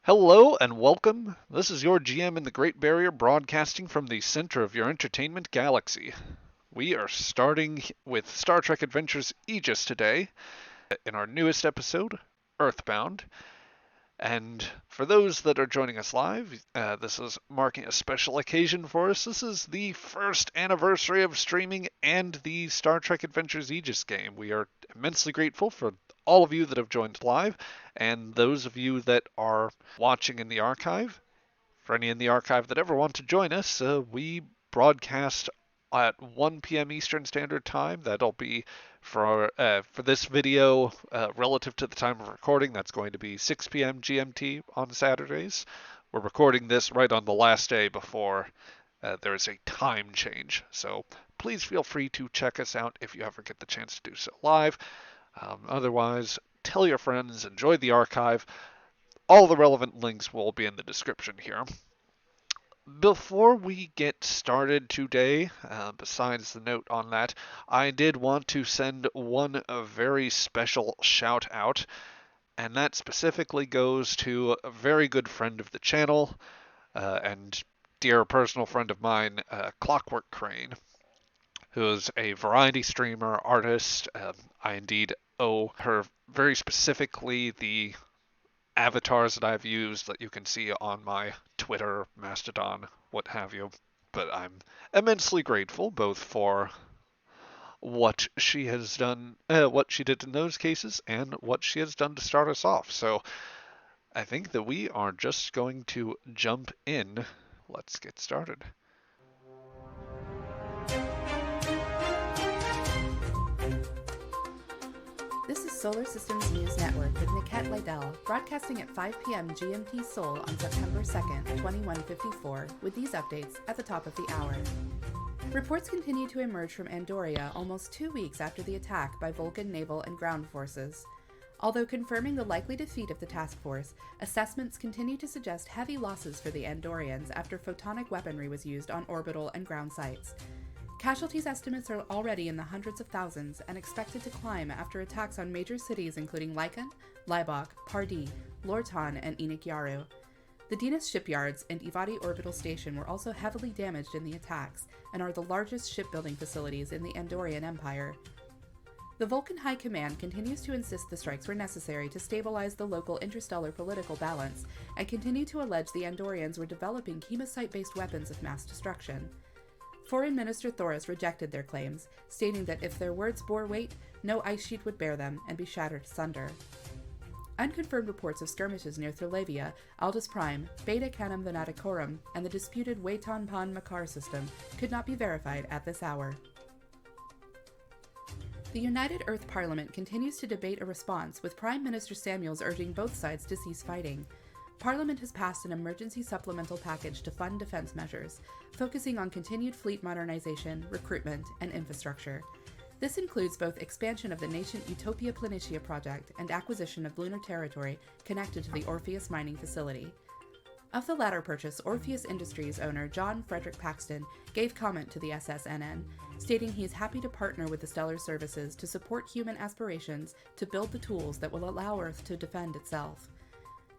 Hello and welcome. This is your GM in the Great Barrier broadcasting from the center of your entertainment galaxy. We are starting with Star Trek Adventures Aegis today in our newest episode, Earthbound. And for those that are joining us live, this is marking a special occasion for us. This is the first anniversary of streaming and the Star Trek Adventures Aegis game. We are immensely grateful for all of you that have joined live and those of you that are watching in the archive. For any in the archive that ever want to join us, we broadcast at 1 p.m. Eastern Standard Time. That'll be for this video relative to the time of recording. That's going to be 6 p.m. GMT on Saturdays. We're recording this right on the last day before there is a time change. So please feel free to check us out if you ever get the chance to do so live. Otherwise, tell your friends, enjoy the archive. All the relevant links will be in the description here. Before we get started today, besides the note on that, I did want to send one very special shout out, and that specifically goes to a very good friend of the channel and dear personal friend of mine, Clockwork Crane, who is a variety streamer, artist. I indeed owe her very specifically the avatars that I've used that you can see on my Twitter, Mastodon, what have you. But I'm immensely grateful both for what she has done, what she did in those cases, and what she has done to start us off. So I think that we are just going to jump in. Let's get started. This is Solar Systems News Network with Nicolette Lidell, broadcasting at 5 p.m. GMT Seoul on September 2nd, 2154, with these updates at the top of the hour. Reports continue to emerge from Andoria almost 2 weeks after the attack by Vulcan naval and ground forces. Although confirming the likely defeat of the task force, assessments continue to suggest heavy losses for the Andorians after photonic weaponry was used on orbital and ground sites. Casualties estimates are already in the hundreds of thousands and expected to climb after attacks on major cities including Lycan, Laibach, Pardee, Lortan, and Inikyaru. The Dinas shipyards and Ivadi orbital station were also heavily damaged in the attacks and are the largest shipbuilding facilities in the Andorian Empire. The Vulcan High Command continues to insist the strikes were necessary to stabilize the local interstellar political balance and continue to allege the Andorians were developing chemocyte-based weapons of mass destruction. Foreign Minister Thoris rejected their claims, stating that if their words bore weight, no ice sheet would bear them and be shattered asunder. Unconfirmed reports of skirmishes near Thrlavia, Aldous Prime, Beta Canum Venaticorum, and the disputed Weitan Pan Makar system could not be verified at this hour. The United Earth Parliament continues to debate a response, with Prime Minister Samuels urging both sides to cease fighting. Parliament has passed an emergency supplemental package to fund defense measures, focusing on continued fleet modernization, recruitment, and infrastructure. This includes both expansion of the nascent Utopia Planitia project and acquisition of lunar territory connected to the Orpheus mining facility. Of the latter purchase, Orpheus Industries owner John Frederick Paxton gave comment to the SSNN, stating he is happy to partner with the Stellar Services to support human aspirations to build the tools that will allow Earth to defend itself.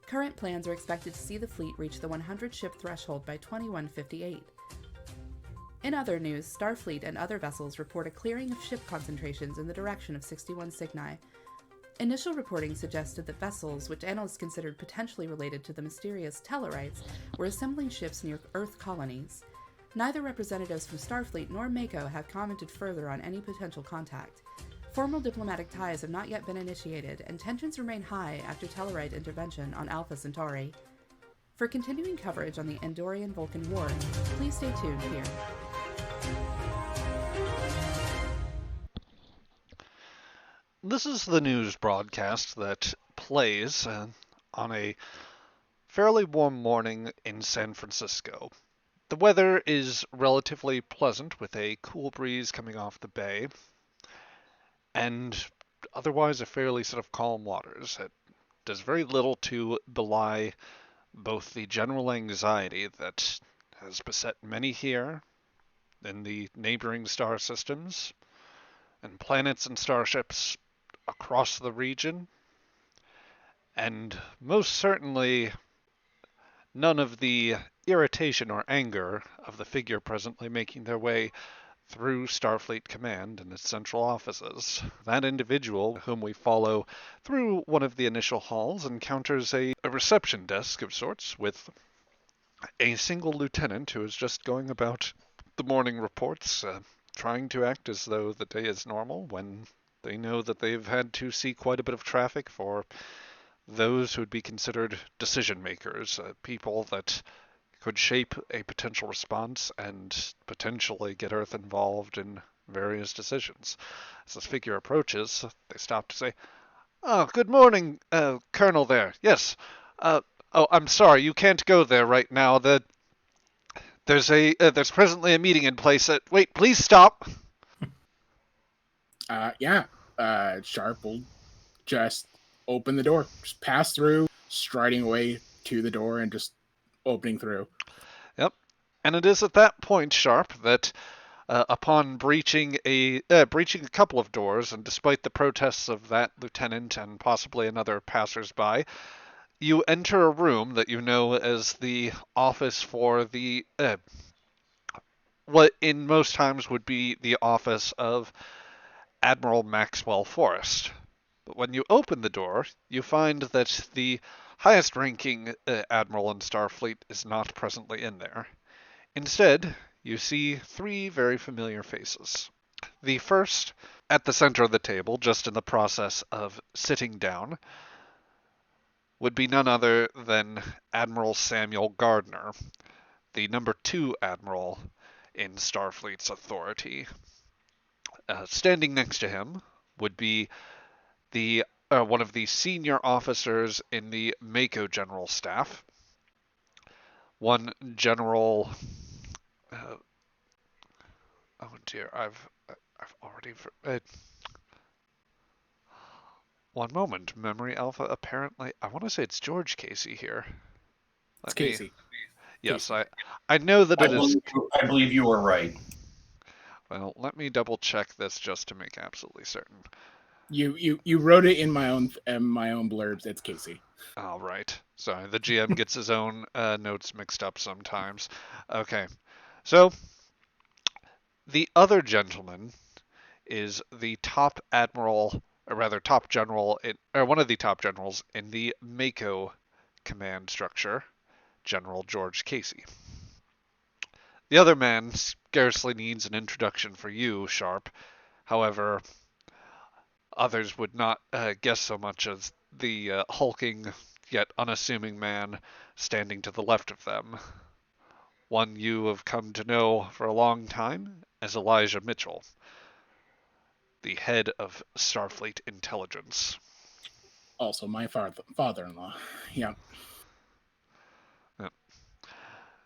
Current plans are expected to see the fleet reach the 100-ship threshold by 2158. In other news, Starfleet and other vessels report a clearing of ship concentrations in the direction of 61 Cygni. Initial reporting suggested that vessels, which analysts considered potentially related to the mysterious Tellarites, were assembling ships near Earth colonies. Neither representatives from Starfleet nor Mako have commented further on any potential contact. Formal diplomatic ties have not yet been initiated, and tensions remain high after Tellarite intervention on Alpha Centauri. For continuing coverage on the Andorian-Vulcan War, please stay tuned here. This is the news broadcast that plays on a fairly warm morning in San Francisco. The weather is relatively pleasant with a cool breeze coming off the bay, and otherwise a fairly sort of calm waters. It does very little to belie both the general anxiety that has beset many here in the neighboring star systems and planets and starships across the region, and most certainly none of the irritation or anger of the figure presently making their way through Starfleet Command and its central offices. That individual, whom we follow through one of the initial halls, encounters a reception desk of sorts with a single lieutenant who is just going about the morning reports, trying to act as though the day is normal when they know that they've had to see quite a bit of traffic for those who would be considered decision makers, people that could shape a potential response and potentially get Earth involved in various decisions. As this figure approaches, they stop to say, "Oh, good morning, Colonel there. Yes. Uh, oh, I'm sorry, you can't go there right now. There's presently a meeting in place. Wait, please stop." Yeah. Sharp will just open the door, just pass through, striding away to the door and just opening through. Yep. And it is at that point, Sharp, that upon breaching a couple of doors, and despite the protests of that lieutenant and possibly another passersby, you enter a room that you know as the office for the what in most times would be the office of Admiral Maxwell Forrest. But when you open the door, you find that the highest ranking admiral in Starfleet is not presently in there. Instead, you see three very familiar faces. The first, at the center of the table, just in the process of sitting down, would be none other than Admiral Samuel Gardner, the number 2 admiral in Starfleet's authority. Standing next to him would be the one of the senior officers in the Mako General Staff, one General. Oh dear, I've already. One moment, Memory Alpha. Apparently, I want to say it's George Casey here. It's Casey. Yes, Casey. I know that it is. I believe you are right. Well, let me double check this just to make absolutely certain. You wrote it in my own blurbs. It's Casey. All right. Sorry, the GM gets his own notes mixed up sometimes. Okay, so the other gentleman is the top admiral, or rather top general, or one of the top generals in the Mako command structure, General George Casey. The other man scarcely needs an introduction for you, Sharp. However, others would not guess so much as the hulking yet unassuming man standing to the left of them. One you have come to know for a long time as Elijah Mitchell, the head of Starfleet Intelligence. Also, my father-in-law. Yeah.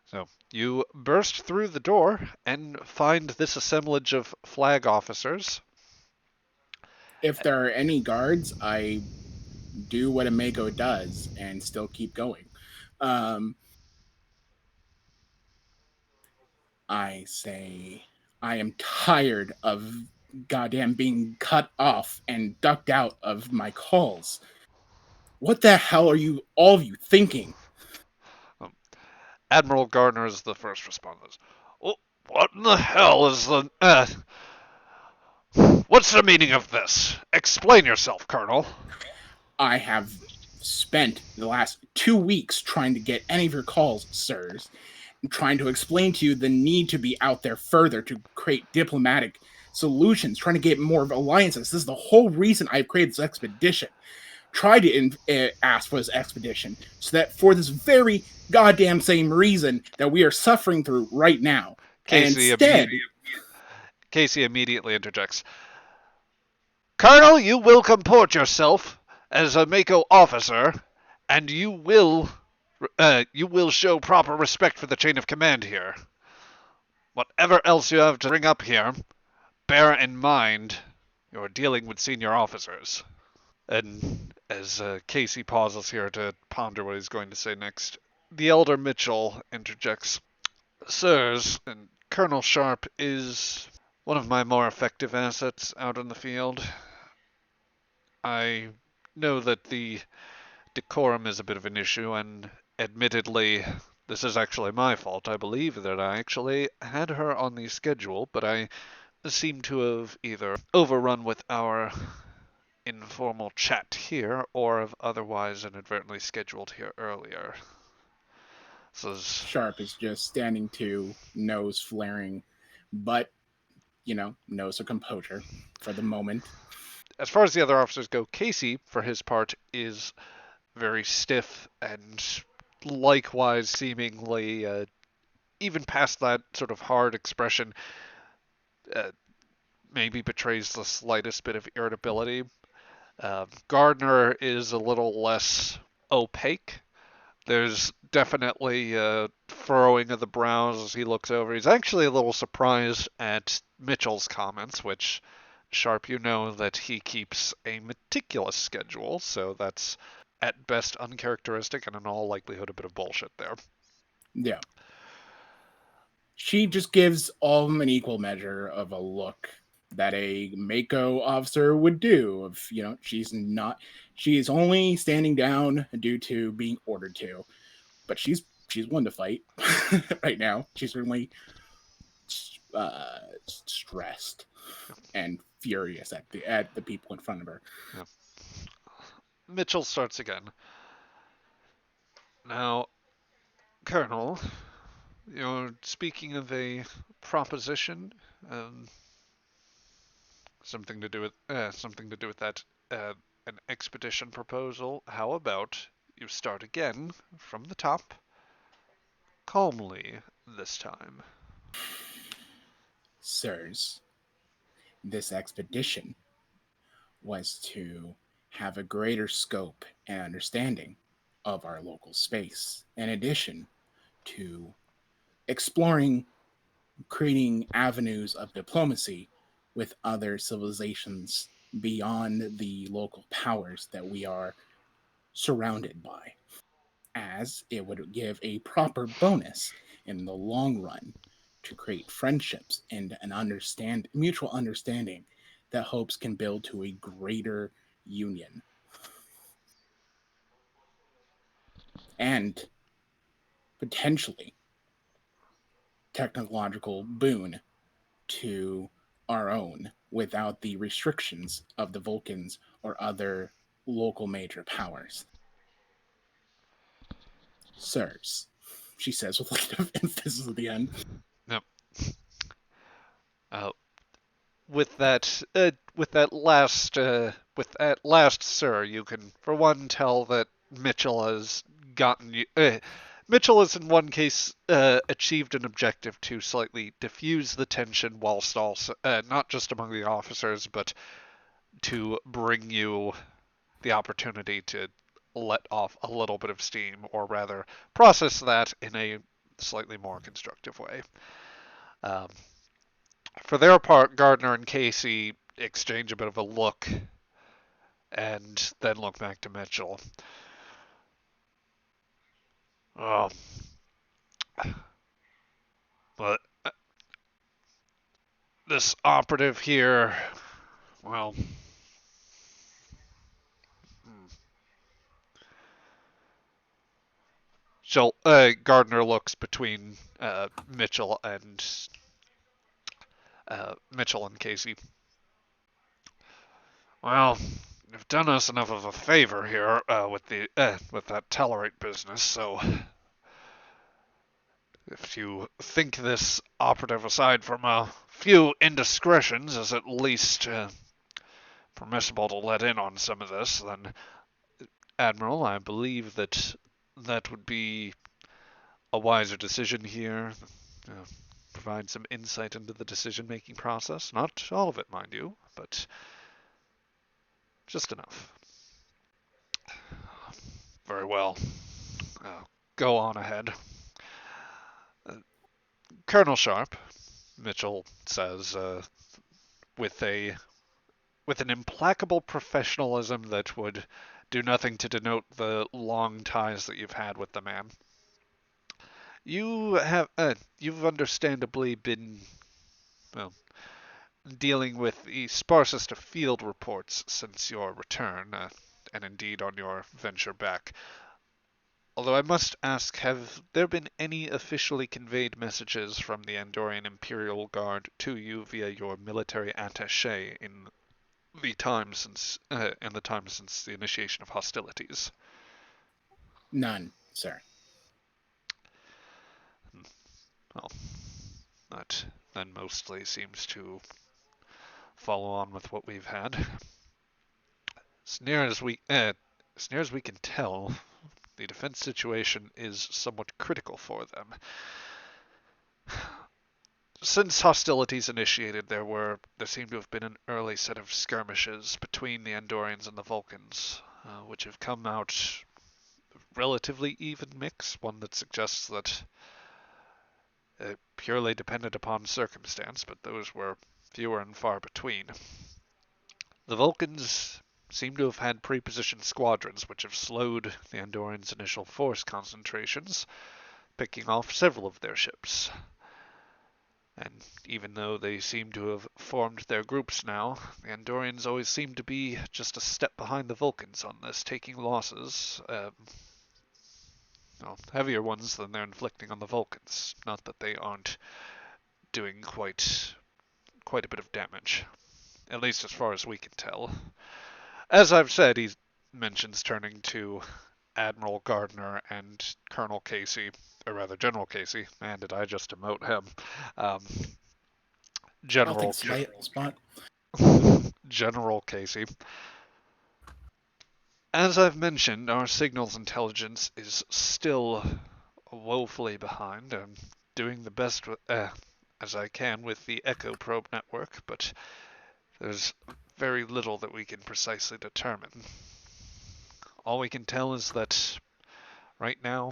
So you burst through the door and find this assemblage of flag officers. If there are any guards, I do what a Mako does and still keep going. I say, I am tired of goddamn being cut off and ducked out of my calls. What the hell are you, all of you, thinking? Admiral Gardner is the first responders. Oh, what in the hell is the... What's the meaning of this? Explain yourself, Colonel. I have spent the last 2 weeks trying to get any of your calls, sirs, and trying to explain to you the need to be out there further to create diplomatic solutions, trying to get more alliances. This is the whole reason I've created this expedition. Tried to ask for this expedition so that for this very goddamn same reason that we are suffering through right now. Casey immediately interjects. Colonel, you will comport yourself as a Mako officer, and you will show proper respect for the chain of command here. Whatever else you have to bring up here, bear in mind you're dealing with senior officers. And as Casey pauses here to ponder what he's going to say next, the elder Mitchell interjects, Sirs, and Colonel Sharp is one of my more effective assets out in the field. I know that the decorum is a bit of an issue, and Admittedly, this is actually my fault. I believe that I actually had her on the schedule, but I seem to have either overrun with our informal chat here or have otherwise inadvertently scheduled here earlier. This is Sharp is just standing to, nose flaring, but, knows her composure for the moment. as far as the other officers go. Casey, for his part, is very stiff and likewise seemingly, even past that sort of hard expression, uh, maybe betrays the slightest bit of irritability. Gardner is a little less opaque. There's definitely furrowing of the brows as he looks over. He's actually a little surprised at Mitchell's comments, which, Sharp, you know that he keeps a meticulous schedule, so that's at best uncharacteristic and in all likelihood a bit of bullshit there. Yeah. She just gives all of them an equal measure of a look that a Mako officer would do. Of she is only standing down due to being ordered to, but she's one to fight right now. She's certainly stressed and furious at the people in front of her. Yeah. Mitchell starts again. Now, Colonel, you're speaking of a proposition, something to do with that, an expedition proposal. How about you start again from the top, calmly this time? Sirs, this expedition was to have a greater scope and understanding of our local space, in addition to exploring, creating avenues of diplomacy with other civilizations beyond the local powers that we are surrounded by, as it would give a proper bonus in the long run to create friendships and an mutual understanding that hopes can build to a greater union. And potentially technological boon to our own without the restrictions of the Vulcans or other local major powers. Sirs, she says with a lot of emphasis at the end. Yep. With that last, sir, you can for one tell that Mitchell has gotten you. Mitchell has in one case achieved an objective to slightly diffuse the tension, whilst also not just among the officers, but to bring you the opportunity to let off a little bit of steam, or rather process that in a slightly more constructive way. Um, for their part, Gardner and Casey exchange a bit of a look and then look back to Mitchell. Oh, but this operative here, well, Gardner looks between Mitchell and Casey. Well, you've done us enough of a favor here with that Tellarite business. So, if you think this operative, aside from a few indiscretions, is at least permissible to let in on some of this, then, Admiral, I believe that would be a wiser decision here. Uh, provide some insight into the decision-making process. Not all of it, mind you, but just enough. Very well. Go on ahead. Uh, Colonel Sharp, Mitchell says, with an implacable professionalism that would do nothing to denote the long ties that you've had with the man. You've understandably been, well, dealing with the sparsest of field reports since your return, and indeed on your venture back. Although I must ask, have there been any officially conveyed messages from the Andorian Imperial Guard to you via your military attaché in the time since the initiation of hostilities? None, sir. Well, that then mostly seems to follow on with what we've had. As near as we can tell, the defense situation is somewhat critical for them. Since hostilities initiated, there seemed to have been an early set of skirmishes between the Andorians and the Vulcans, which have come out relatively even mix, one that suggests that it purely depended upon circumstance, but those were fewer and far between. The Vulcans seem to have had pre-positioned squadrons which have slowed the Andorians' initial force concentrations, picking off several of their ships. And even though they seem to have formed their groups now, the Andorians always seem to be just a step behind the Vulcans on this, taking losses, heavier ones than they're inflicting on the Vulcans. Not that they aren't doing quite a bit of damage, at least as far as we can tell. As I've said, he mentions turning to Admiral Gardner and Colonel Casey, or rather General Casey, man, did I just demote him? General Casey. As I've mentioned, our signals intelligence is still woefully behind. I'm doing the best as I can with the Echo probe network, but there's very little that we can precisely determine. All we can tell is that right now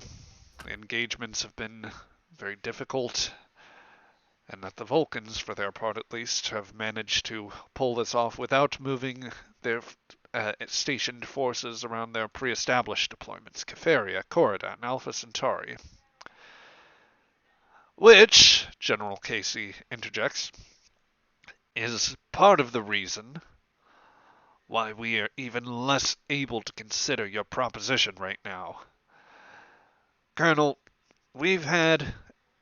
the engagements have been very difficult, and that the Vulcans, for their part at least, have managed to pull this off without moving their stationed forces around their pre-established deployments, Kefaria, Corridan, Alpha Centauri. Which, General Casey interjects, is part of the reason why we are even less able to consider your proposition right now. Colonel, we've had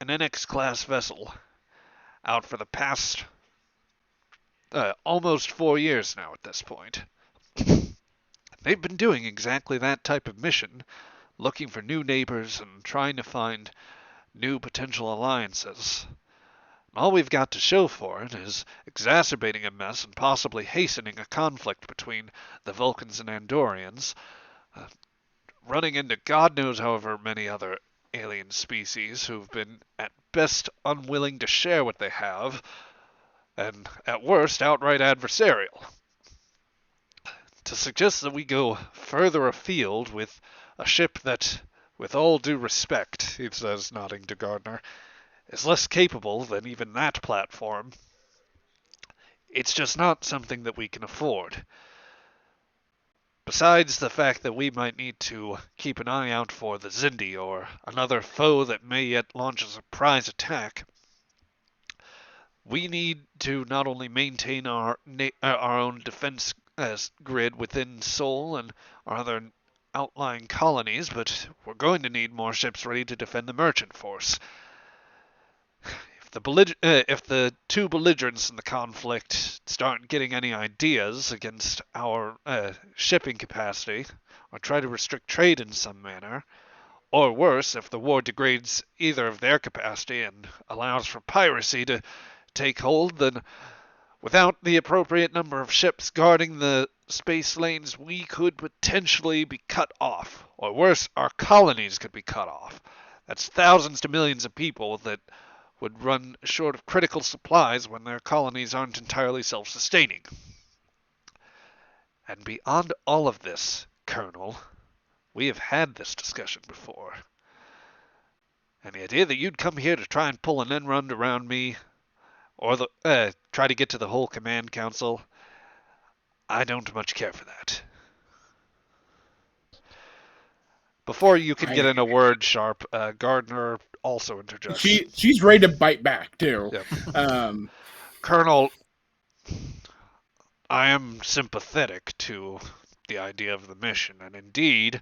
an NX-class vessel out for the past almost 4 years now at this point. They've been doing exactly that type of mission, looking for new neighbors and trying to find new potential alliances. All we've got to show for it is exacerbating a mess and possibly hastening a conflict between the Vulcans and Andorians, running into God knows however many other alien species who've been at best unwilling to share what they have, and at worst outright adversarial. To suggest that we go further afield with a ship that, with all due respect, he says, nodding to Gardner, is less capable than even that platform, it's just not something that we can afford. Besides the fact that we might need to keep an eye out for the Zindi or another foe that may yet launch a surprise attack, we need to not only maintain our own defense grid within Sol and our other outlying colonies, but we're going to need more ships ready to defend the merchant force. If the two belligerents in the conflict start getting any ideas against our shipping capacity, or try to restrict trade in some manner, or worse, if the war degrades either of their capacity and allows for piracy to take hold, then without the appropriate number of ships guarding the space lanes, we could potentially be cut off. Or worse, our colonies could be cut off. That's thousands to millions of people that would run short of critical supplies when their colonies aren't entirely self-sustaining. And beyond all of this, Colonel, we have had this discussion before. And the idea that you'd come here to try and pull an end run around me, or try to get to the whole command council, I don't much care for that. Before you can get in a word, Sharp, Gardner also interjects. She's ready to bite back, too. Yep. Colonel, I am sympathetic to the idea of the mission, and indeed,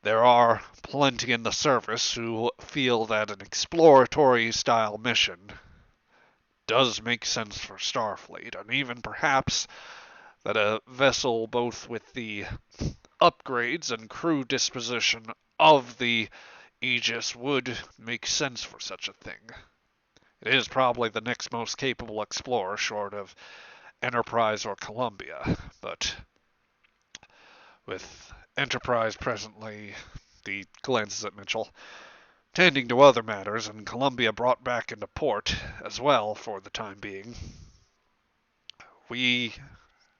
There are plenty in the service who feel that an exploratory style mission does make sense for Starfleet, and even perhaps that a vessel both with the upgrades and crew disposition of the Aegis would make sense for such a thing. It is probably the next most capable explorer short of Enterprise or Columbia, but with Enterprise presently, he glances at Mitchell, tending to other matters, and Columbia brought back into port as well for the time being, we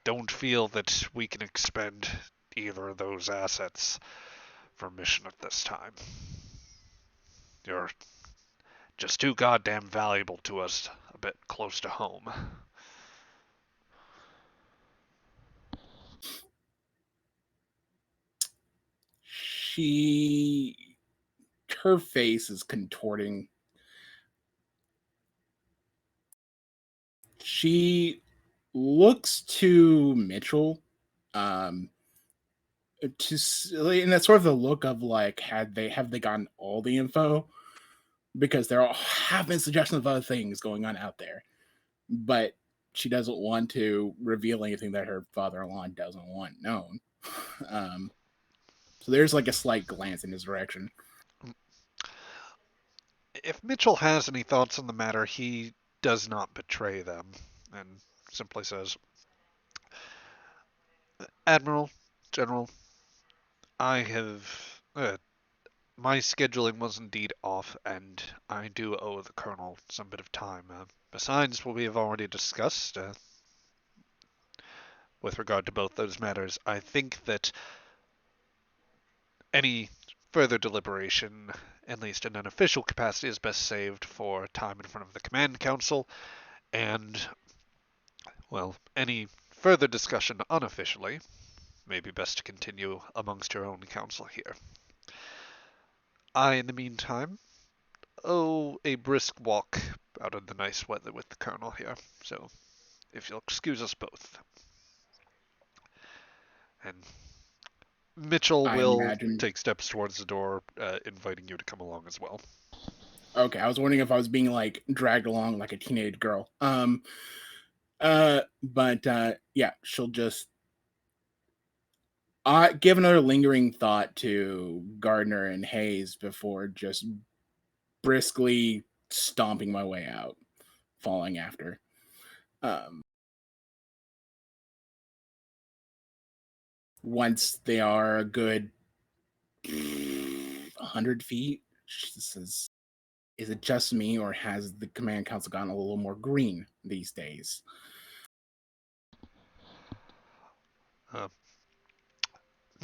don't feel that we can expend either of those assets for mission at this time. You're just too goddamn valuable to us a bit close to home. Her face is contorting. She looks to Mitchell, and that's sort of the look of like, have they gotten all the info? Because there have been suggestions of other things going on out there, but she doesn't want to reveal anything that her father-in-law doesn't want known. So there's like a slight glance in his direction. If Mitchell has any thoughts on the matter, he does not betray them, and simply says, Admiral, General, I have my scheduling was indeed off, and I do owe the Colonel some bit of time. Besides what we have already discussed, with regard to both those matters, I think that any further deliberation, at least in an official capacity, is best saved for time in front of the Command Council, and, well, any further discussion unofficially may be best to continue amongst your own council here. I, in the meantime, owe a brisk walk out in the nice weather with the Colonel here, so if you'll excuse us both. And Mitchell I will imagine. take steps towards the door, inviting you to come along as well. Okay, I was wondering if I was being like dragged along like a teenage girl. But yeah, she'll just give another lingering thought to Gardner and Hayes before just briskly stomping my way out, falling after. Once they are a good 100 feet, she says, is it just me, or has the command council gotten a little more green these days?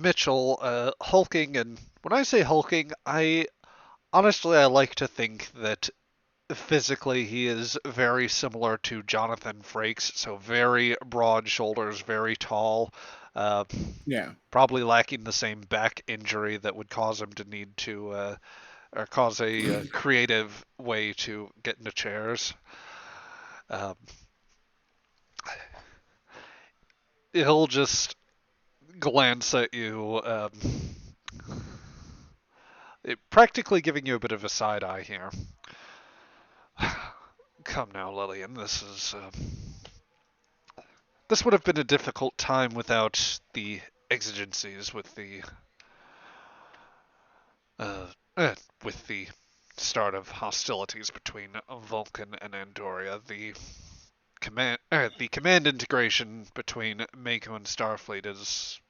Mitchell, hulking, and when I say hulking, I like to think that physically he is very similar to Jonathan Frakes, so very broad shoulders, very tall, Yeah. probably lacking the same back injury that would cause him to need to, or cause a creative way to get into chairs. Um, he'll just glance at you, practically giving you a bit of a side eye here. Come now, Lillian, this would have been a difficult time without the exigencies with the start of hostilities between Vulcan and Andoria. The command integration between Mako and Starfleet is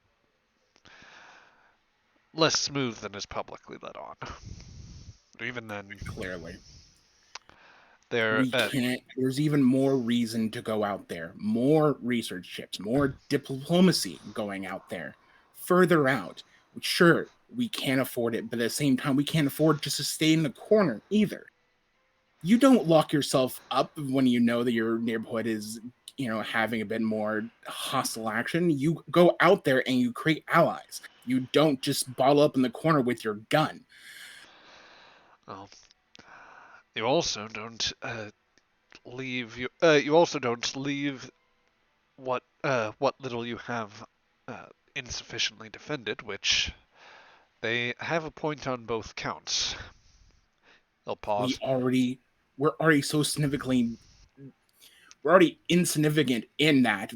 less smooth than is publicly let on. Even then, Clearly. there. We can't. There's even more reason to go out there. More research ships, more diplomacy going out there, further out. Sure, we can't afford it, but at the same time, we can't afford just to stay in the corner either. You don't lock yourself up when you know that your neighborhood is, having a bit more hostile action. You go out there and you create allies. You don't just bottle up in the corner with your gun. Well, you also don't leave. You also don't leave what little you have insufficiently defended, which They have a point on both counts. They'll pause. We're already so significantly, we're already insignificant in that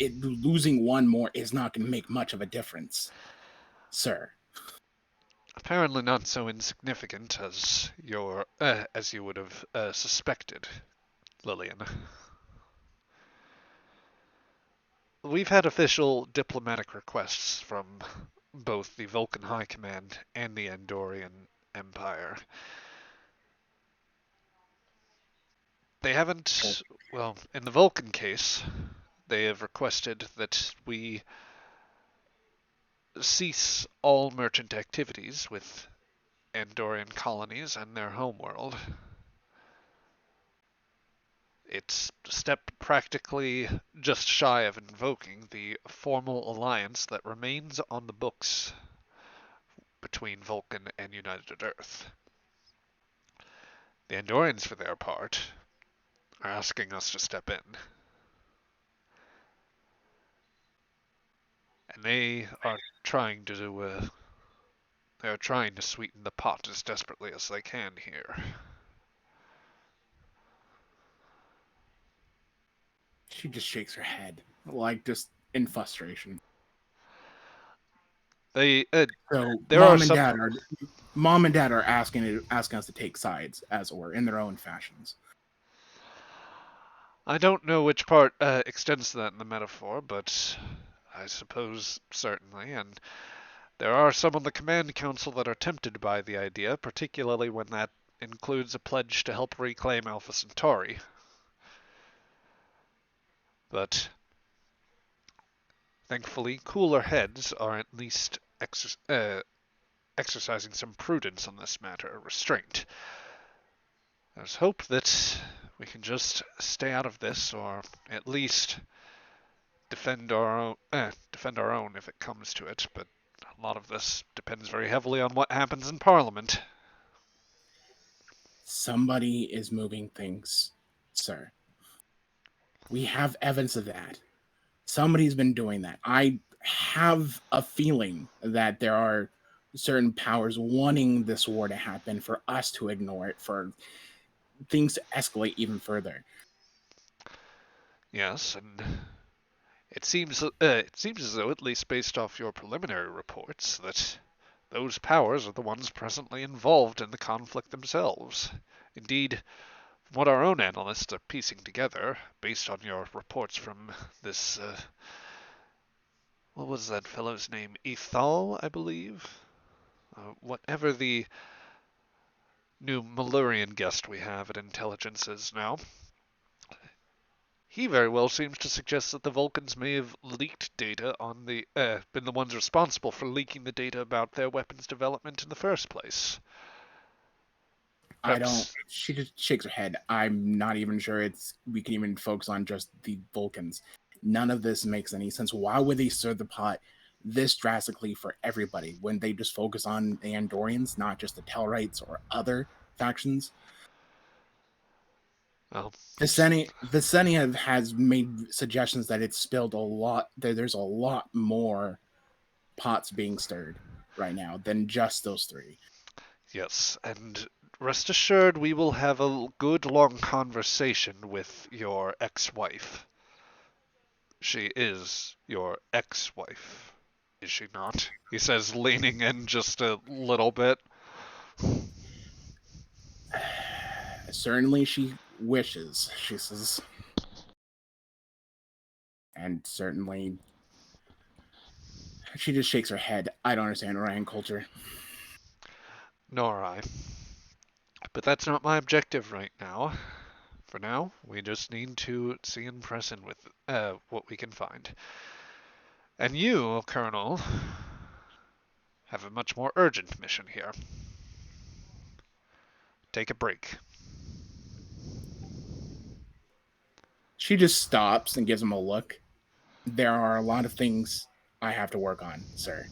losing one more is not going to make much of a difference, sir. Apparently not so insignificant as as you would have suspected, Lillian. We've had official diplomatic requests from both the Vulcan High Command and the Andorian Empire. They haven't, well, in the Vulcan case, they have requested that we cease all merchant activities with Andorian colonies and their homeworld. It's a step practically just shy of invoking the formal alliance that remains on the books between Vulcan and United Earth. The Andorians, for their part, are asking us to step in. And they are trying to they're trying to sweeten the pot as desperately as they can here. She just shakes her head, like just in frustration. They So there are some mom and dad are asking us to take sides, as it were, in their own fashions. I don't know which part extends to that in the metaphor, but I suppose certainly, and there are some on the Command Council that are tempted by the idea, particularly when that includes a pledge to help reclaim Alpha Centauri. But thankfully, cooler heads are at least exercising some prudence on this matter, restraint. There's hope that we can just stay out of this, or at least defend our own if it comes to it. But a lot of this depends very heavily on what happens in Parliament. Somebody is moving things, sir. We have evidence of that. Somebody's been doing that. I have a feeling that there are certain powers wanting this war to happen, for us to ignore it, for things to escalate even further. Yes, and it seems as though, at least based off your preliminary reports, that those powers are the ones presently involved in the conflict themselves. Indeed, what our own analysts are piecing together, based on your reports from this, what was that fellow's name? Ethal, I believe? Whatever the new Malurian guest we have at Intelligence is now. He very well seems to suggest that the Vulcans may have leaked data on been the ones responsible for leaking the data about their weapons development in the first place. Perhaps, She just shakes her head. I'm not even sure we can even focus on just the Vulcans. None of this makes any sense. Why would they stir the pot this drastically for everybody when they just focus on the Andorians, not just the Tellarites or other factions? well, Visenia has made suggestions that it's spilled a lot. There's a lot more pots being stirred right now than just those three. yes, and rest assured we will have a good long conversation with your ex-wife. She is your ex-wife, is she not? He says, leaning in just a little bit. Certainly she wishes, she says. And certainly she just shakes her head. I don't understand Orion culture. Nor I. But that's not my objective right now. For now, we just need to see and press in with what we can find. And you, Colonel, have a much more urgent mission here. Take a break. She just stops and gives him a look. There are a lot of things I have to work on, sir.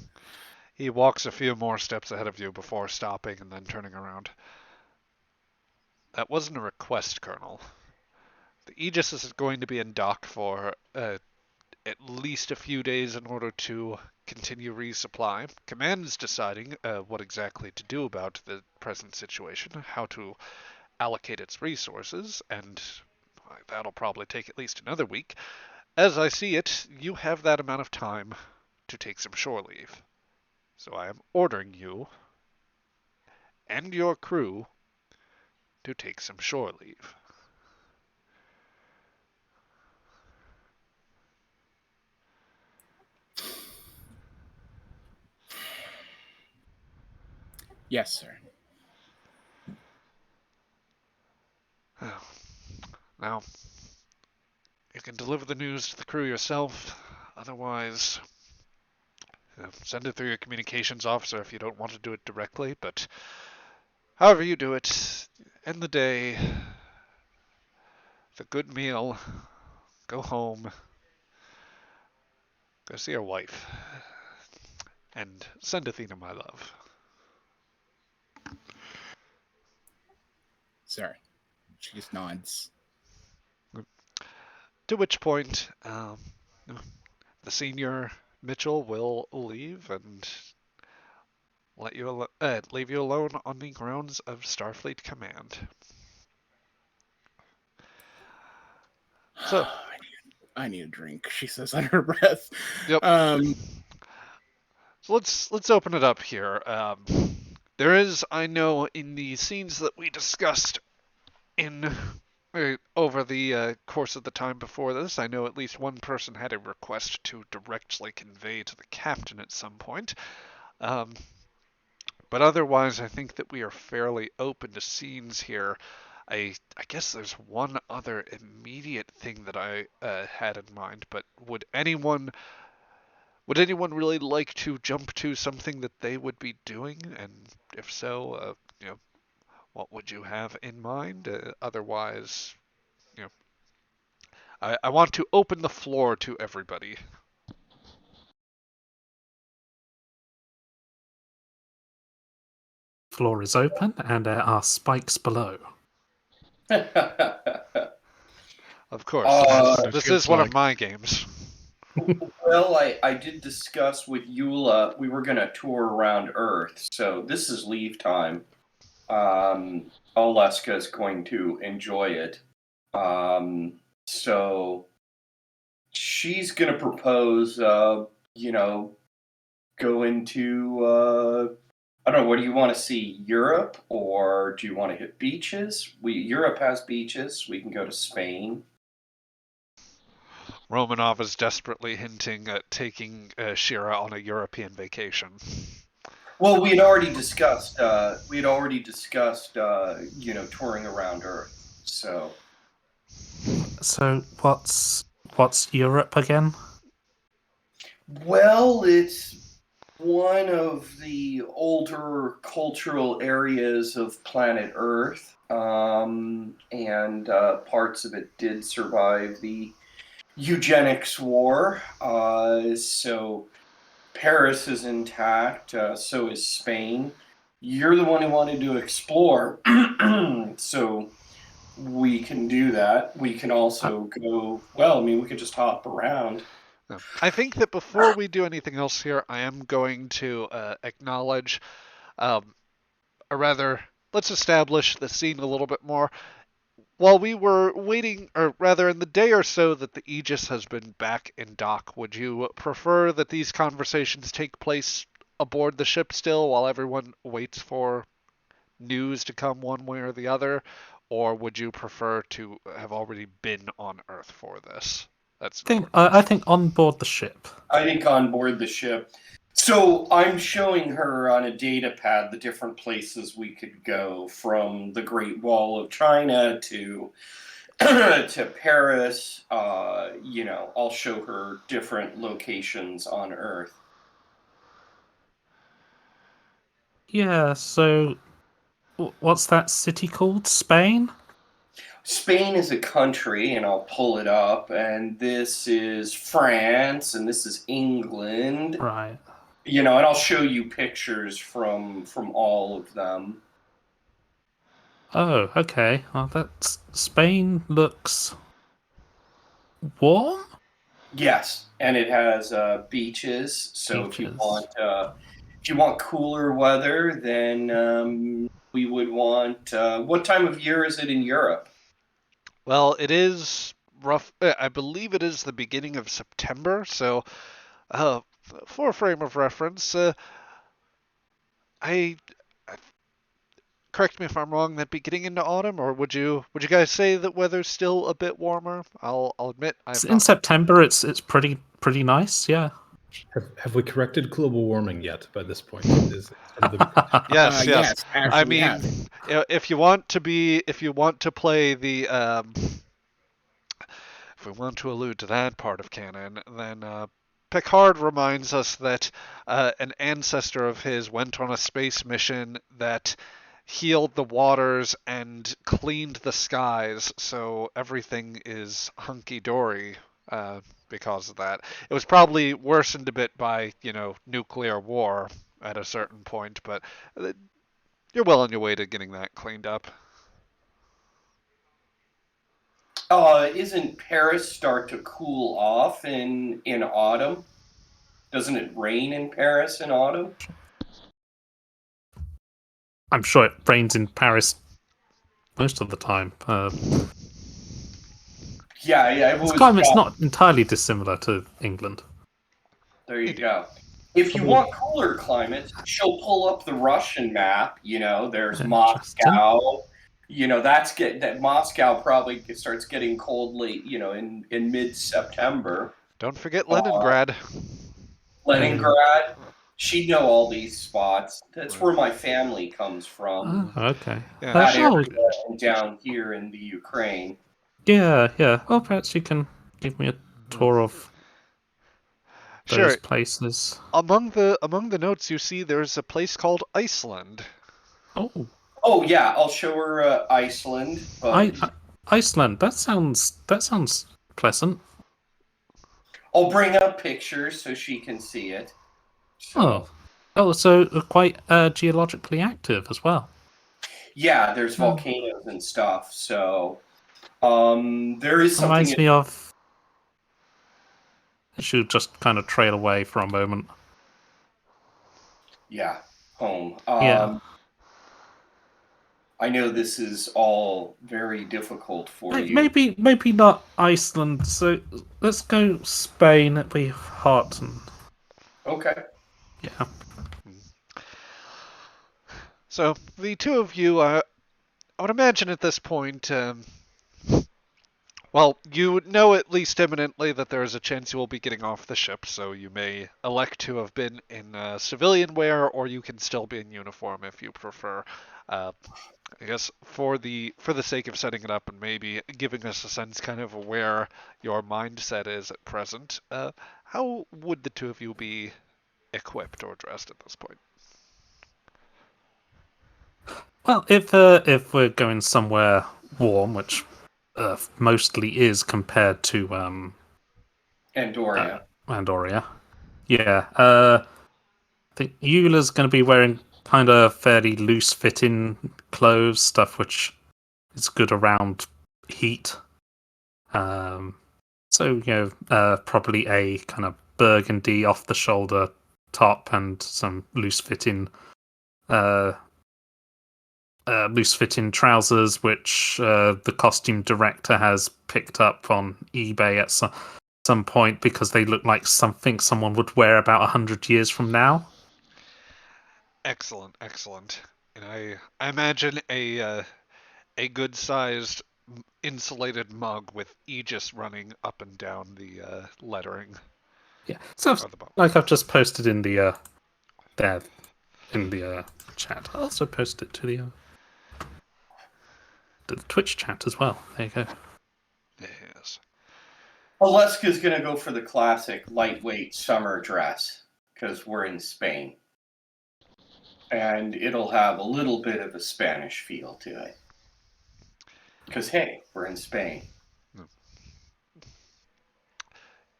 He walks a few more steps ahead of you before stopping and then turning around. That wasn't a request, Colonel. The Aegis is going to be in dock for at least a few days in order to continue resupply. Command is deciding what exactly to do about the present situation, how to allocate its resources, and that'll probably take at least another week. As I see it, you have that amount of time to take some shore leave. So I am ordering you and your crew to take some shore leave. Yes, sir. Now, you can deliver the news to the crew yourself. Otherwise, send it through your communications officer if you don't want to do it directly. But however you do it, end the day, the good meal, go home, go see your wife, and send Athena my love. Sorry. She just nods. To which point, the senior Mitchell will leave and leave you alone on the grounds of Starfleet Command. So, I need a drink, she says under her breath. yep. So let's open it up here. There is, I know, in the scenes that we discussed in over the course of the time before this, I know at least one person had a request to directly convey to the captain at some point. But otherwise, I think that we are fairly open to scenes here. I guess there's one other immediate thing that I had in mind, but would anyone really like to jump to something that they would be doing? And if so, what would you have in mind? Otherwise, I want to open the floor to everybody. Floor is open, and there are spikes below. Of course, this is one of my games. Well, I did discuss with Eula, we were going to tour around Earth, so this is leave time. Oleska is going to enjoy it. So she's going to propose, go into, I don't know, what do you want to see, Europe, or do you want to hit beaches? Europe has beaches. We can go to Spain. Romanov is desperately hinting at taking Shira on a European vacation. Well, we had already discussed, touring around Earth. So what's Europe again? Well, it's one of the older cultural areas of planet Earth, and parts of it did survive the eugenics war. So Paris is intact, so is Spain. You're the one who wanted to explore, so we can do that. We can also go, we could just hop around. I think that before we do anything else here, I am going to acknowledge, or rather, let's establish the scene a little bit more. While we were waiting, or rather in the day or so that the Aegis has been back in dock, would you prefer that these conversations take place aboard the ship still while everyone waits for news to come one way or the other? Or would you prefer to have already been on Earth for this? I think on board the ship. I think on board the ship. So I'm showing her on a data pad the different places we could go, from the Great Wall of China to to Paris. I'll show her different locations on Earth. Yeah, so what's that city called? Spain? Spain is a country, and I'll pull it up, and this is France, and this is England. Right. And I'll show you pictures from all of them. Oh, okay. Well, Spain looks warm? Yes, and it has beaches. So Beaches. if you want cooler weather, then we would want. What time of year is it in Europe? Well, it is rough. I believe it is the beginning of September. So, uh, for a frame of reference, I correct me if I'm wrong. That be getting into autumn, or would you guys say that weather's still a bit warmer? I'll admit I've In not. September, it's pretty nice. Yeah. Have we corrected global warming yet by this point? Is sort of the Yes, yes. Yes, I actually, we mean, have. if you want to play the if we want to allude to that part of canon, then Picard reminds us that an ancestor of his went on a space mission that healed the waters and cleaned the skies, so everything is hunky dory because of that. It was probably worsened a bit by, nuclear war at a certain point, but uh, you're well on your way to getting that cleaned up. Isn't Paris start to cool off in autumn? Doesn't it rain in Paris in autumn? I'm sure it rains in Paris most of the time. Yeah, yeah. It Its was. climate's not entirely dissimilar to England. There you go. If you couple want cooler climates, she'll pull up the Russian map. There's Interesting. Moscow. That Moscow probably starts getting cold late. In mid-September. Don't forget Uh, Leningrad. Leningrad. She'd know all these spots. That's where my family comes from. Okay. Yeah. That area Oh, and down here in the Ukraine. yeah, yeah. Well, perhaps you can give me a tour of those Sure. places. Among the notes you see there's a place called Iceland. Oh, Oh yeah, I'll show her Iceland, I, but I Iceland. That sounds pleasant. I'll bring up pictures so she can see it. Oh, So so quite geologically active as well. yeah, there's Hmm. volcanoes and stuff. So there is something. Reminds me of. I should just kind of trail away for a moment. Yeah, home. Yeah. I know this is all very difficult for you. Maybe not Iceland. So let's go Spain. It'd be hot and Okay. yeah. So the two of you, I would imagine at this point, well, you know at least imminently that there is a chance you will be getting off the ship, so you may elect to have been in civilian wear, or you can still be in uniform if you prefer. Uh, I guess for the sake of setting it up and maybe giving us a sense kind of where your mindset is at present, how would the two of you be equipped or dressed at this point? Well, if we're going somewhere warm, which Earth mostly is compared to Andoria. Andoria, yeah. I think Eula's going to be wearing kind of fairly loose-fitting clothes, stuff which is good around heat. Um, so probably a kind of burgundy off-the-shoulder top and some uh, loose-fitting trousers, which the costume director has picked up on eBay at some point because they look like something someone would wear about 100 years from now. Excellent, excellent. And I imagine a good-sized insulated mug with Aegis running up and down the lettering Yeah, so or the bottom. like I've just posted in the there in the chat. I'll also post it to the Twitch chat as well. There you go. Yes. Alaska's gonna go for the classic lightweight summer dress because we're in Spain, and it'll have a little bit of a Spanish feel to it. Because hey, we're in Spain.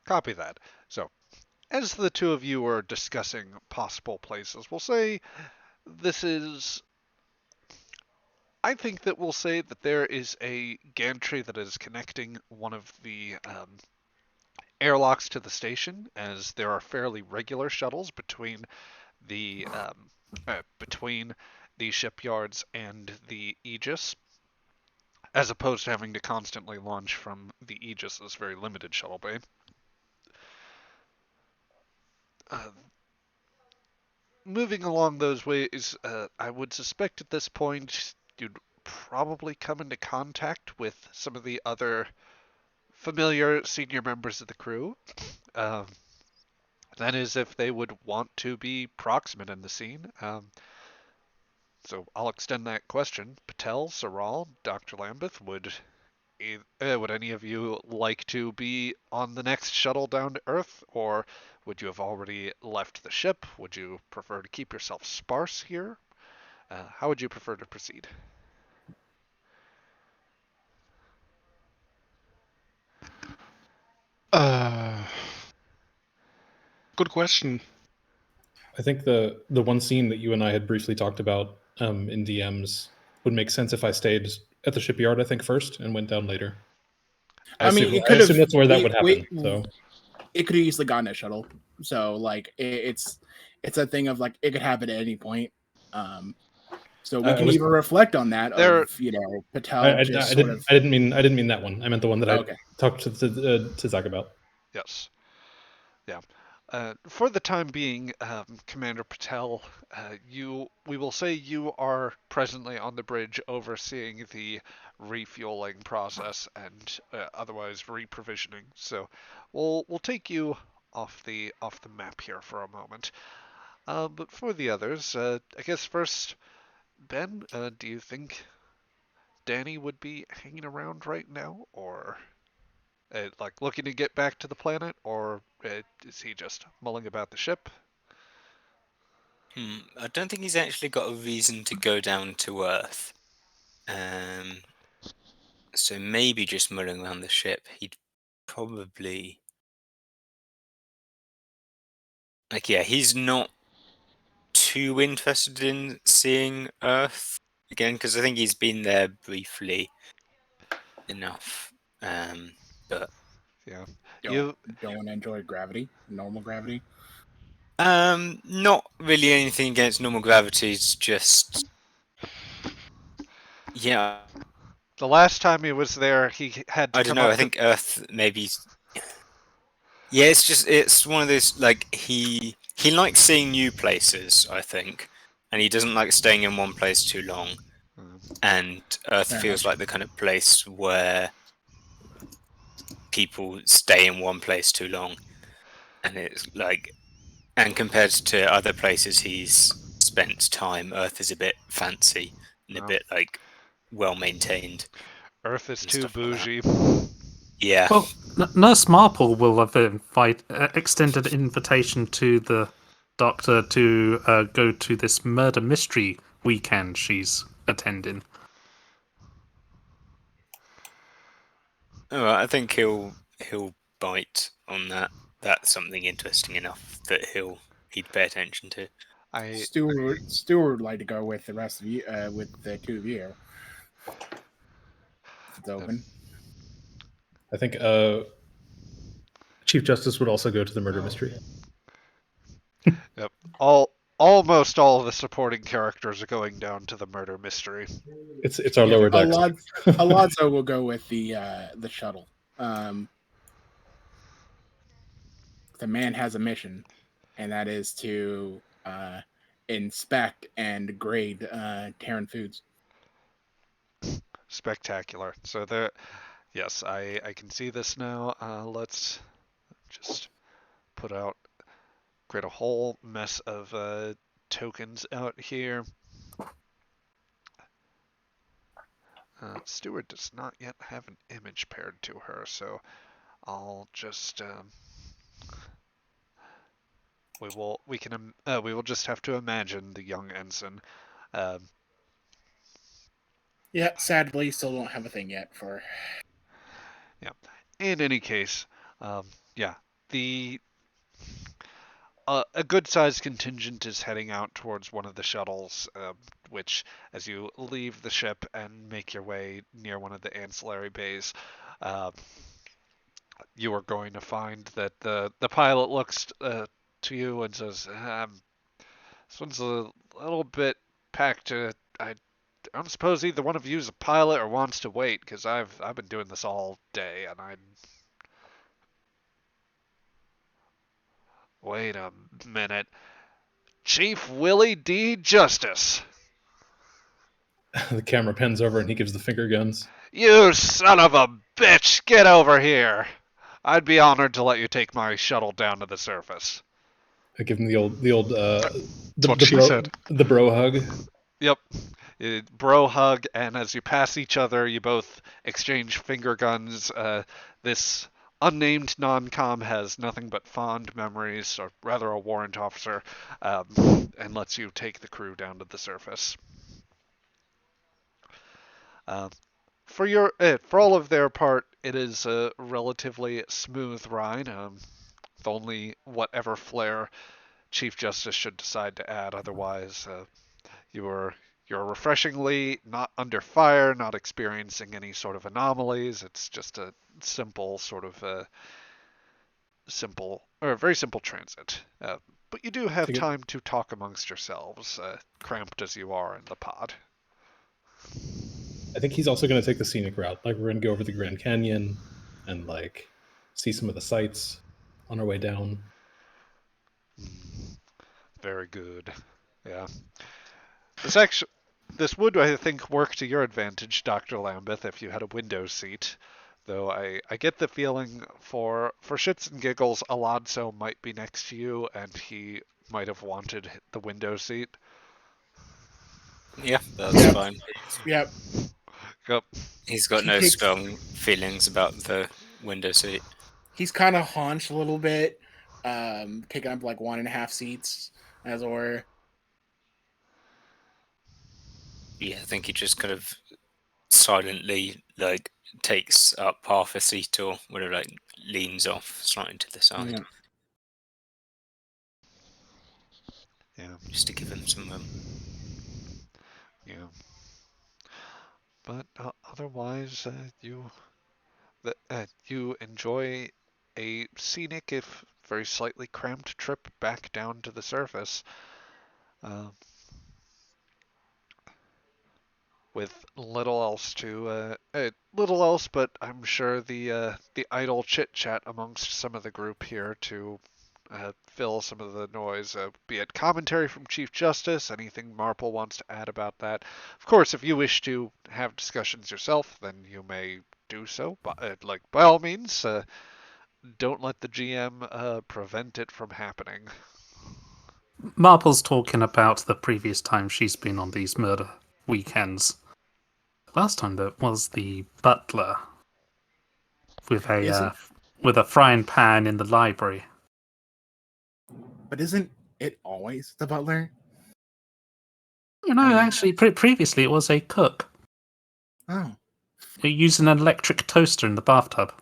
Copy that. So, as the two of you are discussing possible places, we'll say this is. I think that we'll say that there is a gantry that is connecting one of the airlocks to the station, as there are fairly regular shuttles the between the shipyards and the Aegis, as opposed to having to constantly launch from the Aegis's very limited shuttle bay. Uh, Moving along those ways, I would suspect at this point you'd probably come into contact with some of the other familiar senior members of the crew. Um, that is, if they would want to be proximate in the scene. So I'll extend that question. Patel, Saral, Dr. Lambeth, would any of you like to be on the next shuttle down to Earth, or would you have already left the ship? Would you prefer to keep yourself sparse here? How would you prefer to proceed? Good question. I think the one scene that you and I had briefly talked about in DMs would make sense if I stayed at the shipyard, I think, first and went down later. I assume that's where that would happen. So it could have easily gotten a shuttle. So like it's a thing of like it could happen at any point. So we can even reflect on that. Patel I didn't mean that one. I meant the one that I talked to Zach about. Yes. Yeah. For the time being, Commander Patel, we will say you are presently on the bridge overseeing the refueling process and otherwise reprovisioning. So we'll take you off the map here for a moment. But for the others, I guess first, Ben, do you think Danny would be hanging around right now, or like looking to get back to the planet, or is he just mulling about the ship? I don't think he's actually got a reason to go down to Earth. So maybe just mulling around the ship. He'd probably... he's not too interested in seeing Earth again, because I think he's been there briefly enough. But yeah, you don't want to enjoy normal gravity. Not really anything against normal gravity. It's just, yeah. The last time he was there, he had to I don't know. I think Earth maybe. Yeah, it's one of those, like, he likes seeing new places, I think, and he doesn't like staying in one place too long. And Earth feels like the kind of place where people stay in one place too long, and it's like, and compared to other places he's spent time, Earth is a bit fancy and a bit like well maintained. Earth is too bougie. Yeah. Well, Nurse Marple will have extended an invitation to the Doctor to go to this murder mystery weekend she's attending. All right, I think he'll bite on that. That's something interesting enough that he'd pay attention to. Stewart would like to go with the rest of you, with the two of you. If it's open. I think Chief Justice would also go to the murder mystery. Yep. Almost all of the supporting characters are going down to the murder mystery. It's our lower decks. Alonzo will go with the shuttle. The man has a mission, and that is to inspect and grade Terran foods. Spectacular. So yes, I can see this now. Let's just create a whole mess of tokens out here. Stewart does not yet have an image paired to her, so I'll just we will just have to imagine the young ensign. Yeah, sadly, still don't have a thing yet for. Yeah. In any case, a good-sized contingent is heading out towards one of the shuttles, which, as you leave the ship and make your way near one of the ancillary bays, you are going to find that the pilot looks to you and says, "This one's a little bit packed. I don't suppose either one of you is a pilot or wants to wait, because I've been doing this all day, and I wait a minute, Chief Willie D. Justice." The camera pans over and he gives the finger guns. "You son of a bitch! Get over here! I'd be honored to let you take my shuttle down to the surface." I give him the old That's what she said. the bro hug. Yep. Bro hug, and as you pass each other, you both exchange finger guns. This unnamed non-com has nothing but fond memories, or rather a warrant officer, and lets you take the crew down to the surface. For all of their part, it is a relatively smooth ride, with only whatever flair Chief Justice should decide to add. Otherwise, you're refreshingly not under fire, not experiencing any sort of anomalies. It's just a simple sort of very simple transit. But you do have time to talk amongst yourselves, cramped as you are in the pod. I think he's also going to take the scenic route. Like, we're going to go over the Grand Canyon and like see some of the sights on our way down. Very good. Yeah. This would, I think, work to your advantage, Dr. Lambeth, if you had a window seat. Though I get the feeling for shits and giggles, Alonso might be next to you, and he might have wanted the window seat. Yeah, that's fine. Yep. Yep. He's got no strong feelings about the window seat. He's kind of haunched a little bit, taking up like 1.5 seats, as it were. Yeah, I think he just kind of silently like takes up half a seat or whatever, like leans off slightly to the side. Yeah. Just to give him some room. Yeah. But otherwise, you enjoy a scenic, if very slightly cramped, trip back down to the surface. With little else but I'm sure the idle chit chat amongst some of the group here to fill some of the noise, be it commentary from Chief Justice, anything Marple wants to add about that. Of course, if you wish to have discussions yourself, then you may do so. But by all means, don't let the GM prevent it from happening. Marple's talking about the previous time she's been on these murder weekends. Last time that was the butler with a frying pan in the library. But isn't it always the butler? Actually, previously it was a cook. Oh. Using an electric toaster in the bathtub.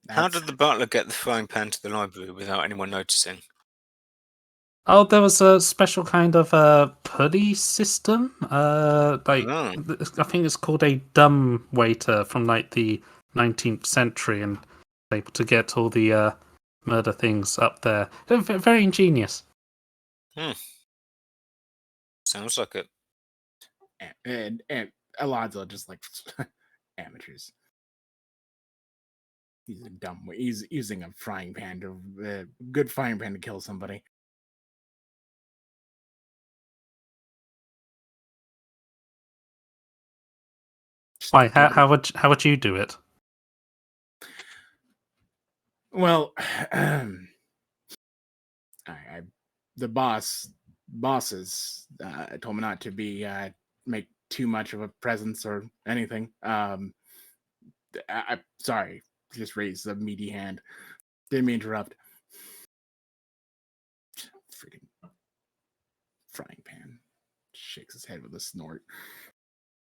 How did the butler get the frying pan to the library without anyone noticing? Oh, there was a special kind of pulley system. I think it's called a dumb waiter from like the 19th century, and able to get all the murder things up there. They're very ingenious. Sounds like it. And Alonso just like amateurs. He's a dumb way. He's using a frying pan good frying pan to kill somebody. Why? How would you do it? Well, the bosses told me not to be make too much of a presence or anything. I sorry, just raised a meaty hand. Didn't mean to interrupt. Freaking frying pan. Shakes his head with a snort.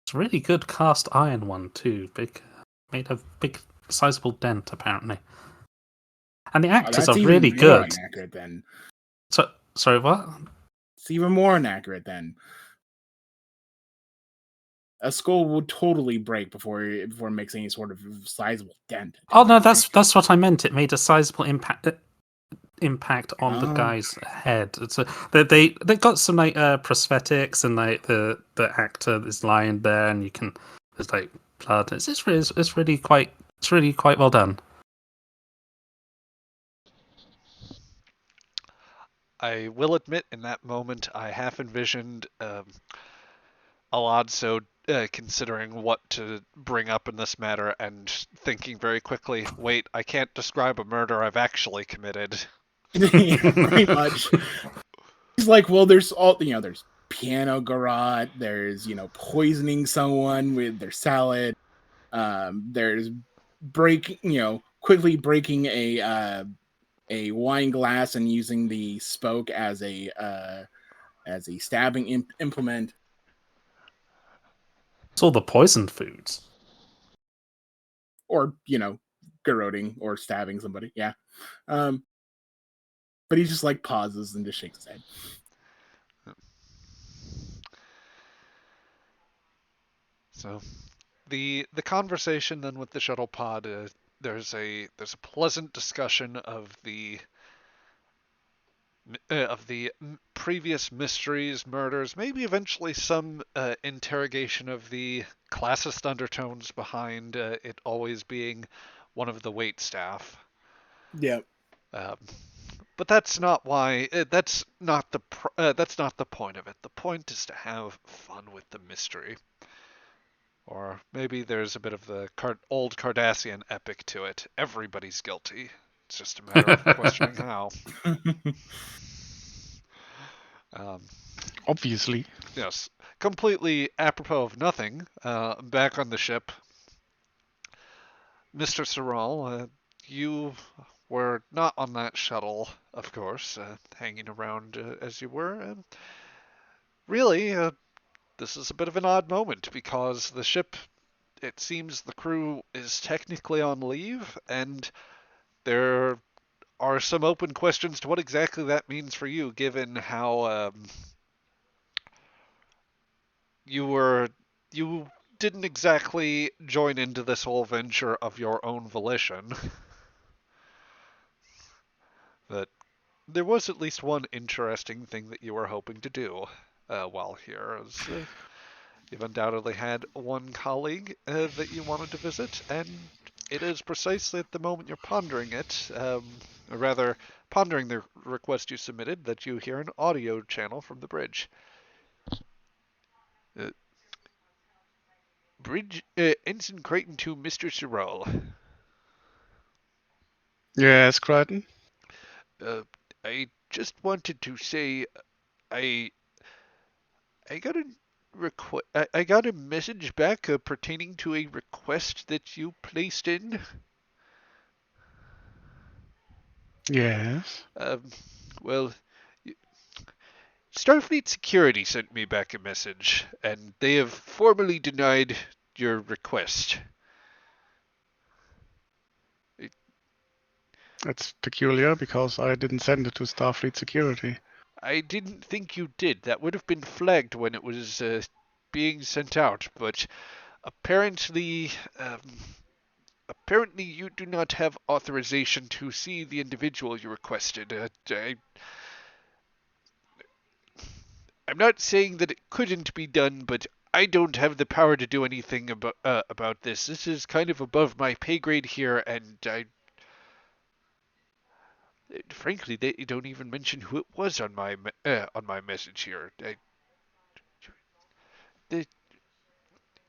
It's a really good cast iron one too. Made a big sizable dent apparently. And the actors are really good. Then. Sorry, what? It's even more inaccurate then. A skull would totally break before it makes any sort of sizable dent. Oh no, that's what I meant. It made a sizable impact on the guy's head. They got some like prosthetics, and like the actor is lying there, and you can there's like blood. It's really quite well done. I will admit, in that moment, I half envisioned Alonso considering what to bring up in this matter and thinking very quickly, wait, I can't describe a murder I've actually committed. Yeah, pretty much. He's like, well, there's there's piano garrote, there's, poisoning someone with their salad. There's quickly breaking a wine glass and using the spoke as a stabbing implement. It's all the poisoned foods. Or, garroting or stabbing somebody. Yeah. But he just like pauses and just shakes his head. So the conversation then with the shuttle pod, there's a pleasant discussion of the previous mysteries, murders, maybe eventually some interrogation of the classist undertones behind it always being one of the wait staff. Yeah. But that's not why. That's not the point of it. The point is to have fun with the mystery. Or maybe there's a bit of the old Cardassian epic to it. Everybody's guilty. It's just a matter of questioning how. Obviously. Yes. Completely apropos of nothing, back on the ship, Mr. Sorrel, you were not on that shuttle, of course, hanging around as you were. Really, this is a bit of an odd moment because the ship, it seems the crew is technically on leave, and there are some open questions to what exactly that means for you, given how you didn't exactly join into this whole venture of your own volition. But there was at least one interesting thing that you were hoping to do while here. You've undoubtedly had one colleague that you wanted to visit, and it is precisely at the moment you're pondering it, or rather, pondering the request you submitted, that you hear an audio channel from the bridge. Bridge, Ensign Creighton to Mr. Sorrel. Yes, Crichton? I just wanted to say, I got I got a message back pertaining to a request that you placed in. Yes. Well, Starfleet Security sent me back a message, and they have formally denied your request. That's peculiar because I didn't send it to Starfleet Security. I didn't think you did. That would have been flagged when it was being sent out, but apparently you do not have authorization to see the individual you requested. I'm not saying that it couldn't be done, but I don't have the power to do anything about this. This is kind of above my pay grade here, and frankly, they don't even mention who it was on my message here.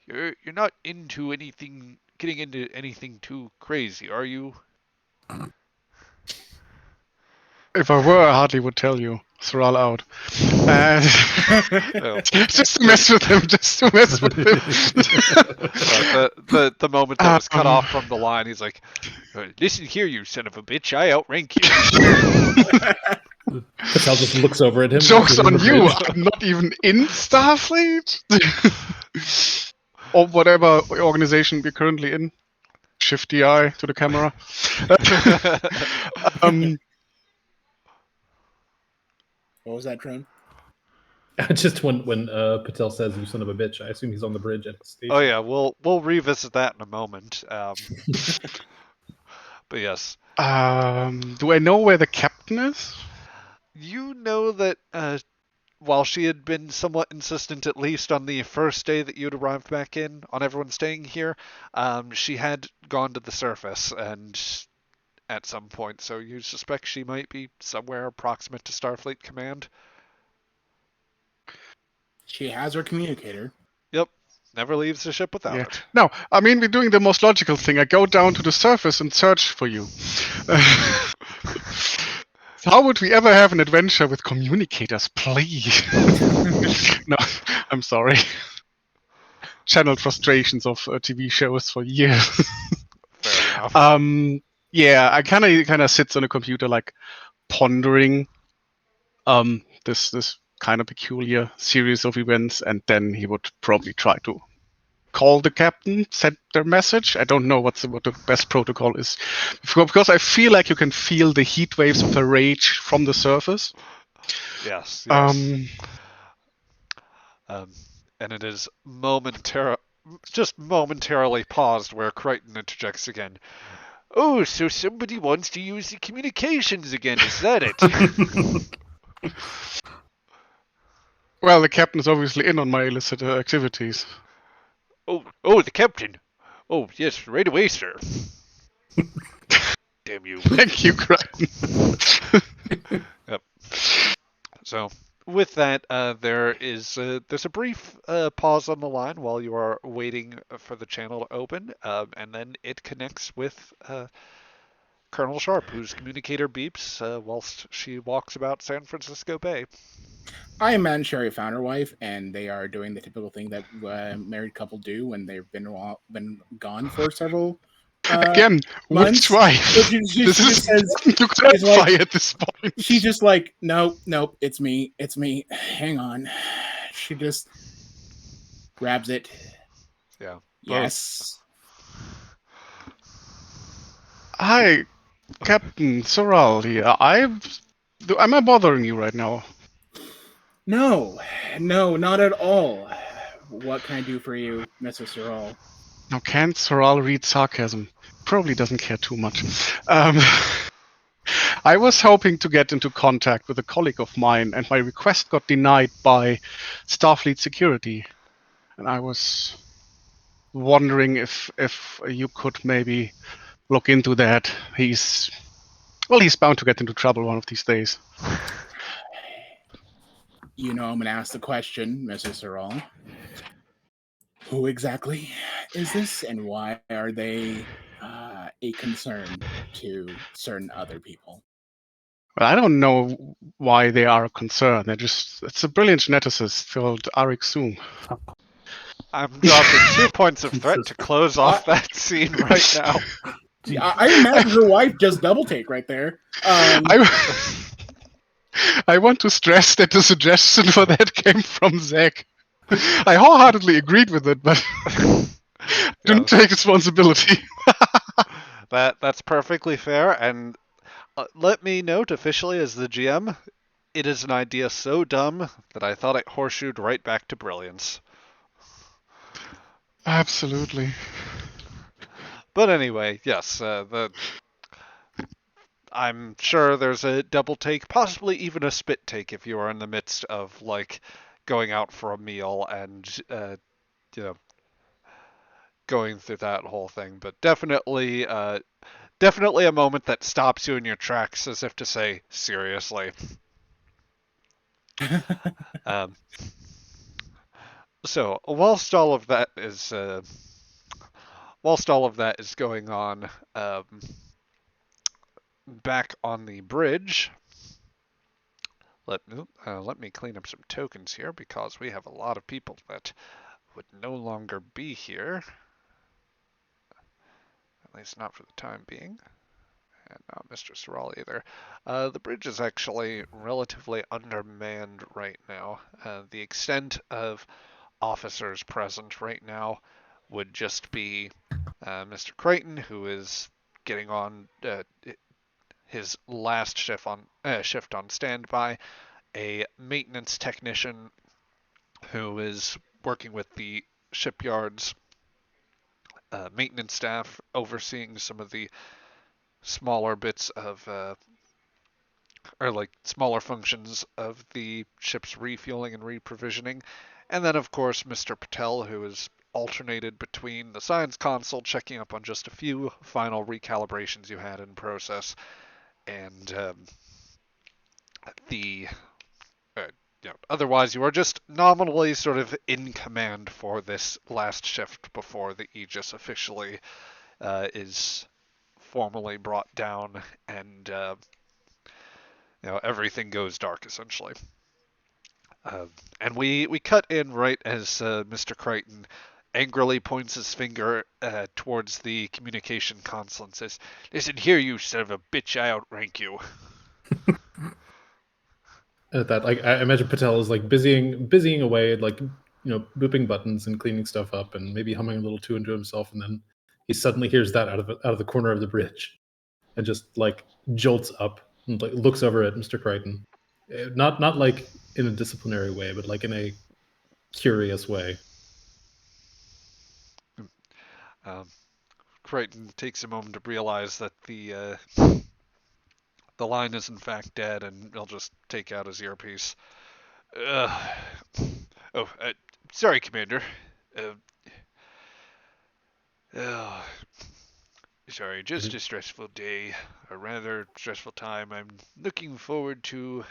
You're not into anything, getting into anything too crazy, are you? If I were, I hardly would tell you. Thrall out. Just to mess with him. The moment that was cut off from the line, he's like, "Listen here, you son of a bitch! I outrank you." Patel just looks over at him. Joke's on you! I'm not even in Starfleet, or whatever organization we're currently in. Shift the eye to the camera. What was that, Tron? Just when Patel says "you son of a bitch," I assume he's on the bridge at his station. Oh yeah, we'll revisit that in a moment. But yes. Do I know where the captain is? You know that while she had been somewhat insistent, at least on the first day that you'd arrived back in, on everyone staying here, she had gone to the surface and at some point, so you suspect she might be somewhere approximate to Starfleet Command. She has her communicator. Yep. Never leaves the ship without it. No, I mean, we're doing the most logical thing. I go down to the surface and search for you. How would we ever have an adventure with communicators, please? No, I'm sorry. Channeled frustrations of TV shows for years. Fair enough. Yeah, I kind of sits on a computer like pondering this kind of peculiar series of events, and then he would probably try to call the captain, send their message. I don't know what the best protocol is, because I feel like you can feel the heat waves of the rage from the surface. Yes. Um, and it is just momentarily paused where Crichton interjects again. Oh, so somebody wants to use the communications again, is that it? Well, the captain is obviously in on my illicit activities. Oh, the captain. Oh, yes, right away, sir. Damn you. Thank you, Crichton. Yep. So, with that, there's a brief pause on the line while you are waiting for the channel to open, and then it connects with Colonel Sharp, whose communicator beeps whilst she walks about San Francisco Bay. I imagine Sherry found her wife, and they are doing the typical thing that married couple do when they've been gone for several Again, months. which wife? She just says, you clarify at this point. She's just like, nope, it's me. Hang on. She just grabs it. Yeah. Yes. Hi, Captain Soral here. Am I bothering you right now? No, not at all. What can I do for you, Mrs. Soral? Now, can't Soral read sarcasm? Probably doesn't care too much. I was hoping to get into contact with a colleague of mine, and my request got denied by Starfleet Security. And I was wondering if you could maybe look into that. He's bound to get into trouble one of these days. I'm going to ask the question, Mrs. Soral. Who exactly is this, and why are they a concern to certain other people? Well, I don't know why they are a concern. It's a brilliant geneticist called Arik Zoom. I'm dropping 2 points of threat to close off that scene right now. I imagine her wife just double take right there. I want to stress that the suggestion for that came from Zach. I wholeheartedly agreed with it, but didn't take responsibility. That's perfectly fair, and let me note officially as the GM, it is an idea so dumb that I thought it horseshoed right back to brilliance. Absolutely. But anyway, yes, I'm sure there's a double take, possibly even a spit take if you are in the midst of like going out for a meal and going through that whole thing. But definitely a moment that stops you in your tracks, as if to say, seriously. So whilst all of that is going on, back on the bridge, let me clean up some tokens here because we have a lot of people that would no longer be here, at least not for the time being, and not Mr. Soral either. The bridge is actually relatively undermanned right now. The extent of officers present right now would just be Mr. Crichton, who is getting on his last shift on standby, a maintenance technician who is working with the shipyard's maintenance staff, overseeing some of the smaller bits of, or like smaller functions of the ship's refueling and reprovisioning. And then, of course, Mr. Patel, who is alternated between the science console, checking up on just a few final recalibrations you had in process, and the otherwise you are just nominally sort of in command for this last shift before the Aegis officially is formally brought down and everything goes dark essentially. And we cut in right as Mr. Crichton angrily points his finger towards the communication console and says, "Listen here, you son of a bitch, I outrank you." At that, like, I imagine Patel is like busying away, like, booping buttons and cleaning stuff up, and maybe humming a little tune to himself, and then he suddenly hears that out of the corner of the bridge, and just like jolts up and like looks over at Mr. Crichton, not like in a disciplinary way, but like in a curious way. Crichton takes a moment to realize that the line is in fact dead, and he'll just take out his earpiece. Sorry, Commander. Sorry, just a stressful day, a rather stressful time. I'm looking forward to.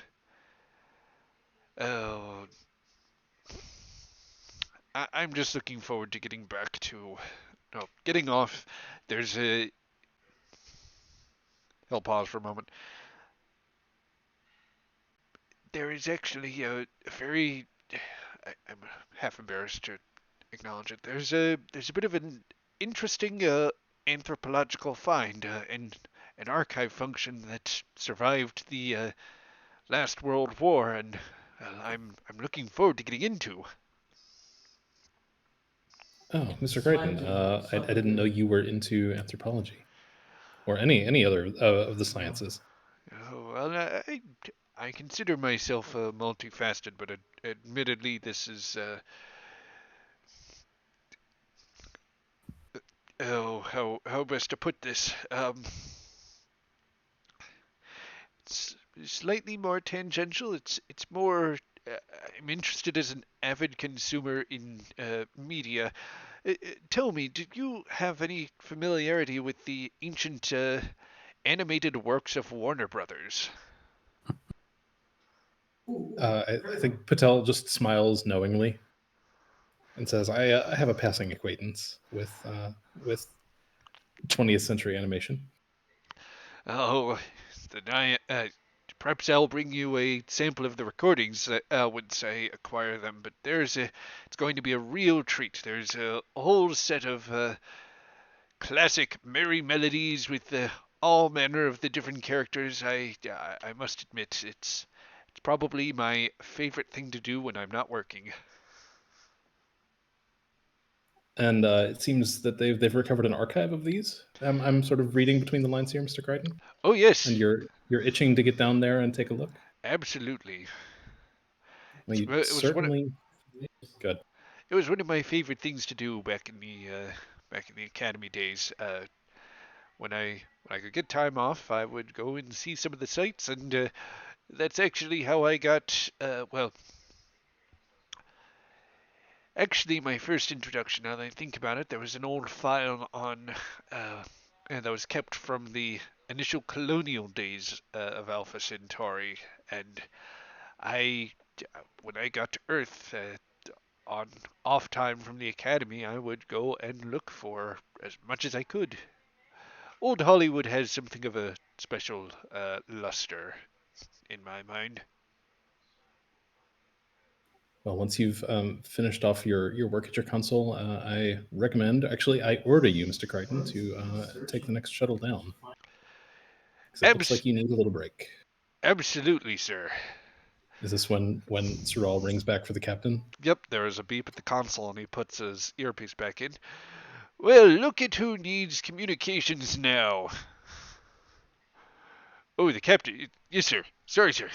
I'm just looking forward to getting back to. No, getting off. There's a. He'll pause for a moment. There is actually a very. I'm half embarrassed to acknowledge it. There's a bit of an interesting anthropological find, an archive function that survived the last World War, and I'm looking forward to getting into. Oh, Mr. Crichton, I didn't know you were into anthropology or any other of the sciences. Oh, well, I consider myself multifaceted, but admittedly, this is how best to put this? It's slightly more tangential. It's more. I'm interested as an avid consumer in media. Tell me, did you have any familiarity with the ancient animated works of Warner Brothers? I think Patel just smiles knowingly and says, "I have a passing acquaintance with 20th century animation." Oh, then perhaps I'll bring you a sample of the recordings. I would say acquire them, but it's going to be a real treat. There's a whole set of classic merry melodies with all manner of the different characters. I must admit, it's probably my favorite thing to do when I'm not working. And it seems that they've recovered an archive of these. I'm sort of reading between the lines here, Mr. Crichton. Oh yes. And you're itching to get down there and take a look. Absolutely. Well, you certainly good. It was one of my favorite things to do back in the academy days. When I could get time off, I would go and see some of the sites, and that's actually how I got. Actually, my first introduction, now that I think about it, there was an old file on that was kept from the initial colonial days of Alpha Centauri, and when I got to Earth on off time from the academy, I would go and look for as much as I could. Old Hollywood has something of a special luster in my mind. Well, once you've finished off your work at your console, I recommend, actually, I order you, Mr. Crichton, to take the next shuttle down. It looks like you need a little break. Absolutely, sir. Is this when Sorrel rings back for the captain? Yep, there is a beep at the console, and he puts his earpiece back in. Well, look at who needs communications now. Oh, the captain. Yes, sir. Sorry, sir.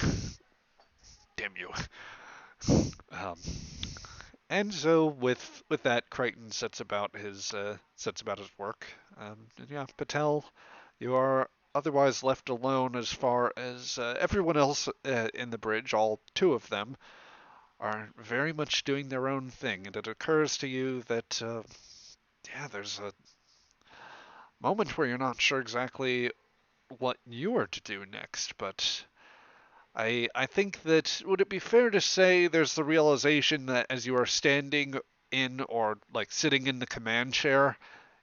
Damn you. And so with that, Crichton sets about his work. And yeah, Patel, you are otherwise left alone as far as everyone else in the bridge. All two of them are very much doing their own thing, and it occurs to you that yeah, there's a moment where you're not sure exactly what you are to do next, but I think that would it be fair to say there's the realization that as you are standing in or like sitting in the command chair,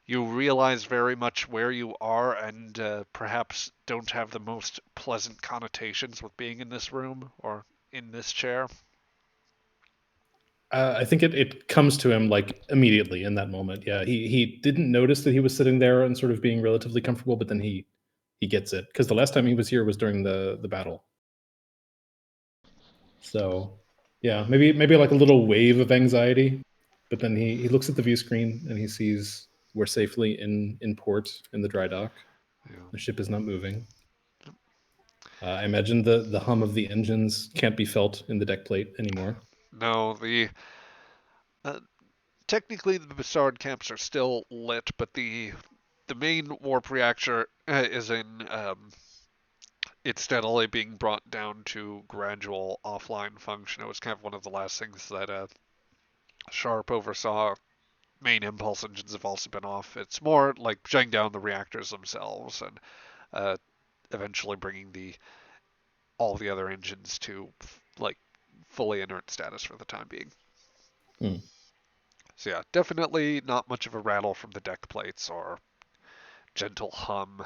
you realize very much where you are and perhaps don't have the most pleasant connotations with being in this room or in this chair. I think it comes to him like immediately in that moment. Yeah, he didn't notice that he was sitting there and sort of being relatively comfortable, but then he gets it because the last time he was here was during the battle. So yeah, maybe like a little wave of anxiety, but then he looks at the view screen and he sees we're safely in port in the dry dock. Yeah. The ship is not moving. I imagine the hum of the engines can't be felt in the deck plate anymore. No, the technically the Bessard camps are still lit, but the main warp reactor is in it's steadily being brought down to gradual offline function. It was kind of one of the last things that Sharp oversaw. Main impulse engines have also been off. It's more like shutting down the reactors themselves and uh, eventually bringing all the other engines to like fully inert status for the time being. So yeah, definitely not much of a rattle from the deck plates or gentle hum.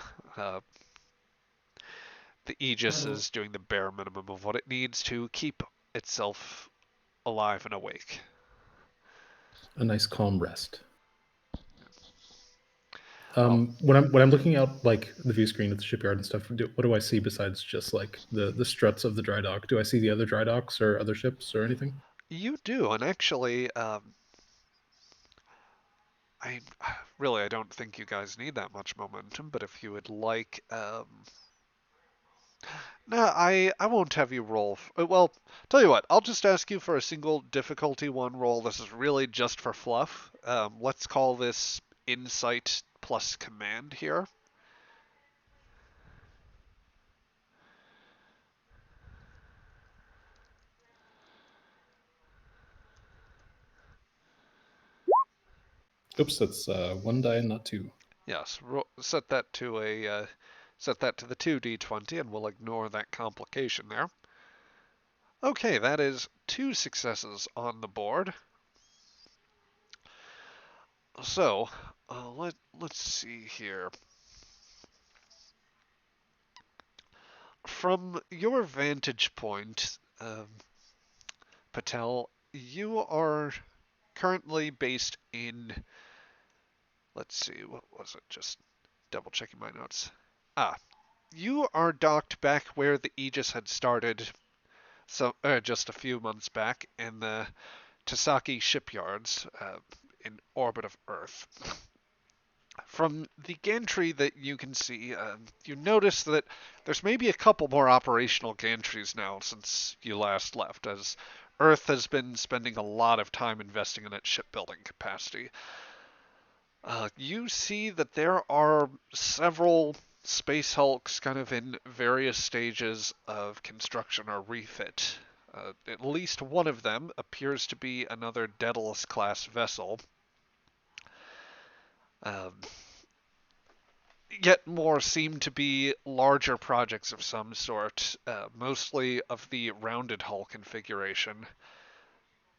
The Aegis is doing the bare minimum of what it needs to keep itself alive and awake. A nice calm rest. When I'm looking out like the view screen at the shipyard and stuff, what do I see besides just like the struts of the dry dock? Do I see the other dry docks or other ships or anything? You do, and actually, I don't think you guys need that much momentum. But if you would like, no, I won't have you roll. Well, tell you what, I'll just ask you for a single difficulty one roll. This is really just for fluff. Let's call this insight plus command here. Oops, that's one die and not two. Yes, set that to the 2d20, and we'll ignore that complication there. Okay, that is 2 successes on the board. So, let's see here. From your vantage point, Patel, you are currently based in. Let's see, what was it? Just double checking my notes. You are docked back where the Aegis had started, just a few months back in the Tasaki shipyards in orbit of Earth. From the gantry that you can see, you notice that there's maybe a couple more operational gantries now since you last left, as Earth has been spending a lot of time investing in its shipbuilding capacity. You see that there are several space hulks kind of in various stages of construction or refit. At least one of them appears to be another Daedalus class vessel. Yet more seem to be larger projects of some sort, mostly of the rounded hull configuration.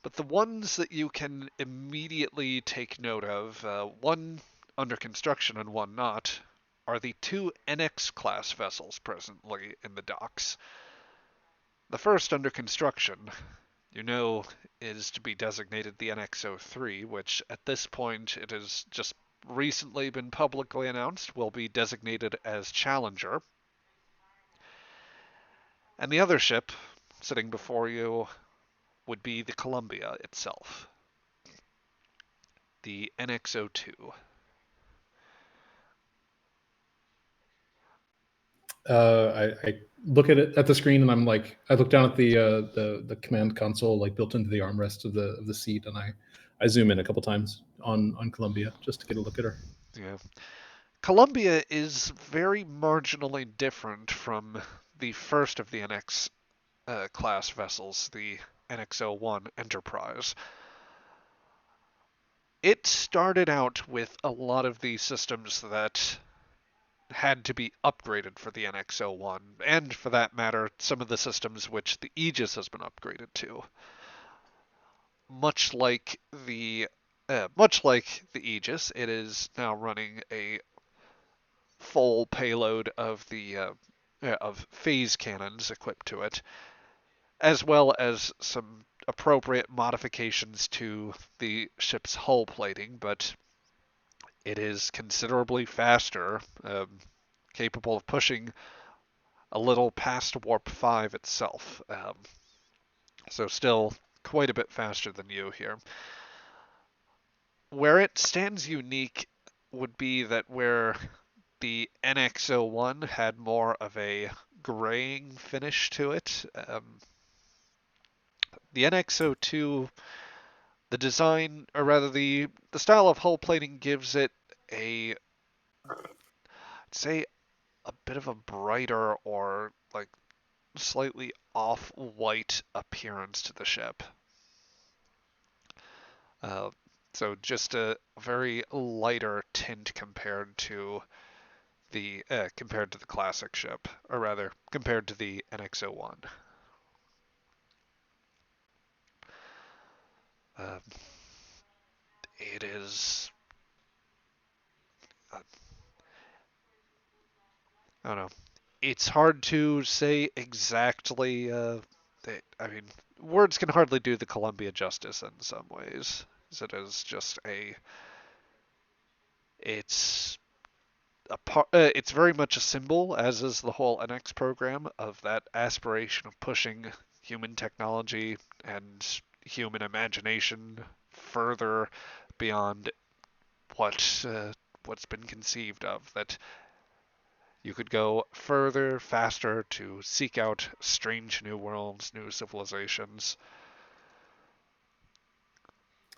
But the ones that you can immediately take note of, one under construction and one not, are the 2 NX class vessels presently in the docks. The first under construction, is to be designated the NX-03, which at this point it has just recently been publicly announced will be designated as Challenger. And the other ship sitting before you would be the Columbia itself, the NX-02. I look at it at the screen, and I'm like, I look down at the command console, like built into the armrest of the seat, and I zoom in a couple times on Columbia just to get a look at her. Yeah. Columbia is very marginally different from the first of the NX class vessels, the NX-01 Enterprise. It started out with a lot of the systems that had to be upgraded for the NX-01, and for that matter, some of the systems which the Aegis has been upgraded to. Much like the Aegis, it is now running a full payload of of phase cannons equipped to it, as well as some appropriate modifications to the ship's hull plating, but it is considerably faster, capable of pushing a little past Warp 5 itself. So still quite a bit faster than you here. Where it stands unique would be that where the NX-01 had more of a graying finish to it, the NX-02, the design, or rather the style of hull plating gives it I'd say a bit of a brighter or like slightly off-white appearance to the ship. So just a very lighter tint compared to the classic ship, or rather compared to the NX-01. It is. I don't know. It's hard to say exactly. I mean, words can hardly do the Columbia justice in some ways. As it is just a. It's it's very much a symbol, as is the whole NX program, of that aspiration of pushing human technology and human imagination further beyond what's been conceived of. That you could go further, faster to seek out strange new worlds, new civilizations.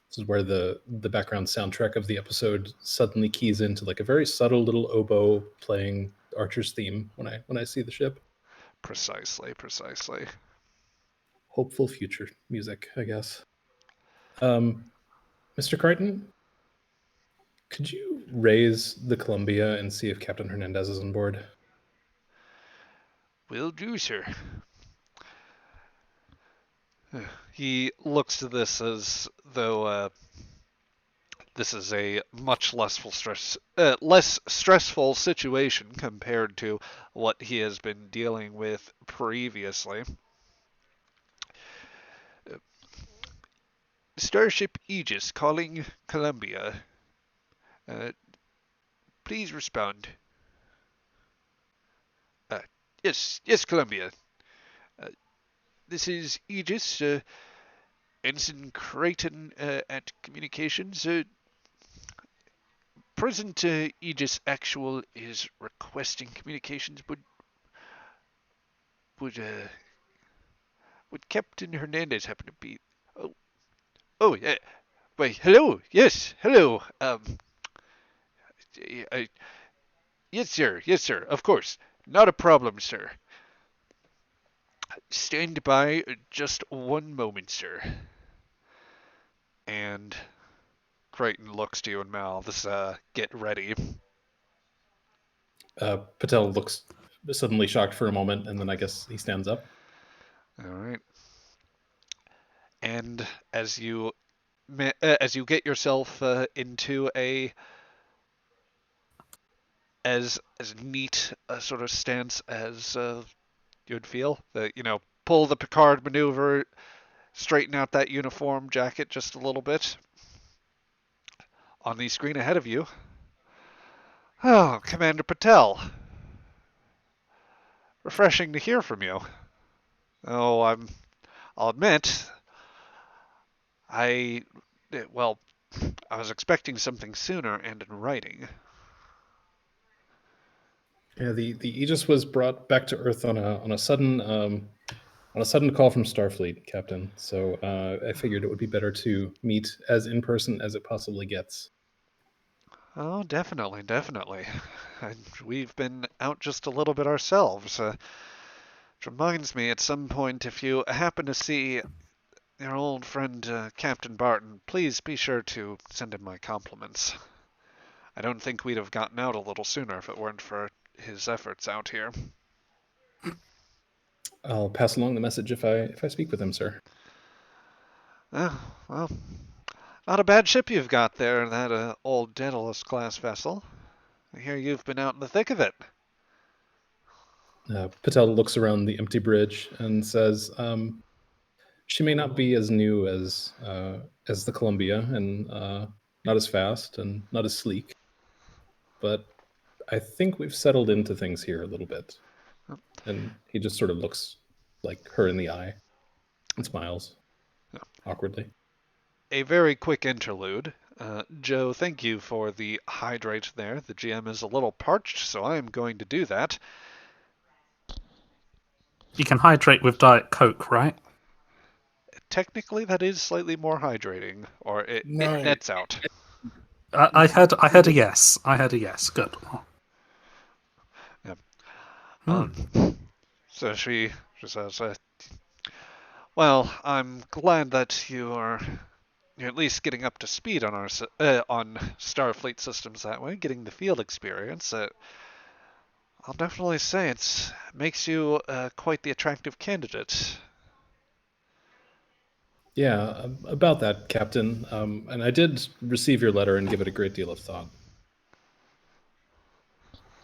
This is where the background soundtrack of the episode suddenly keys into like a very subtle little oboe playing Archer's theme when I see the ship. Precisely. Hopeful future music, I guess. Mr. Crichton, could you raise the Columbia and see if Captain Hernandez is on board? Will do, sir. He looks to this as though this is a much less stressful situation compared to what he has been dealing with previously. Starship Aegis calling Columbia. Please respond. Yes, Columbia. This is Aegis. Ensign Creighton at communications. Present Aegis Actual is requesting communications. Would Captain Hernandez happen to be? Yeah. Wait. Hello. Yes. Hello. Yes, sir. Yes, sir. Of course. Not a problem, sir. Stand by just one moment, sir. And Crichton looks to you and mouths, get ready. Patel looks suddenly shocked for a moment, and then I guess he stands up. All right. And as you get yourself into a as neat a sort of stance as you'd feel, that pull the Picard maneuver, straighten out that uniform jacket just a little bit. On the screen ahead of you, Commander Patel. Refreshing to hear from you. Oh, I'll admit, I was expecting something sooner and in writing. Yeah, the Aegis was brought back to Earth on a sudden call from Starfleet, Captain. So I figured it would be better to meet as in person as it possibly gets. Oh, definitely, definitely. We've been out just a little bit ourselves. Which reminds me, at some point, if you happen to see your old friend Captain Barton, please be sure to send him my compliments. I don't think we'd have gotten out a little sooner if it weren't for his efforts out here. I'll pass along the message if I speak with him, sir. Well, not a bad ship you've got there, that old Daedalus class vessel. I hear you've been out in the thick of it. Patel looks around the empty bridge and says, "She may not be as new as the Columbia, and not as fast and not as sleek, but I think we've settled into things here a little bit." And he just sort of looks like her in the eye and smiles awkwardly. A very quick interlude. Joe, thank you for the hydrate there. The GM is a little parched, so I am going to do that. You can hydrate with Diet Coke, right? Technically, that is slightly more hydrating, or it nets out. I had a yes. I had a yes. Good. Yep. So she says, "Well, I'm glad that you're at least getting up to speed on on Starfleet systems that way, getting the field experience. I'll definitely say it makes you quite the attractive candidate." Yeah, about that, Captain. And I did receive your letter and give it a great deal of thought.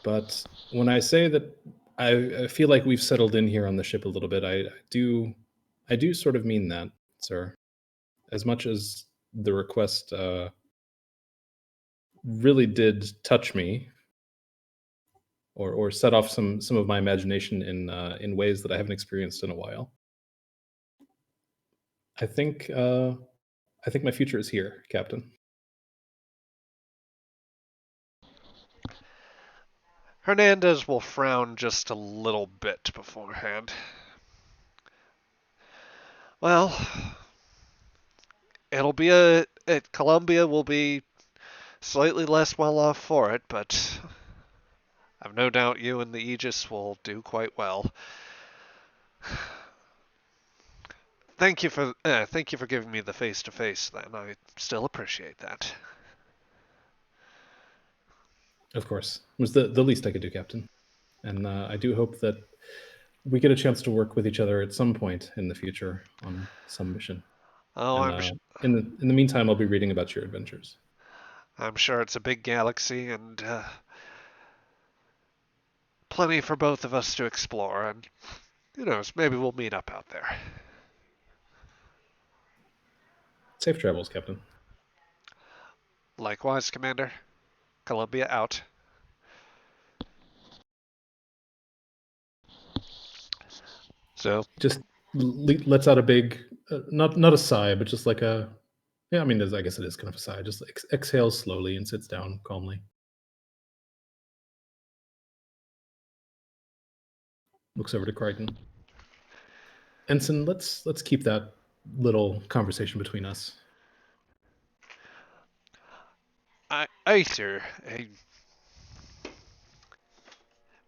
But when I say that I feel like we've settled in here on the ship a little bit, I do sort of mean that, sir. As much as the request really did touch me, or set off some of my imagination in ways that I haven't experienced in a while. I think my future is here, Captain. Hernandez will frown just a little bit beforehand. Well, it'll be Columbia will be slightly less well off for it, but I've no doubt you and the Aegis will do quite well. Thank you for giving me the face to face. Then I still appreciate that. Of course, it was the least I could do, Captain. And I do hope that we get a chance to work with each other at some point in the future on some mission. Oh, and, in the meantime, I'll be reading about your adventures. I'm sure it's a big galaxy and plenty for both of us to explore. And who knows, maybe we'll meet up out there. Safe travels, Captain. Likewise, Commander. Columbia out. So just lets out a big, not a sigh, but just like a, yeah, I mean, I guess it is kind of a sigh. Just exhales slowly and sits down calmly. Looks over to Crichton. Ensign, let's keep that little conversation between us. Aye, sir.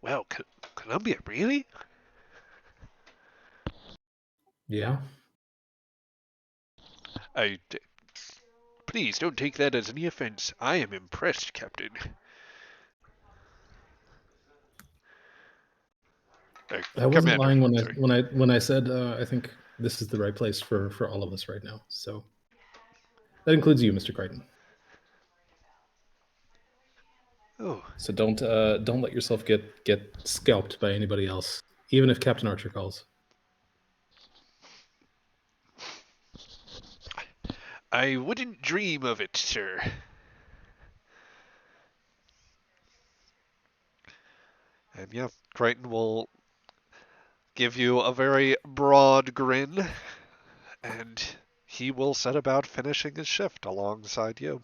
Well, Columbia, really? Yeah. Please don't take that as any offense. I am impressed, Captain. I wasn't lying when I said I think this is the right place for all of us right now. So that includes you, Mr. Crichton. Oh. So don't let yourself get scalped by anybody else, even if Captain Archer calls. I wouldn't dream of it, sir. And yeah, Crichton will give you a very broad grin, and he will set about finishing his shift alongside you.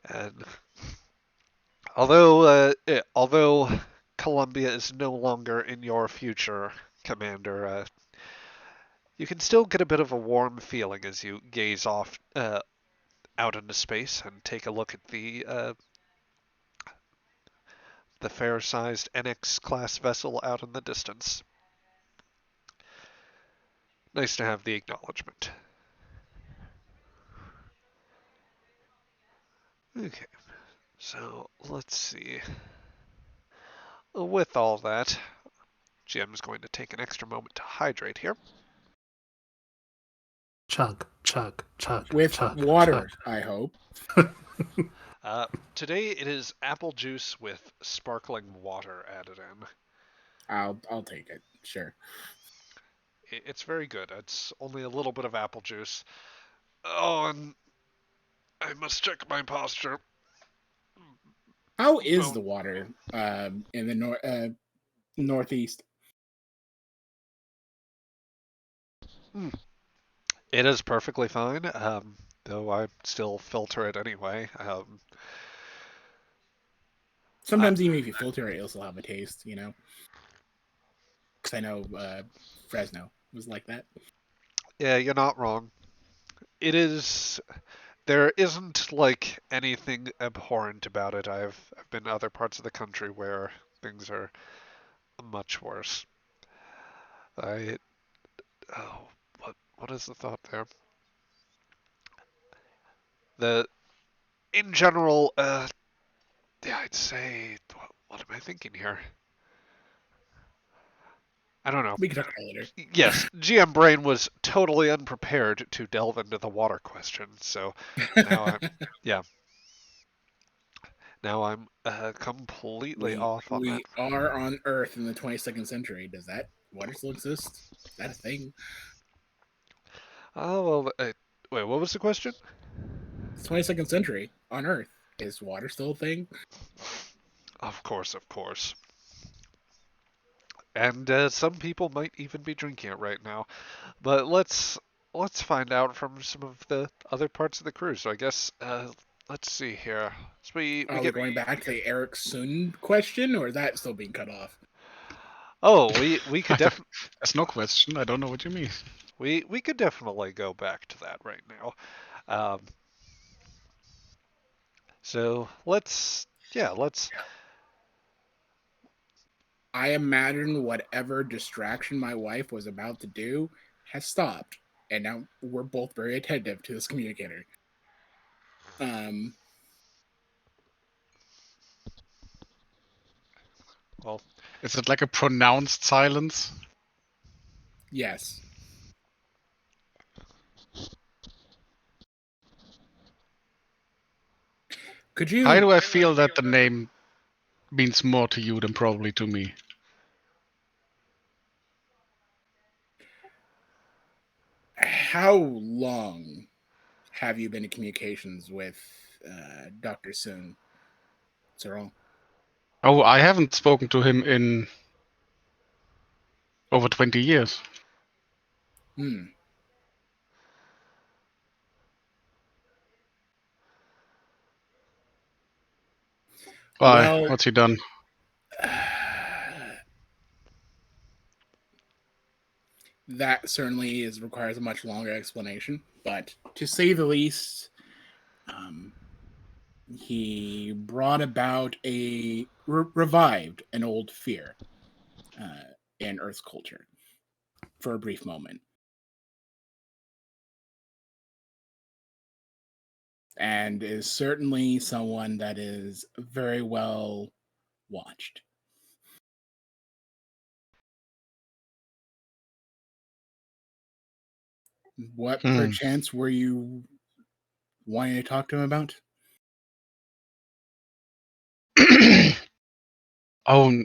And Although Columbia is no longer in your future, Commander, you can still get a bit of a warm feeling as you gaze off out into space and take a look at the fair-sized NX-class vessel out in the distance. Nice to have the acknowledgement. Okay, so let's see. With all that, GM's going to take an extra moment to hydrate here. Chug, chug, chug. With chug, water, chug. I hope. Today it is apple juice with sparkling water added in. I'll take it. Sure. It's very good. It's only a little bit of apple juice. Oh, and I must check my posture. How is the water in the northeast? It is perfectly fine, though I still filter it anyway. Sometimes even if you filter it, it'll still have a taste, you know? Because I know Fresno was like that. Yeah, you're not wrong. It is... There isn't, like, anything abhorrent about it. I've been to other parts of the country where things are much worse. What is the thought there? In general, yeah, I'd say, what am I thinking here? I don't know. We can talk about it later. Yes, GM Brain was totally unprepared to delve into the water question, so now I'm completely off on that. We are on Earth in the 22nd century. Does that water still exist? Is that a thing? Oh, well, wait, what was the question? It's 22nd century on Earth. Is water still a thing? Of course. And some people might even be drinking it right now. But let's find out from some of the other parts of the crew. So I guess let's see here. So we get going back to the Eric Sun question, or is that still being cut off? Oh, we could definitely. That's no question. I don't know what you mean. We could definitely go back to that right now. So let's. I imagine whatever distraction my wife was about to do has stopped, and now we're both very attentive to this communicator. Well, is it like a pronounced silence? Yes. Could you? How do I feel that the name means more to you than probably to me? How long have you been in communications with Dr. Sun, Cyril? Oh, I haven't spoken to him in over 20 years. Why? Well, what's he done? That certainly requires a much longer explanation, but to say the least, he brought about revived an old fear in Earth's culture for a brief moment. And is certainly someone that is very well watched. What perchance were you wanting to talk to him about? Oh,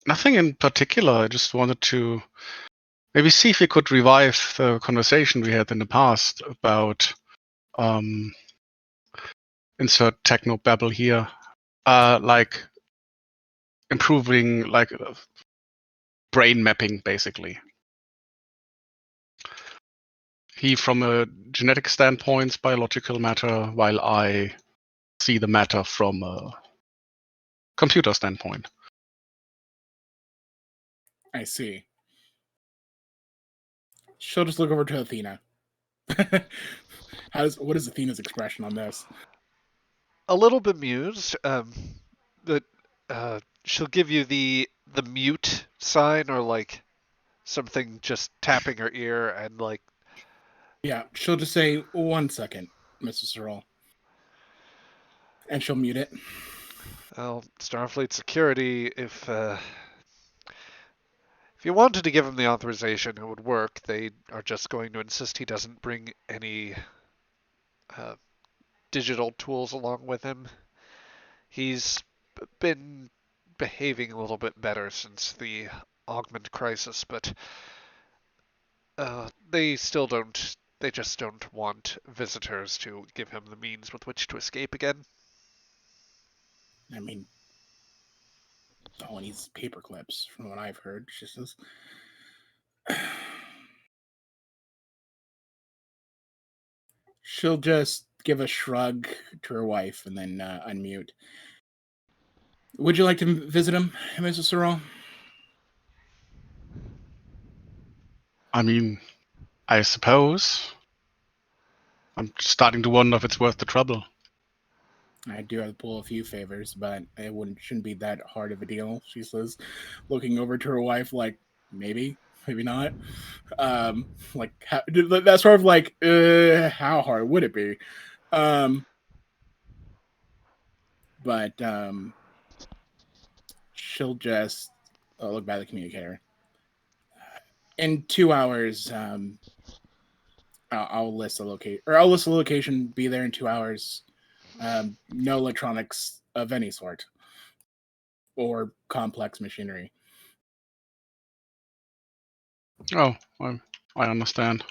nothing in particular. I just wanted to maybe see if we could revive the conversation we had in the past about insert techno babble here, like improving like brain mapping, basically. He from a genetic standpoint, biological matter, while I see the matter from a computer standpoint. I see. She'll just look over to Athena. What is Athena's expression on this? A little bemused. But she'll give you the mute sign, or like something, just tapping her ear, and like. Yeah, she'll just say, 1 second, Mrs. Searle. And she'll mute it. Well, Starfleet security, if you wanted to give him the authorization, it would work. They are just going to insist he doesn't bring any digital tools along with him. He's been behaving a little bit better since the augment crisis, but they still don't. They just don't want visitors to give him the means with which to escape again. I mean, all he needs is paper clips, from what I've heard. She says. She'll just give a shrug to her wife and then unmute. Would you like to visit him, Mrs. Searle? I mean, I suppose. I'm starting to wonder if it's worth the trouble. I do have to pull a few favors, but it shouldn't be that hard of a deal, she says, looking over to her wife like, maybe not. Like, that's sort of like, how hard would it be? But she'll just look by the communicator. In 2 hours, I'll list the location, or I'll list the location. Be there in 2 hours. No electronics of any sort, or complex machinery. Oh, I understand.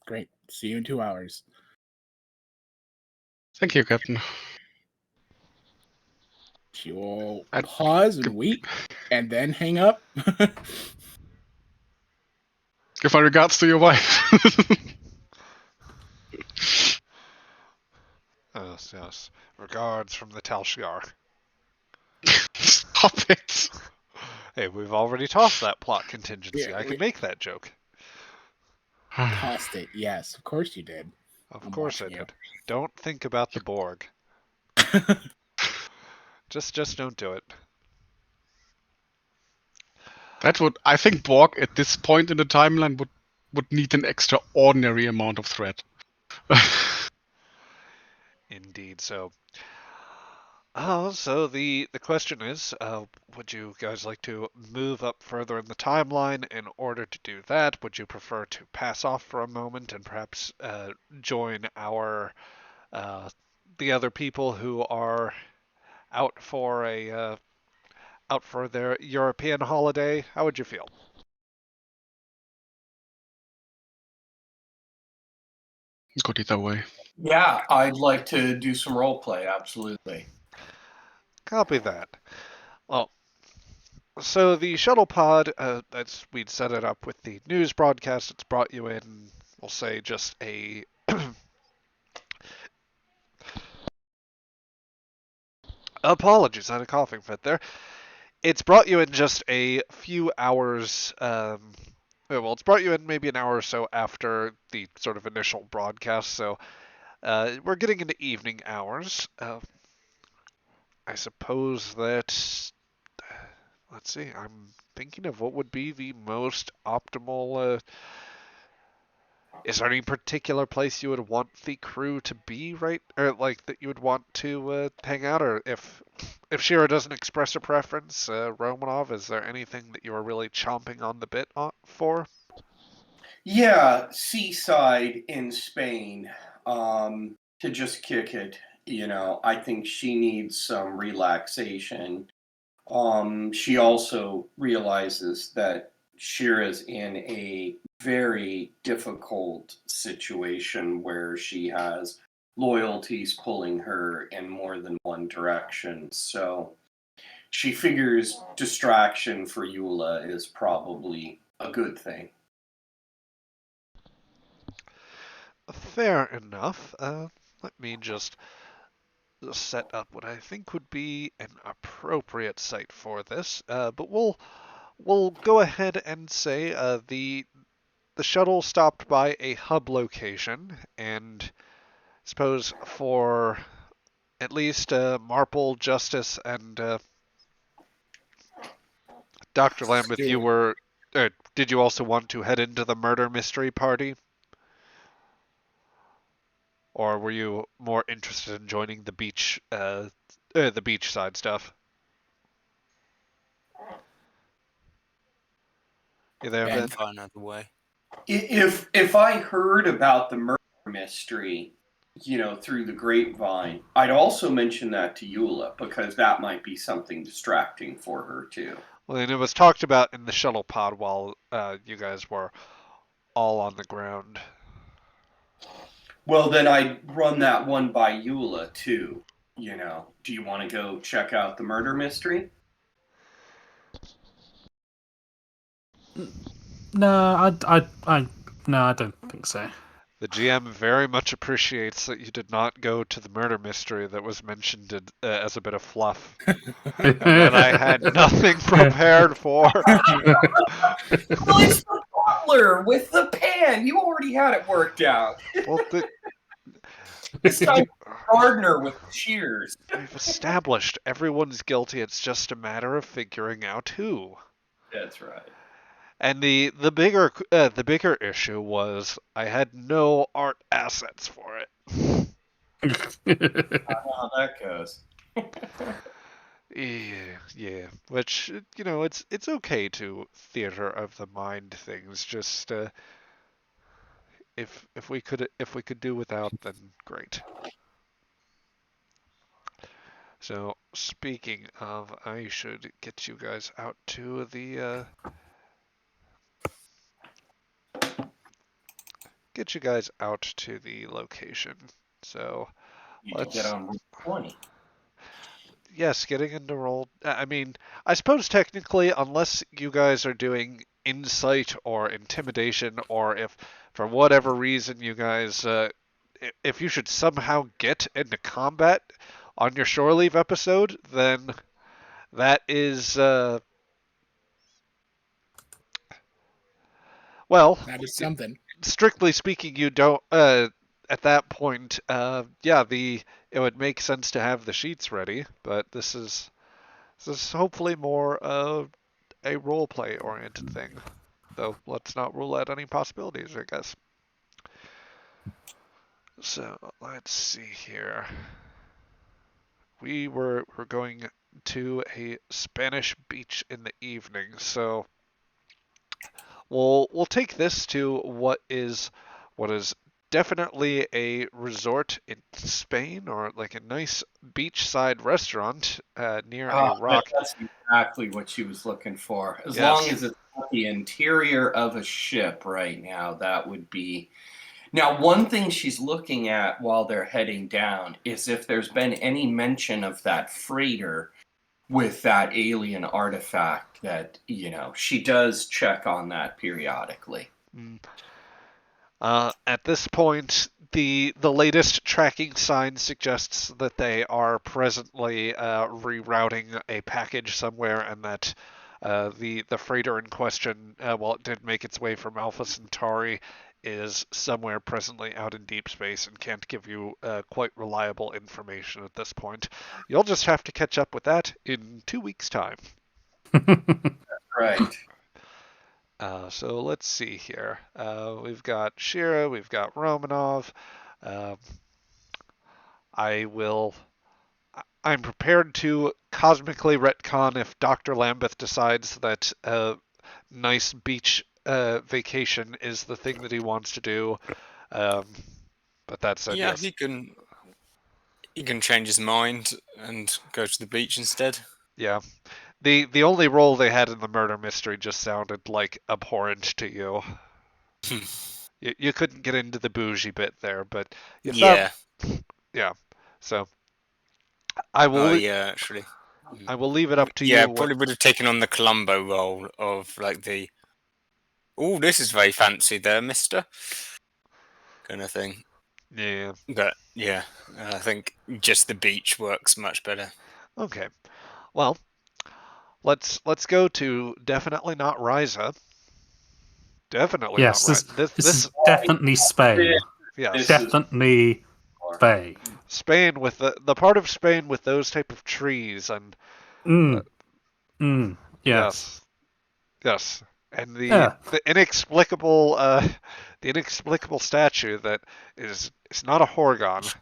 Great. See you in 2 hours. Thank you, Captain. She will pause and weep, and then hang up. Give my regards to your wife. Yes. Regards from the Tal Shiar. Stop it. Hey, we've already tossed that plot contingency. Yeah, I can make that joke. Tossed it. Yes, of course you did. Of course I did. Don't think about the Borg. Just don't do it. That would, I think, Borg at this point in the timeline would need an extraordinary amount of threat. Indeed. So the question is, would you guys like to move up further in the timeline? In order to do that, would you prefer to pass off for a moment and perhaps join our the other people who are out for their European holiday? How would you feel? Good either way. Yeah, I'd like to do some role play, absolutely. Copy that. Well, so the shuttle pod, we'd set it up with the news broadcast. It's brought you in, we'll say, just a apologies, I had a coughing fit there. It's brought you in just a few hours. It's brought you in maybe an hour or so after the sort of initial broadcast. So we're getting into evening hours. I suppose that. Let's see. I'm thinking of what would be the most optimal. Is there any particular place you would want the crew to be, right? Or like that you would want to hang out? Or if Shira doesn't express a preference, Romanov, is there anything that you are really chomping on the bit for? Yeah, seaside in Spain. To just kick it. I think she needs some relaxation. She also realizes that Shira's in a very difficult situation where she has loyalties pulling her in more than one direction. So she figures distraction for Eula is probably a good thing. Fair enough. let me just set up what I think would be an appropriate site for this. But we'll go ahead and say the shuttle stopped by a hub location, and I suppose for at least Marple, Justice, and Dr. Lambeth, you were. Did you also want to head into the murder mystery party? Or were you more interested in joining the beach side stuff? You there, Ben? Find another way. If I heard about the murder mystery, through the grapevine, I'd also mention that to Eula, because that might be something distracting for her too. Well, and it was talked about in the shuttle pod while you guys were all on the ground. Well, then I'd run that one by Eula too. Do you want to go check out the murder mystery? No, no, I don't think so. The GM very much appreciates that you did not go to the murder mystery that was mentioned as a bit of fluff, and that I had nothing prepared for. Well, it's the butler with the pan. You already had it worked out. Well, This time, gardener with shears. We've established everyone's guilty. It's just a matter of figuring out who. That's right. And the bigger issue was I had no art assets for it. I know how that goes. Yeah. Which it's okay to theater of the mind things. Just if we could do without, then great. So speaking of, I should get you guys out to the location. So let's get on Route 20. Yes, getting into roll. I mean, I suppose technically, unless you guys are doing insight or intimidation, or if for whatever reason you guys, if you should somehow get into combat on your shore leave episode, then that is, well, That is something. Strictly speaking, you don't. At that point, it would make sense to have the sheets ready, but this is hopefully more a roleplay oriented thing. Though let's not rule out any possibilities, I guess. So let's see here. We're going to a Spanish beach in the evening, so we'll take this to what is definitely a resort in Spain, or like a nice beachside restaurant near a rock. That's exactly what she was looking for. As long as it's not the interior of a ship right now, that would be. Now, one thing she's looking at while they're heading down is if there's been any mention of that freighter with that alien artifact that, she does check on that periodically. At this point, the latest tracking sign suggests that they are presently rerouting a package somewhere, and that the freighter in question, while it did make its way from Alpha Centauri, is somewhere presently out in deep space and can't give you quite reliable information at this point. You'll just have to catch up with that in 2 weeks' time. Right. So let's see here. We've got Shira, we've got Romanov. I'm prepared to cosmically retcon if Dr. Lambeth decides that a nice beach vacation is the thing that he wants to do. But that's it. Yeah, yes. he can change his mind and go to the beach instead. Yeah. The only role they had in the murder mystery just sounded like abhorrent to you. You couldn't get into the bougie bit there, but you thought, yeah. So I will. Actually, I will leave it up to you. Yeah, probably would have taken on the Columbo role of like the. Oh, this is very fancy there, mister. Kind of thing. Yeah. But yeah, I think just the beach works much better. Okay. Well, let's go to definitely not Ryza. Definitely not Yes, right. this is This definitely Spain. yes. This is Definitely Spain. Spain with the part of Spain with those type of trees and Yes. yes. Yes. And Yeah. the inexplicable statue that is it's not a Horgon.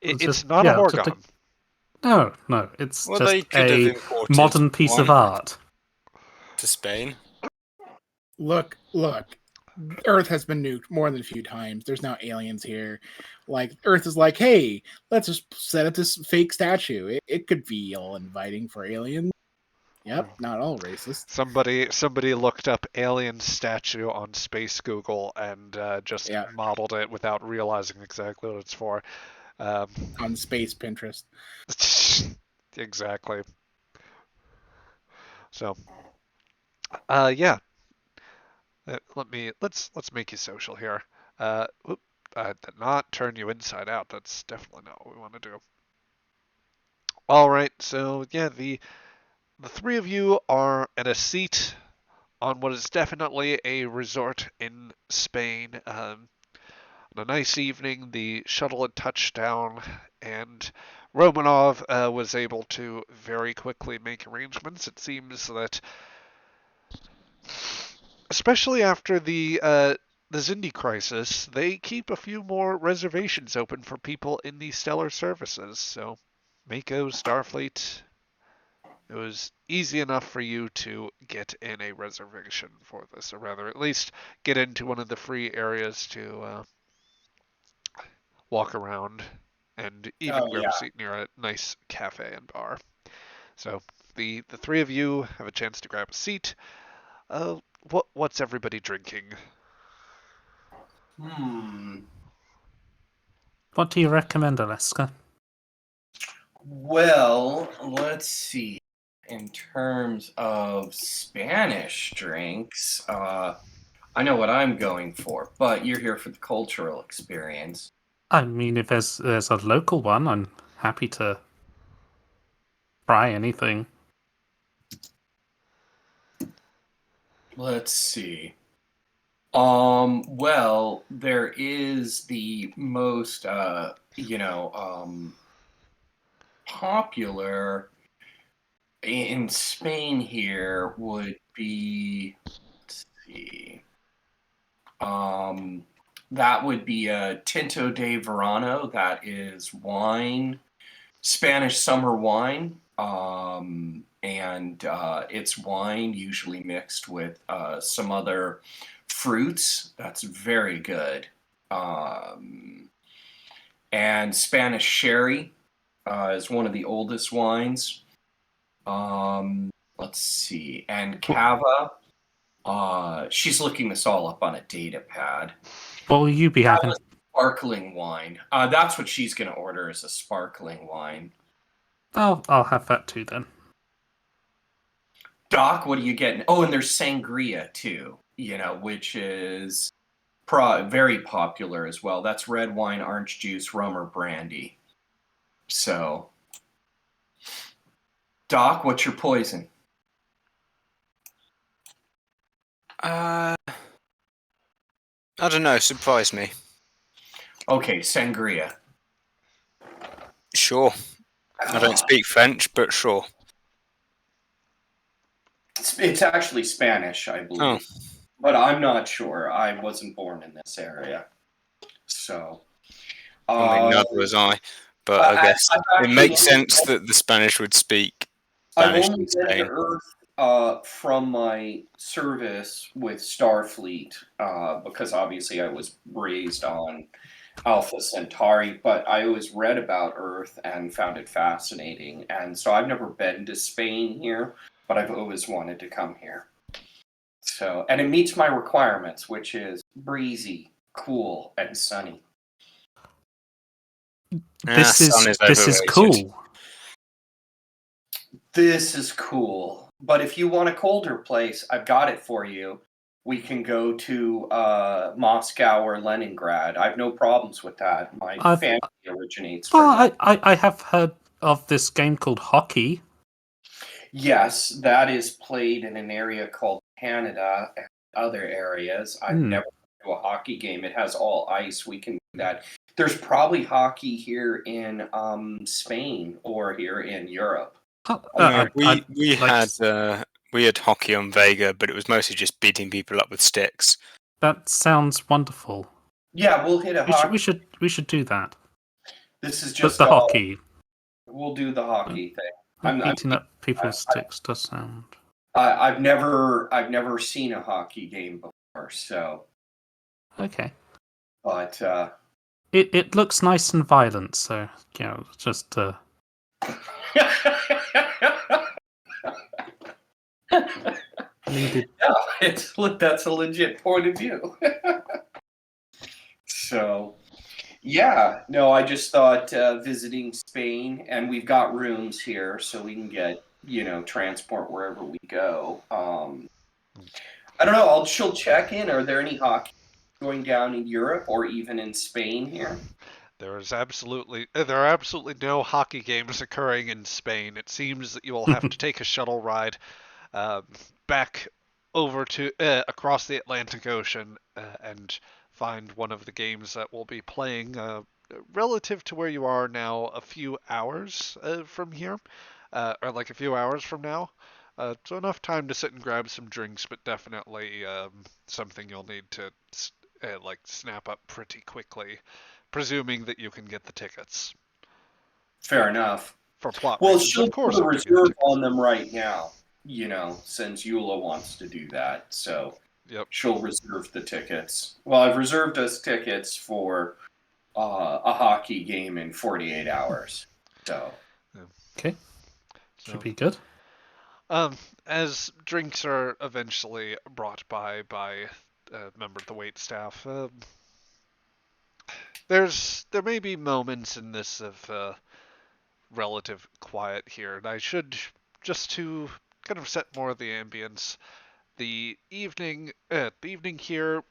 It's not a Just Horgon. no. It's Well, they just could have a imported modern piece of one art. to Spain. Look. Earth has been nuked more than a few times. There's now aliens here. Like, Earth is like, hey, let's just set up this fake statue. It could be all inviting for aliens. Yep, not all racist. Somebody looked up alien statue on Space Google and just Yeah. modeled it without realizing exactly what it's for. On space Pinterest. Exactly. So, yeah. Let's make you social here. Did not turn you inside out. That's definitely not what we want to do. All right. So yeah, the three of you are at a seat on what is definitely a resort in Spain. On a nice evening, the shuttle had touched down, and Romanov was able to very quickly make arrangements. It seems that, especially after the Zindi crisis, they keep a few more reservations open for people in the stellar services. So, Mako, Starfleet, it was easy enough for you to get in a reservation for this, or rather, at least get into one of the free areas to walk around and even grab a seat near a nice cafe and bar. So the three of you have a chance to grab a seat. What's everybody drinking? What do you recommend, Alaska? Well, let's see. In terms of Spanish drinks, I know what I'm going for, but you're here for the cultural experience. I mean, if there's a local one, I'm happy to try anything. Let's see. Well, there is the most, popular in Spain here would be, let's see, that would be a Tinto de Verano. That is wine, Spanish summer wine. And it's wine usually mixed with some other fruits. That's very good. And Spanish sherry is one of the oldest wines. Let's see. And cava. She's looking this all up on a data pad. What will you be having? Sparkling wine. That's what she's going to order, is a sparkling wine. I'll have that too then. Doc, what are you getting? Oh, and there's sangria too, which is very popular as well. That's red wine, orange juice, rum, or brandy. So, Doc, what's your poison? I don't know. Surprise me. Okay, sangria. Sure. I don't speak French, but sure. It's actually Spanish, I believe. Oh. But I'm not sure. I wasn't born in this area. So. I mean, neither was I. But I guess it makes sense that the Spanish would speak Spanish in Spain. I've only been to Earth from my service with Starfleet, because obviously I was raised on Alpha Centauri, but I always read about Earth and found it fascinating. And so I've never been to Spain here, but I've always wanted to come here. So, and it meets my requirements, which is breezy, cool, and sunny. This is cool. This is cool. But if you want a colder place, I've got it for you. we can go to Moscow or Leningrad. I have no problems with that. My family originates from that. I have heard of this game called Hockey. Yes, that is played in an area called Canada and other areas. I've never been to a hockey game. It has all ice. We can do that. There's probably hockey here in Spain or here in Europe. We had hockey on Vega, but it was mostly just beating people up with sticks. That sounds wonderful. Yeah, we'll hit a hockey. We should do that. This is just the hockey. We'll do the hockey thing. Beating up people with sticks does sound. I've never seen a hockey game before, so. Okay. But it looks nice and violent, so just. Needed. Yeah, that's a legit point of view. So, yeah, no, I just thought visiting Spain, and we've got rooms here, so we can get transport wherever we go. I don't know. She'll check in. Are there any hockey going down in Europe or even in Spain here? There are absolutely no hockey games occurring in Spain. It seems that you will have to take a shuttle ride back over to across the Atlantic Ocean and find one of the games that will be playing relative to where you are now a few hours from here, or like a few hours from now. So enough time to sit and grab some drinks, but definitely something you'll need to snap up pretty quickly, presuming that you can get the tickets. Fair enough. For plot reasons, she'll put a reserve on them right now, since Eula wants to do that. So she'll reserve the tickets. Well, I've reserved us tickets for a hockey game in 48 hours. So. Okay. Should be good. As drinks are eventually brought by a member of the wait staff, there may be moments in this of relative quiet here, and I should, just to kind of set more of the ambience, the evening here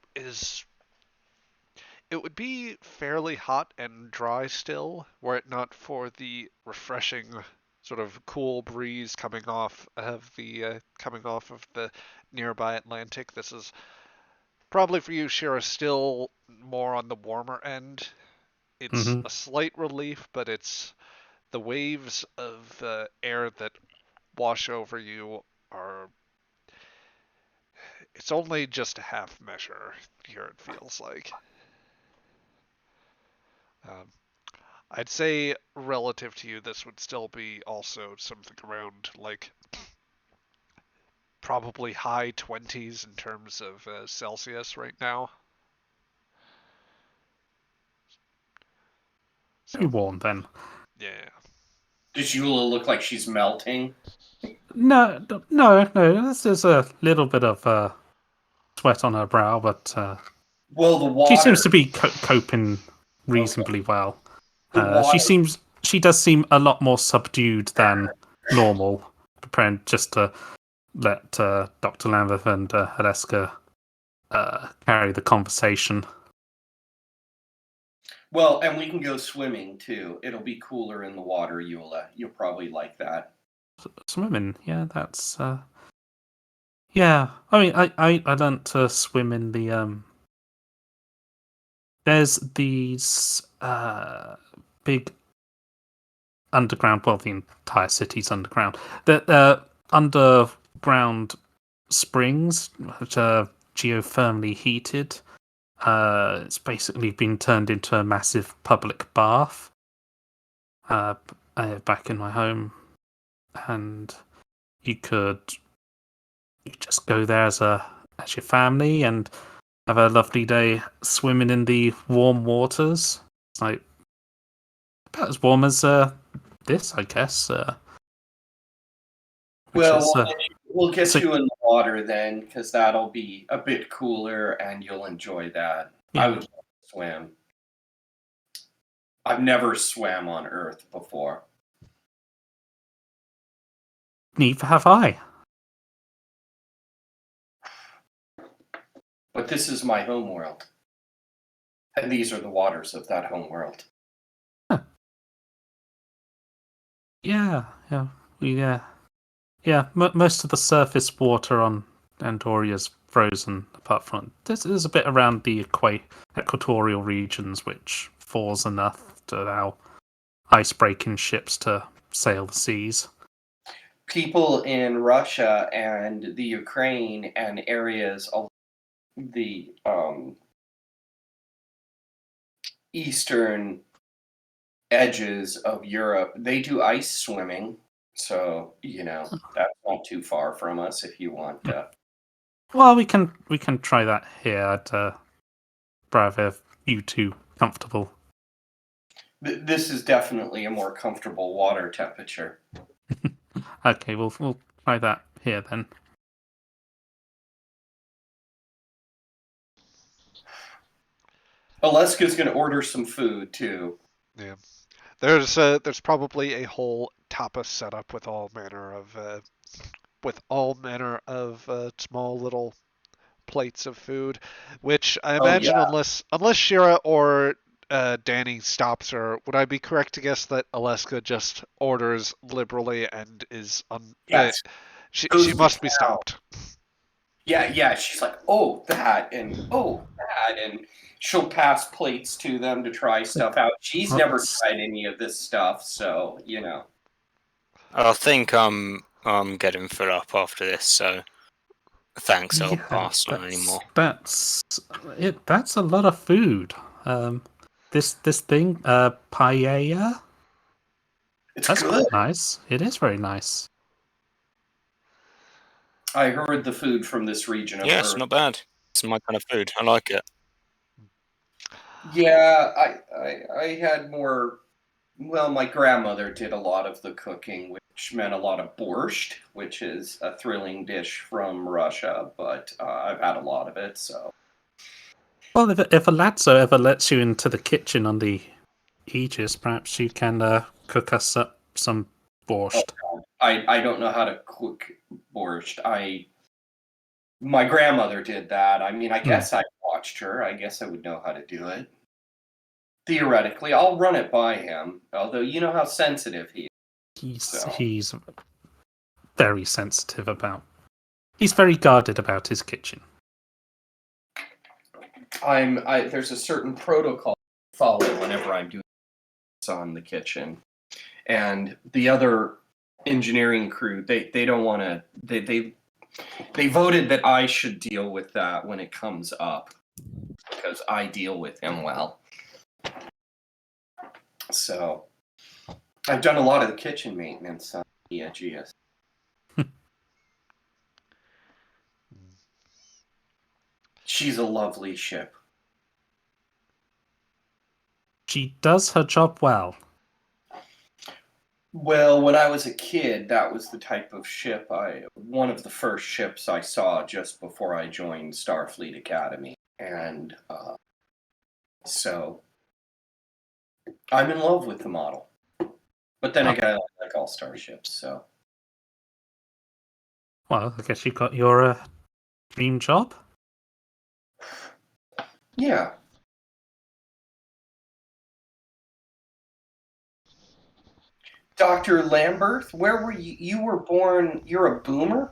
it would be fairly hot and dry still, were it not for the refreshing sort of cool breeze coming off of the nearby Atlantic. This is probably for you, Shira, still more on the warmer end. It's a slight relief, but it's the waves of air that wash over you are. It's only just a half measure here, it feels like. I'd say relative to you, this would still be also something around like probably high 20s in terms of Celsius right now. Pretty warm then. Yeah. Does Eula look like she's melting? No. There's a little bit of sweat on her brow, but well, the water. She seems to be coping reasonably well. She does seem a lot more subdued than normal, preparing just to let Dr. Lambeth and Haleska carry the conversation. Well, and we can go swimming too. It'll be cooler in the water, Eula. You'll probably like that. Swimming, yeah, that's yeah. I mean, I learned to swim in the There's these big underground. Well, the entire city's underground. The underground springs, which are geothermally heated. It's basically been turned into a massive public bath back in my home, and you just go there as your family and have a lovely day swimming in the warm waters. It's like about as warm as this, I guess. We'll get you in the water then, because that'll be a bit cooler and you'll enjoy that. Yeah. I would love to swim. I've never swam on Earth before. Neither have I. But this is my homeworld. And these are the waters of that homeworld. Huh. Yeah. Most of the surface water on Andoria is frozen, apart from there's a bit around the equatorial regions which falls enough to allow ice-breaking ships to sail the seas. People in Russia and the Ukraine and areas of the eastern edges of Europe, they do ice swimming. So, that's not too far from us if you want to. Well, we can try that here to rather you two comfortable. This is definitely a more comfortable water temperature. Okay, we'll try that here then. Alaska's going to order some food too. Yeah, there's probably a whole tapas setup with all manner of small little plates of food, which I imagine unless Shira or Danny stops her, would I be correct to guess that Alaska just orders liberally and is Yes. She must be stopped. Yeah, she's like, oh, that, and she'll pass plates to them to try stuff out. She's never tried any of this stuff, so, I think I'm getting full up after this, so thanks, I'll pass on anymore. That's it. That's a lot of food. This thing, paella. That's good. quite nice. It is very nice. I heard the food from this region of Yes, Earth. not bad. It's my kind of food. I like it. Yeah, I had more. Well, my grandmother did a lot of the cooking, which meant a lot of borscht, which is a thrilling dish from Russia, but I've had a lot of it, so. Well, if Alazzo ever lets you into the kitchen on the Aegis, perhaps you can cook us up some borscht. Oh, I don't know how to cook borscht. My grandmother did that. I mean, I guess I watched her. I guess I would know how to do it. Theoretically, I'll run it by him. Although you know how sensitive he is. He's very sensitive about. He's very guarded about his kitchen. There's a certain protocol I follow whenever I'm doing this on the kitchen, and the other engineering crew they don't want to. They voted that I should deal with that when it comes up because I deal with him well. So I've done a lot of the kitchen maintenance on the Aegis. She's a lovely ship. She does her job well. Well, when I was a kid, that was the type of ship one of the first ships I saw just before I joined Starfleet Academy. And so I'm in love with the model. But then again, I like all starships, so. Well, I guess you got your dream job? Yeah. Dr. Lambert, where were you? You were born, you're a boomer?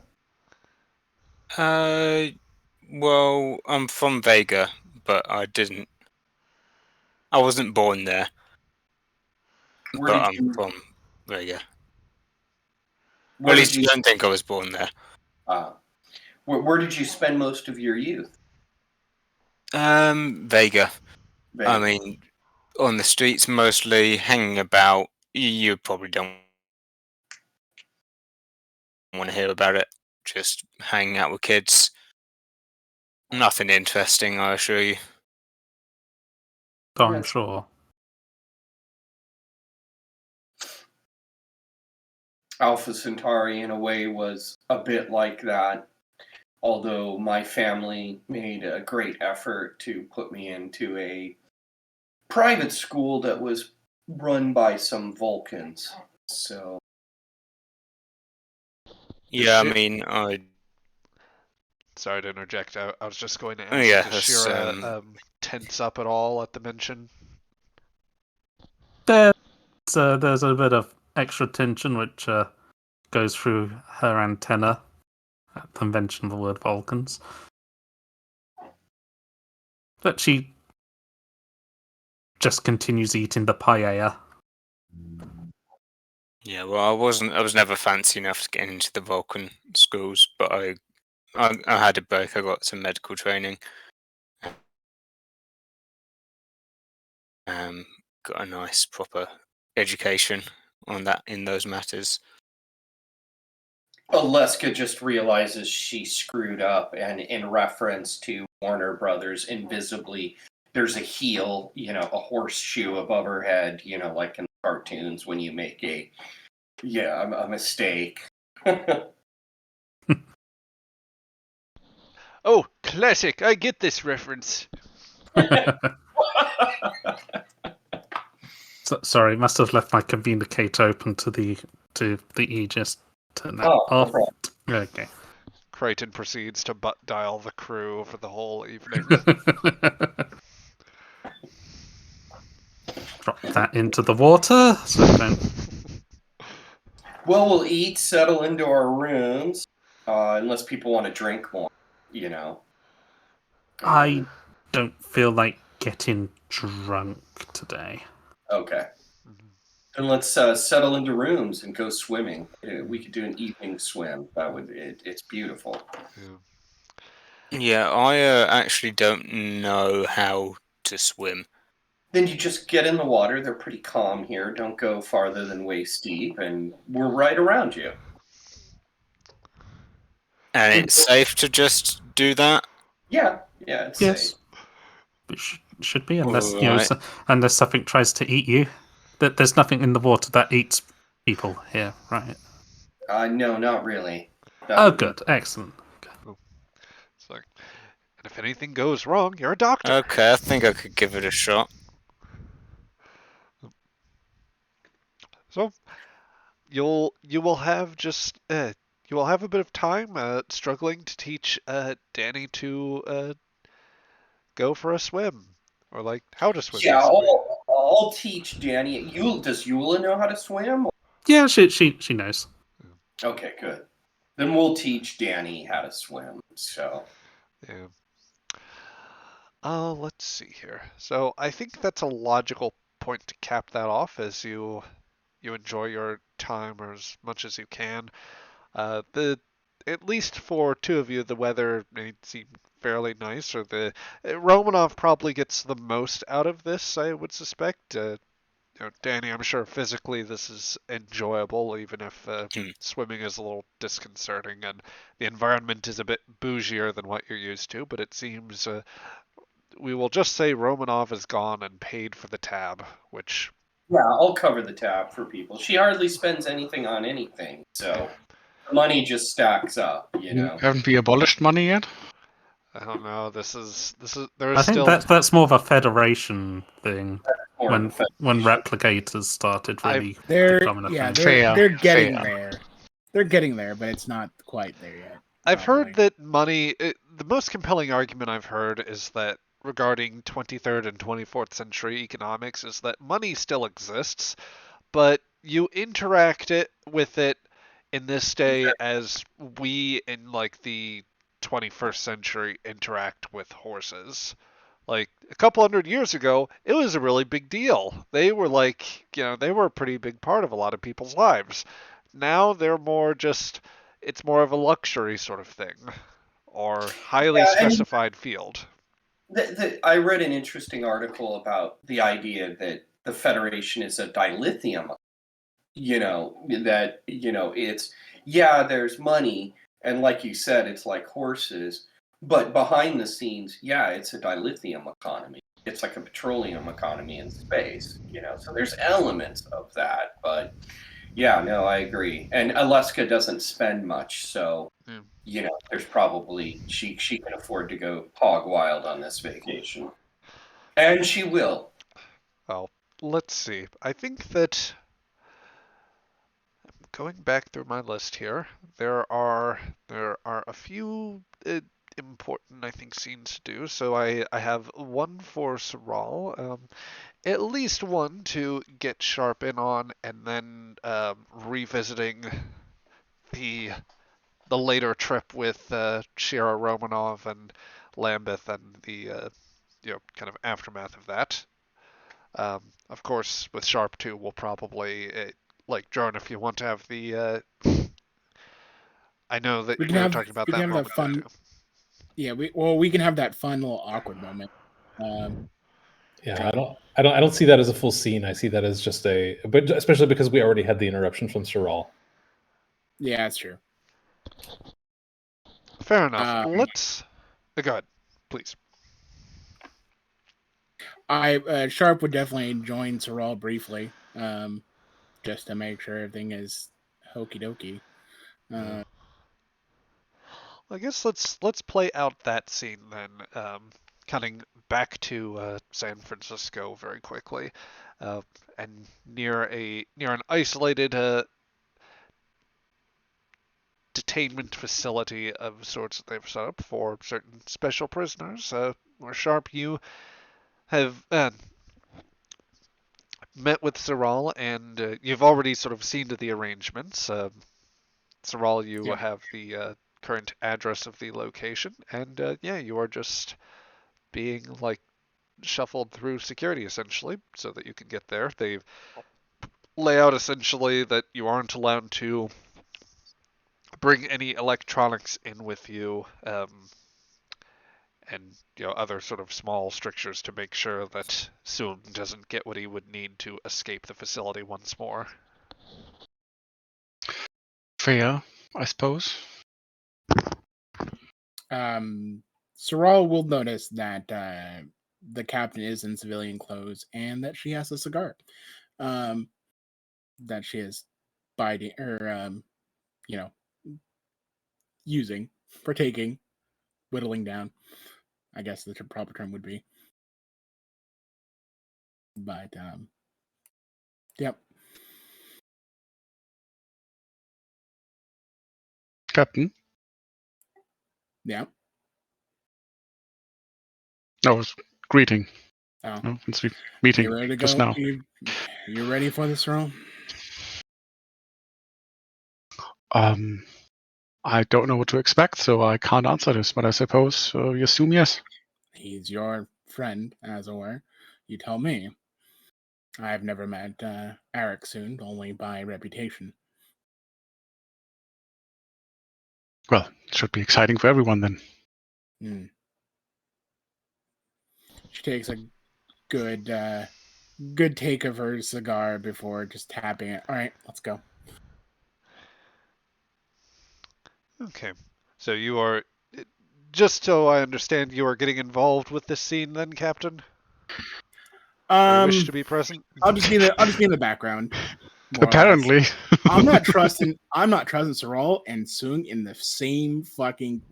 Well, I'm from Vega, but I wasn't born there. But I'm from Vega. At least you don't think I was born there. Where did you spend most of your youth? Vega. I mean, on the streets mostly, hanging about. You probably don't want to hear about it. Just hanging out with kids. Nothing interesting, I assure you. I'm sure. Alpha Centauri, in a way, was a bit like that. Although my family made a great effort to put me into a private school that was run by some Vulcans. So. Yeah, I mean, Sorry to interject. I was just going to ask, Oh, yeah, does that's, Shira tense up at all at the mention? There's a bit of extra tension which goes through her antenna at the mention of the word Vulcans. But she just continues eating the paella. Yeah, well, I was never fancy enough to get into the Vulcan schools, but I had a break. I got some medical training. Got a nice proper education on that in those matters. Aleska just realizes she screwed up, and in reference to Warner Brothers, invisibly there's a heel, a horseshoe above her head, like in cartoons when you make a mistake. Oh, classic! I get this reference. Sorry, must have left my communicator open to the Aegis. Turn that off. No Okay. Crichton proceeds to butt dial the crew for the whole evening. Drop that into the water. So don't. Well, we'll eat, settle into our rooms, unless people want to drink more, I don't feel like getting drunk today. Okay. Then let's settle into rooms and go swimming. We could do an evening swim. It's beautiful. Yeah, I actually don't know how to swim. Then you just get in the water. They're pretty calm here. Don't go farther than waist deep, and we're right around you. And it's safe to just do that? Yeah, it's Yes. safe. It should be, unless Right. unless something tries to eat you. There's nothing in the water that eats people here, right? No, not really. Good, excellent. It's like, and if anything goes wrong, you're a doctor. Okay, I think I could give it a shot. So, you will have a bit of time struggling to teach Danny to go for a swim, or like how to swim. Yeah, I'll teach Danny. Does Eula know how to swim? Yeah, she knows. Okay, good. Then we'll teach Danny how to swim. So. Yeah. Let's see here. So I think that's a logical point to cap that off as you enjoy your time as much as you can. At least for two of you, the weather may seem fairly nice, or the Romanov probably gets the most out of this, I would suspect. Danny, I'm sure physically this is enjoyable, even if swimming is a little disconcerting and the environment is a bit bougier than what you're used to. But it seems we will just say Romanov has gone and paid for the tab, which. Yeah, I'll cover the tab for people. She hardly spends anything on anything, so money just stacks up, Haven't we abolished money yet? I don't know. This is I think that's more of a Federation thing. When replicators started really becoming a thing. They're getting there. They're getting there, but it's not quite there yet. I've heard that money. The most compelling argument I've heard is that regarding 23rd and 24th century economics is that money still exists, but you interact with it in this day as we in like the 21st century interact with horses. Like a couple hundred years ago, it was a really big deal. They were they were a pretty big part of a lot of people's lives. Now they're more just, it's more of a luxury sort of thing, or highly specified field. I read an interesting article about the idea that the Federation is a dilithium. There's money, and like you said, it's like horses. But behind the scenes, it's a dilithium economy. It's like a petroleum economy in space, So there's elements of that, but I agree. And Aleska doesn't spend much, so there's probably she can afford to go hog wild on this vacation, and she will. Well, let's see. I think that going back through my list here, there are a few important, I think, scenes to do. So I have one for Saral, at least one to get sharp in on, and then revisiting the the later trip with Shira Romanov and Lambeth and the kind of aftermath of that. Of course, with Sharp 2, we'll probably like Jordan, if you want to have the. I know that we were talking about that moment fun. too. Yeah, we can have that fun little awkward moment. Yeah, I don't see that as a full scene. I see that as just but especially because we already had the interruption from Saral. Yeah, that's true. Fair enough. Let's go ahead, please. Sharp would definitely join Saral briefly, just to make sure everything is hokey dokey. I guess let's play out that scene then, cutting back to San Francisco very quickly, and near an isolated detainment facility of sorts that they've set up for certain special prisoners. Where Sharp, you have met with Saral, and you've already sort of seen to the arrangements. Saral, you have the current address of the location, and you are just being like shuffled through security essentially so that you can get there. They lay out essentially that you aren't allowed to bring any electronics in with you, and other sort of small strictures to make sure that Soon doesn't get what he would need to escape the facility once more. Fair, I suppose. Saral will notice that the captain is in civilian clothes and that she has a cigar that she is biting or using, partaking, whittling down, I guess the proper term would be. But yep. Captain? Yeah. I was greeting. Oh. No, it's meeting You ready to just go? now. You ready for this, Saral? I don't know what to expect, so I can't answer this, but I suppose you assume yes. He's your friend, as it were. You tell me. I've never met Eric Soon, only by reputation. Well, it should be exciting for everyone then. She takes a good take of her cigar before just tapping it. All right, let's go. Okay, so you are, just so I understand, you are getting involved with this scene then, Captain? Or wish to be present? I'll just be in the background. Apparently. I'm not trusting Saral and Soon in the same fucking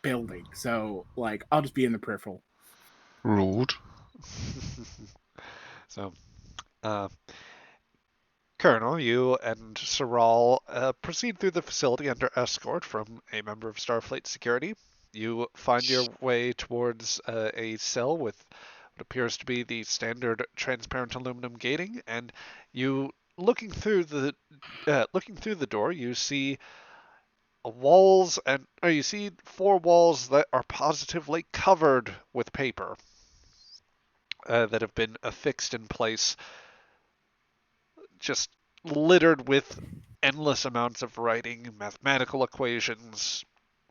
building. So I'll just be in the peripheral. Rude. So, Colonel, you and Saral proceed through the facility under escort from a member of Starfleet Security. You find your way towards a cell with what appears to be the standard transparent aluminum gating, and you looking through the door, you see you see 4 walls that are positively covered with paper that have been affixed in place, just littered with endless amounts of writing, mathematical equations,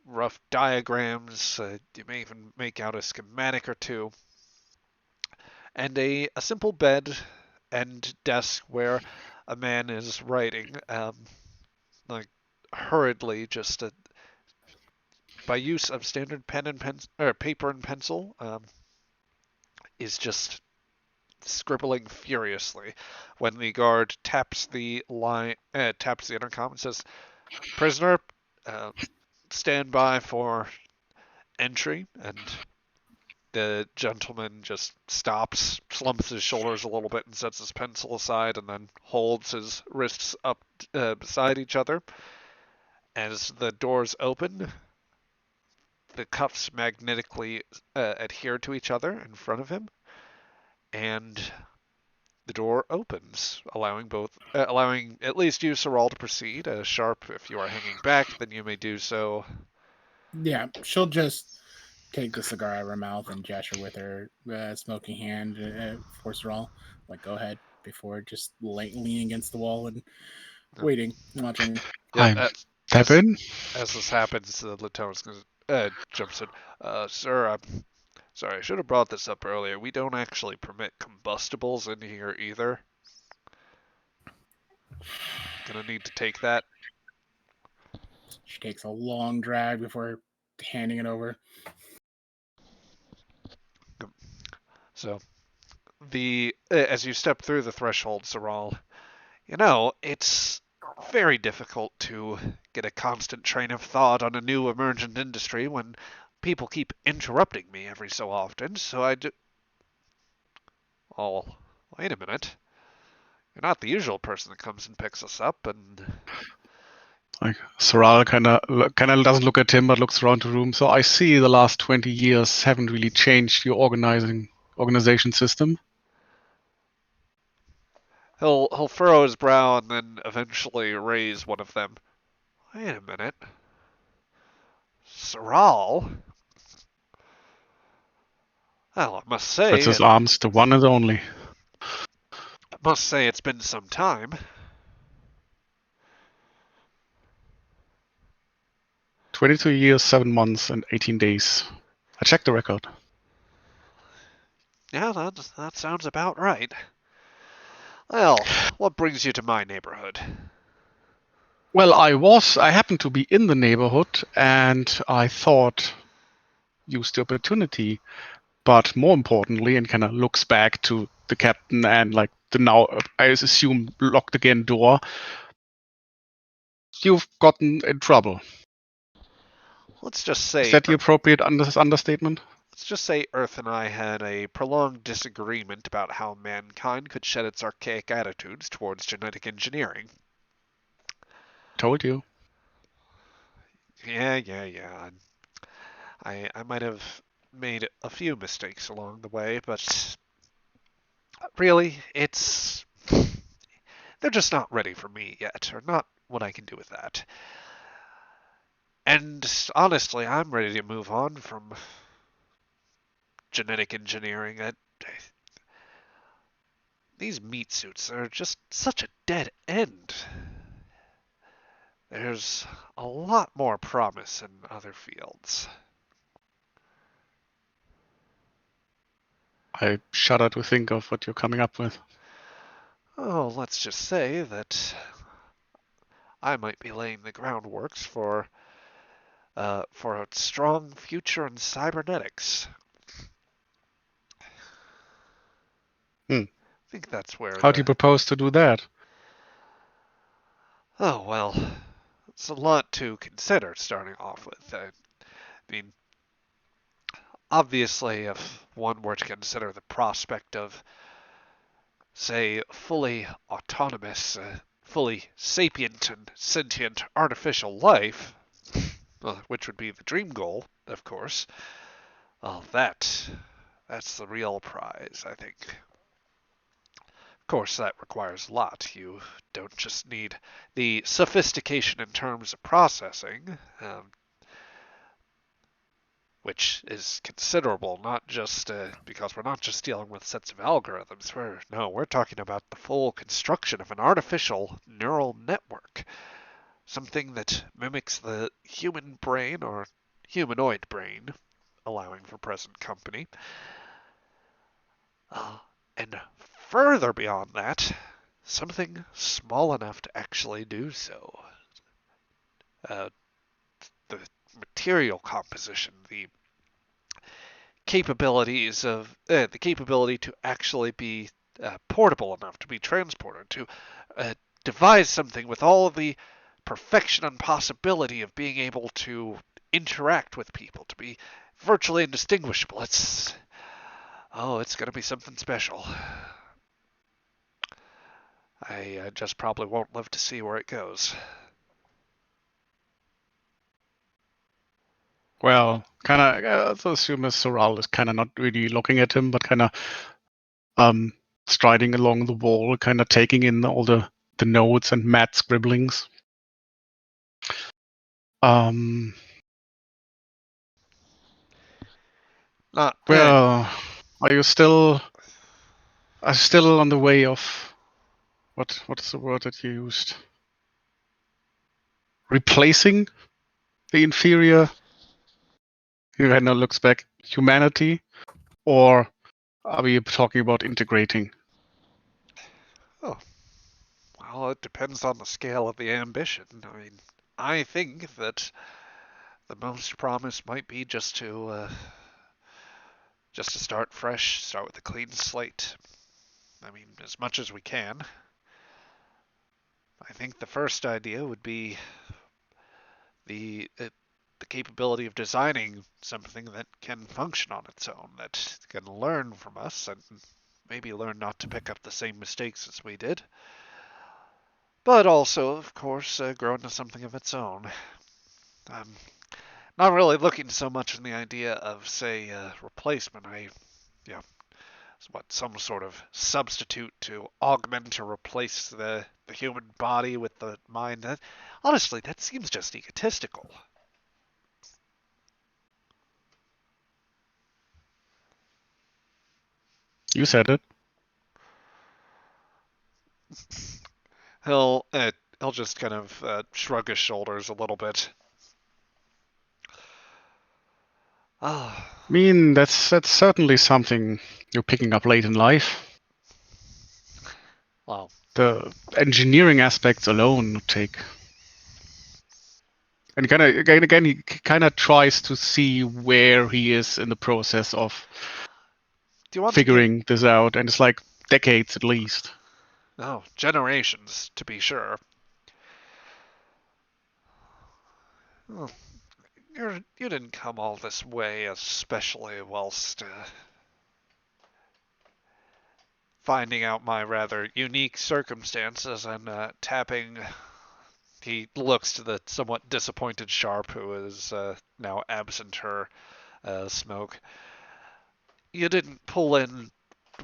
rough diagrams. You may even make out a schematic or two. And a simple bed and desk where a man is writing, hurriedly, just by use of standard pen and paper and pencil, is just scribbling furiously when the guard taps the intercom and says, "Prisoner, stand by for entry." And the gentleman just stops, slumps his shoulders a little bit, and sets his pencil aside, and then holds his wrists up beside each other. As the doors open, the cuffs magnetically adhere to each other in front of him, and the door opens, allowing at least you, Saral, to proceed. Sharp, if you are hanging back, then you may do so. Yeah, she'll just take the cigar out of her mouth and gesture with her smoking hand for Saral. Like, go ahead, before just leaning against the wall and waiting, watching. Yeah, I'm Devin. as this happens, the lieutenant jumps in. Sir, I'm sorry, I should have brought this up earlier. We don't actually permit combustibles in here either. Gonna need to take that. She takes a long drag before handing it over. So, as you step through the threshold, Saral, you know, it's very difficult to get a constant train of thought on a new emergent industry when people keep interrupting me every so often, so I do... Oh, wait a minute. You're not the usual person that comes and picks us up, and... Like Saral kind of doesn't look at him, but looks around the room. So I see the last 20 years haven't really changed your organization system. He'll furrow his brow and then eventually raise one of them. Wait a minute. Saral? Well, I must say... That's his arms, the one and only. I must say it's been some time. 22 years, 7 months, and 18 days. I checked the record. Yeah, that sounds about right. Well, what brings you to my neighborhood? Well, I happened to be in the neighborhood, and I thought use the opportunity. But more importantly, and kind of looks back to the captain and like the now, I assume, locked again door. You've gotten in trouble. Let's just say... Is that the appropriate understatement? Let's just say Earth and I had a prolonged disagreement about how mankind could shed its archaic attitudes towards genetic engineering. Told you. Yeah. I might have made a few mistakes along the way, but really, they're just not ready for me yet, or not what I can do with that. And honestly, I'm ready to move on from genetic engineering. These meat suits are just such a dead end. There's a lot more promise in other fields. I shudder to think of what you're coming up with. Oh, let's just say that I might be laying the groundworks for a strong future in cybernetics. I think that's where... How do you propose to do that? Oh, well, it's a lot to consider starting off with. I mean, obviously, if one were to consider the prospect of, say, fully autonomous, fully sapient and sentient artificial life, which would be the dream goal, of course, well, that's the real prize, I think. Of course, that requires a lot. You don't just need the sophistication in terms of processing, which is considerable, not just because we're not just dealing with sets of algorithms. We're talking about the full construction of an artificial neural network, something that mimics the human brain or humanoid brain, allowing for present company. And further beyond that, something small enough to actually do so. The material composition, the capability to actually be portable enough to be transported, to devise something with all of the perfection and possibility of being able to interact with people, to be virtually indistinguishable. It's going to be something special. I just probably won't live to see where it goes. Well, kind of, I assume as Soral is kind of not really looking at him, but kind of striding along the wall, kind of taking in all the notes and mad scribblings. Not Well, are you still on the way of what is the word that you used? Replacing the inferior, he kind of looks back, humanity, or are we talking about integrating? Oh, well, it depends on the scale of the ambition. I mean, I think that the most promise might be just to start fresh, start with a clean slate. I mean, as much as we can. I think the first idea would be the capability of designing something that can function on its own, that can learn from us, and maybe learn not to pick up the same mistakes as we did. But also, of course, grow into something of its own. Not really looking so much in the idea of, say, replacement. Some sort of substitute to augment or replace the human body with the mind. Honestly, that seems just egotistical. You said it. He'll just kind of shrug his shoulders a little bit. I mean, that's certainly something you're picking up late in life. Well, the engineering aspects alone would take. And again, he kind of tries to see where he is in the process of figuring this out, and it's like decades at least. Oh, generations, to be sure. Oh, you didn't come all this way, especially whilst finding out my rather unique circumstances and tapping. He looks to the somewhat disappointed Sharp, who is now absent her smoke. You didn't pull in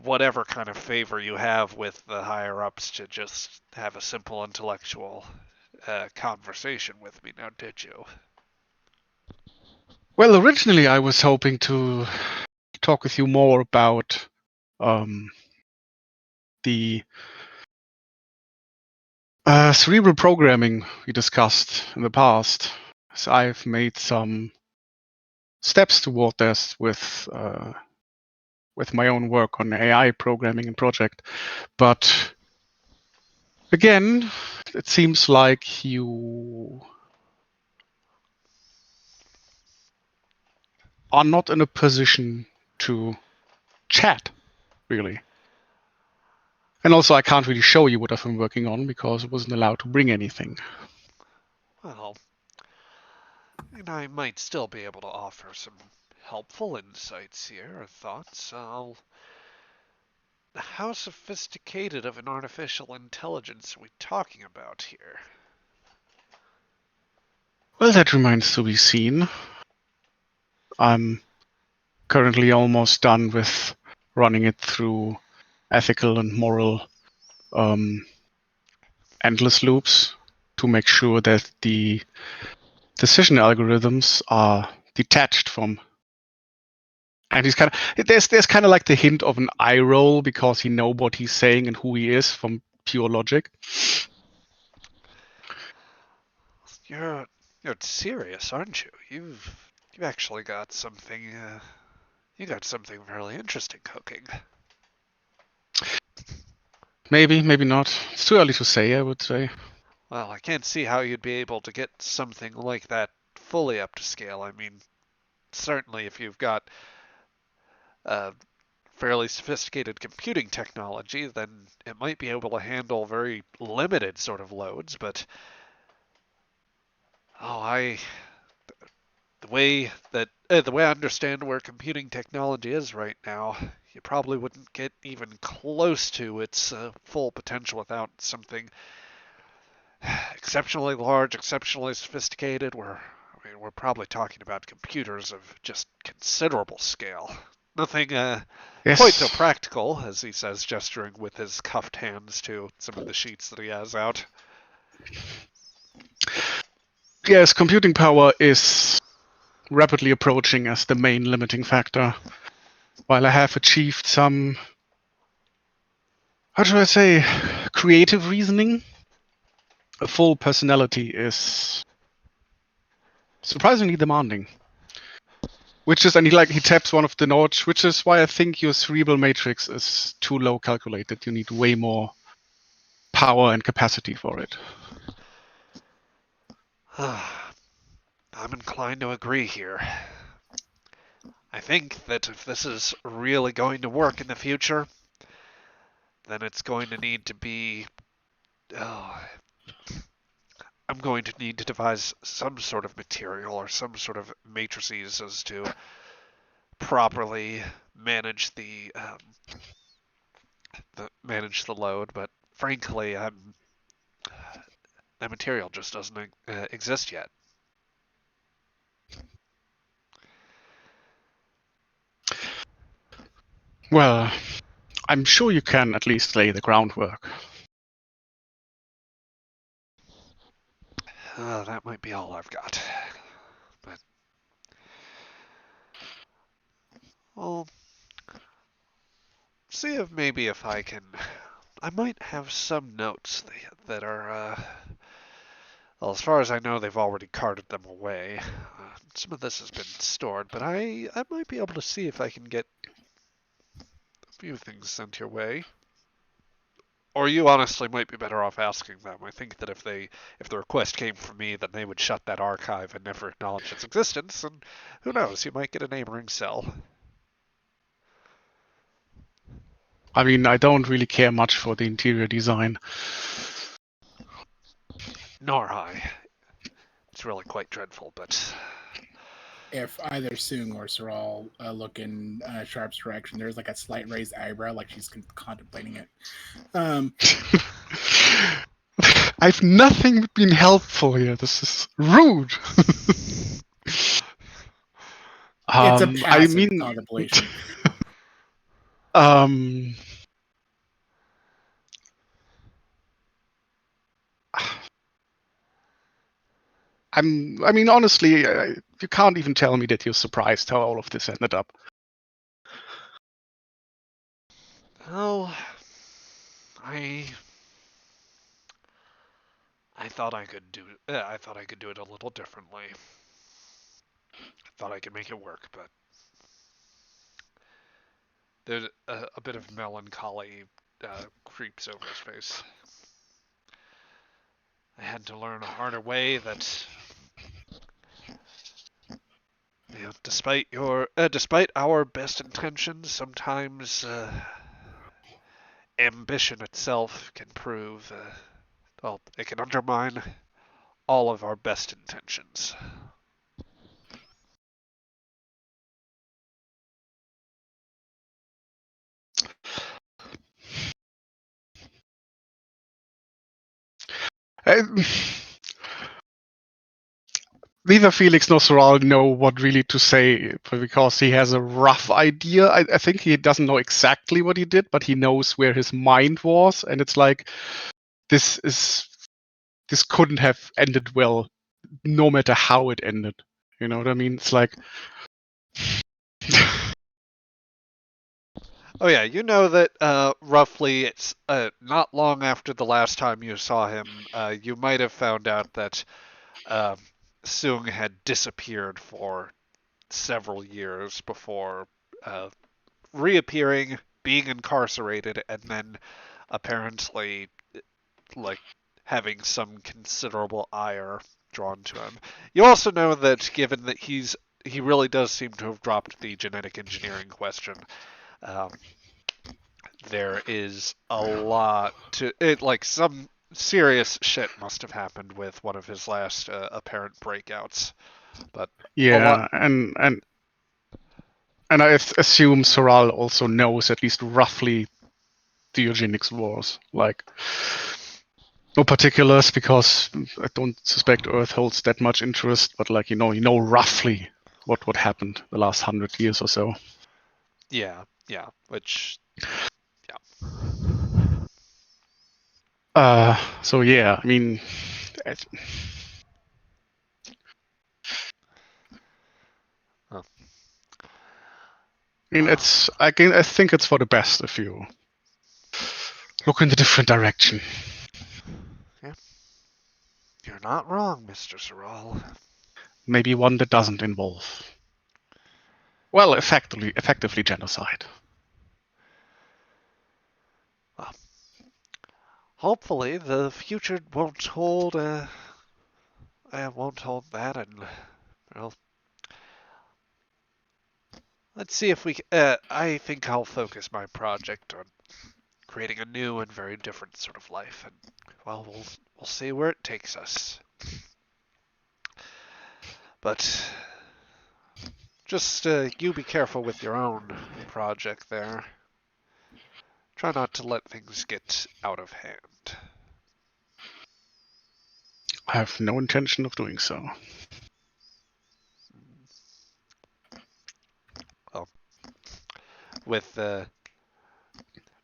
whatever kind of favor you have with the higher-ups to just have a simple intellectual conversation with me, now did you? Well, originally I was hoping to talk with you more about the cerebral programming we discussed in the past. So I've made some steps toward this with my own work on AI programming and project. But again, it seems like you are not in a position to chat, really. And also, I can't really show you what I've been working on because I wasn't allowed to bring anything. Well, and I might still be able to offer some helpful insights here, or thoughts. How sophisticated of an artificial intelligence are we talking about here? Well, that remains to be seen. I'm currently almost done with running it through ethical and moral endless loops to make sure that the decision algorithms are detached from. And he's kind of there's kind of like the hint of an eye roll because he knows what he's saying and who he is from pure logic. You're serious, aren't you? You've actually got something. You got something really interesting cooking. Maybe, maybe not. It's too early to say, I would say. Well, I can't see how you'd be able to get something like that fully up to scale. I mean, certainly if you've got fairly sophisticated computing technology, then it might be able to handle very limited sort of loads, but the way I understand where computing technology is right now, you probably wouldn't get even close to its full potential without something exceptionally large, exceptionally sophisticated. We're we're probably talking about computers of just considerable scale. Nothing quite so practical, as he says, gesturing with his cuffed hands to some of the sheets that he has out. Yes, computing power is rapidly approaching as the main limiting factor. While I have achieved some, how should I say, creative reasoning, a full personality is surprisingly demanding. Which is, and he taps one of the nodes, which is why I think your cerebral matrix is too low calculated. You need way more power and capacity for it. I'm inclined to agree here. I think that if this is really going to work in the future, then it's going to need to be... I'm going to need to devise some sort of material or some sort of matrices as to properly manage the load, but frankly, that material just doesn't exist yet. Well, I'm sure you can at least lay the groundwork. That might be all I've got. But I'll see if maybe if I can... I might have some notes that are... well, as far as I know, they've already carted them away. Some of this has been stored, but I might be able to see if I can get a few things sent your way. Or you honestly might be better off asking them. I think that if the request came from me, then they would shut that archive and never acknowledge its existence, and who knows, you might get a neighboring cell. I mean, I don't really care much for the interior design. Nor I. It's really quite dreadful, but... If either Sung or Saral look in Sharp's direction, there's like a slight raised eyebrow, like she's contemplating it. I've nothing been helpful here. This is rude. It's a passive contemplation. I mean, honestly, you can't even tell me that you're surprised how all of this ended up. Oh, I thought I could do it. I thought I could do it a little differently. I thought I could make it work, but there's a bit of melancholy creeps over his face. I had to learn a harder way that, despite our best intentions, sometimes ambition itself can prove, it can undermine all of our best intentions. Neither Felix nor Soral know what really to say because he has a rough idea. I think he doesn't know exactly what he did, but he knows where his mind was, and it's like this couldn't have ended well, no matter how it ended. You know what I mean? It's like. Oh yeah, you know that roughly it's not long after the last time you saw him, you might have found out that Sung had disappeared for several years before reappearing, being incarcerated, and then apparently like having some considerable ire drawn to him. You also know that given that he really does seem to have dropped the genetic engineering question, there is a lot to it. Like some serious shit must have happened with one of his last apparent breakouts. But yeah, and I assume Soral also knows at least roughly the eugenics wars. Like, No particulars, because I don't suspect Earth holds that much interest. But like you know roughly what happened the last 100 years or so. Yeah. Which. So yeah, I mean, Oh. I think it's for the best if you look in a different direction. Yeah. You're not wrong, Mr. Sorrel. Maybe one that doesn't involve, well, effectively genocide. Well, hopefully the future won't hold that, and well, let's see if we. I think I'll focus my project on creating a new and very different sort of life, and well, we'll see where it takes us. But just you be careful with your own project there. Try not to let things get out of hand. I have no intention of doing so. Well, with I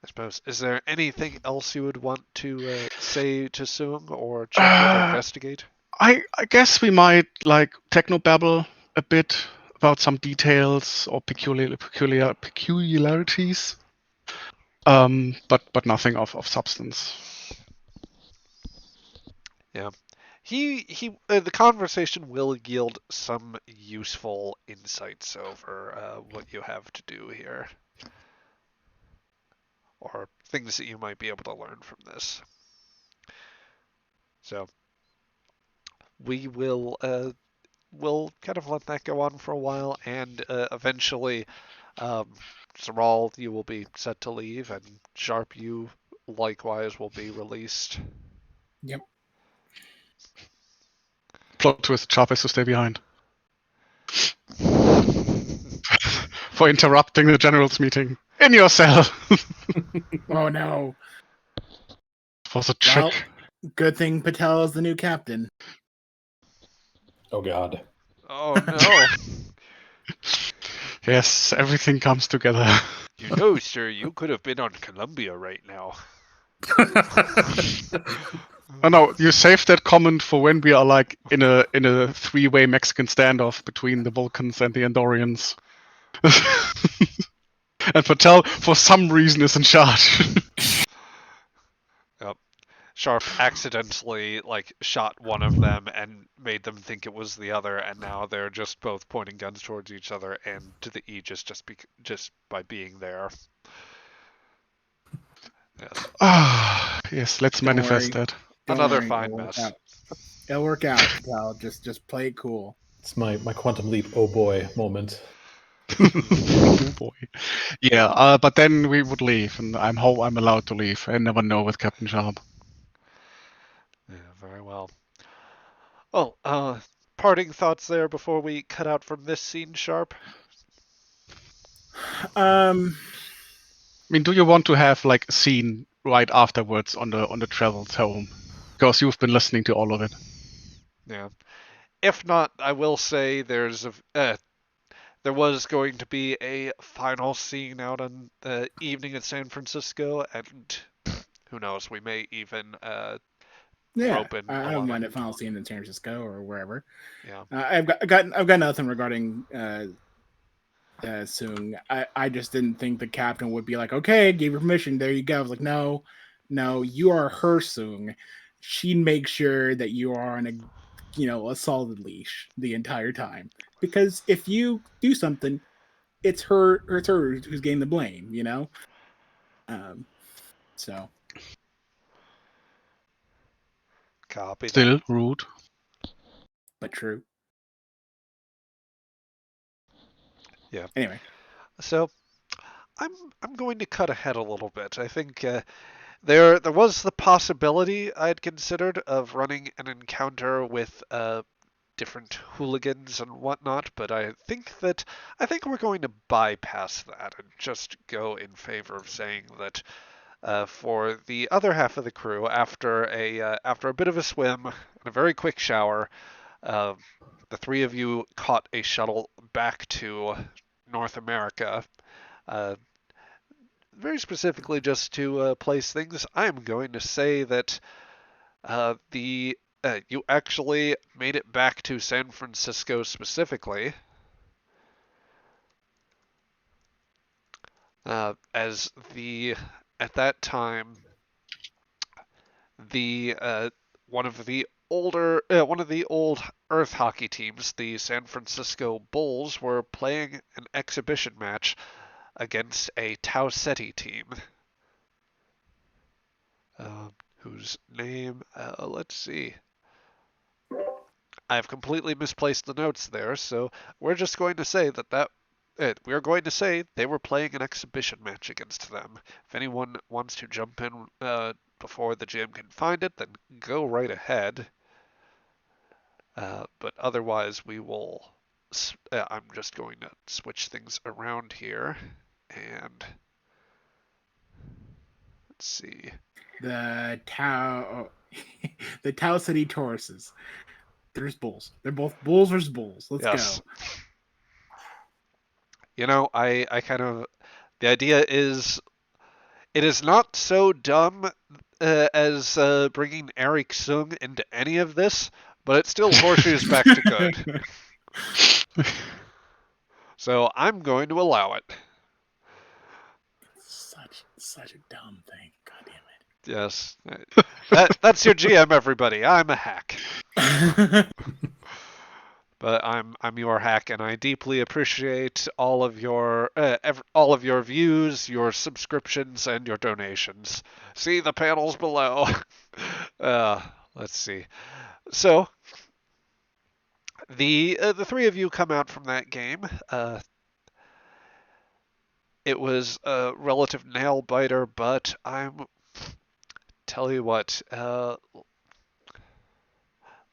suppose, is there anything else you would want to say to Sung or check with or investigate? I guess we might like technobabble a bit about some details or peculiarities, but nothing of substance. Yeah, the conversation will yield some useful insights over what you have to do here, or things that you might be able to learn from this. So we'll kind of let that go on for a while, and eventually, Zeral, you will be set to leave, and Sharp, you likewise will be released. Yep. Plot twist: Sharp has to stay behind for interrupting the general's meeting in your cell. Oh no! It was a trick. Well, good thing Patel is the new captain. Oh god. Oh no! Yes, everything comes together. You know, sir, you could have been on Columbia right now. Oh no, you saved that comment for when we are like in a three-way Mexican standoff between the Vulcans and the Andorians. And Patel, for some reason, is in charge. Yep. Sharp accidentally shot one of them and made them think it was the other, and now they're just both pointing guns towards each other and to the Aegis just by being there. Yes. Yes, let's Don't manifest worry. that. Another fine mess. It'll work out, Patel. Just play it cool. It's my quantum leap, oh boy moment. Oh boy. Yeah, but then we would leave, and I'm allowed to leave. I never know with Captain Sharp. Yeah, very well. Well, parting thoughts there before we cut out from this scene, Sharp? I mean, do you want to have like a scene right afterwards on the travels home? Because you've been listening to all of it. Yeah. If not, I will say there was going to be a final scene out on the evening in San Francisco, and who knows, we may even rope in. I don't mind a final scene in San Francisco or wherever. Yeah. I've got nothing regarding Sung. I just didn't think the captain would be like, okay, gave you permission, there you go. I was like, no, you are her Sung. She'd make sure that you are on a solid leash the entire time. Because if you do something, it's her who's getting the blame, So. Copy. Still rude, but true. Yeah. Anyway, so I'm going to cut ahead a little bit. I think there was the possibility I had considered of running an encounter with different hooligans and whatnot, but I think we're going to bypass that and just go in favor of saying that For the other half of the crew, after a bit of a swim and a very quick shower, the three of you caught a shuttle back to North America. Very specifically, just to place things, I'm going to say that you actually made it back to San Francisco specifically, as at that time the one of the old Earth hockey teams, the San Francisco Bulls, were playing an exhibition match against a Tau Ceti team, whose name, let's see. I've completely misplaced the notes there, so we're just going to say we're going to say they were playing an exhibition match against them. If anyone wants to jump in before the GM can find it, then go right ahead. But otherwise, we will. I'm just going to switch things around here, and let's see. The Tau Ceti Tauruses. There's bulls. They're both bulls versus bulls. Let's go. You know, I kind of, the idea is, it is not so dumb as bringing Eric Sung into any of this, but it still horseshoes back to good. So I'm going to allow it. Such a dumb thing. God damn it. Yes. That's your GM, everybody. I'm a hack. But I'm your hack, and I deeply appreciate all of your views, your subscriptions, and your donations. See the panels below. Let's see. So the three of you come out from that game. It was a relative nail biter, but tell you what.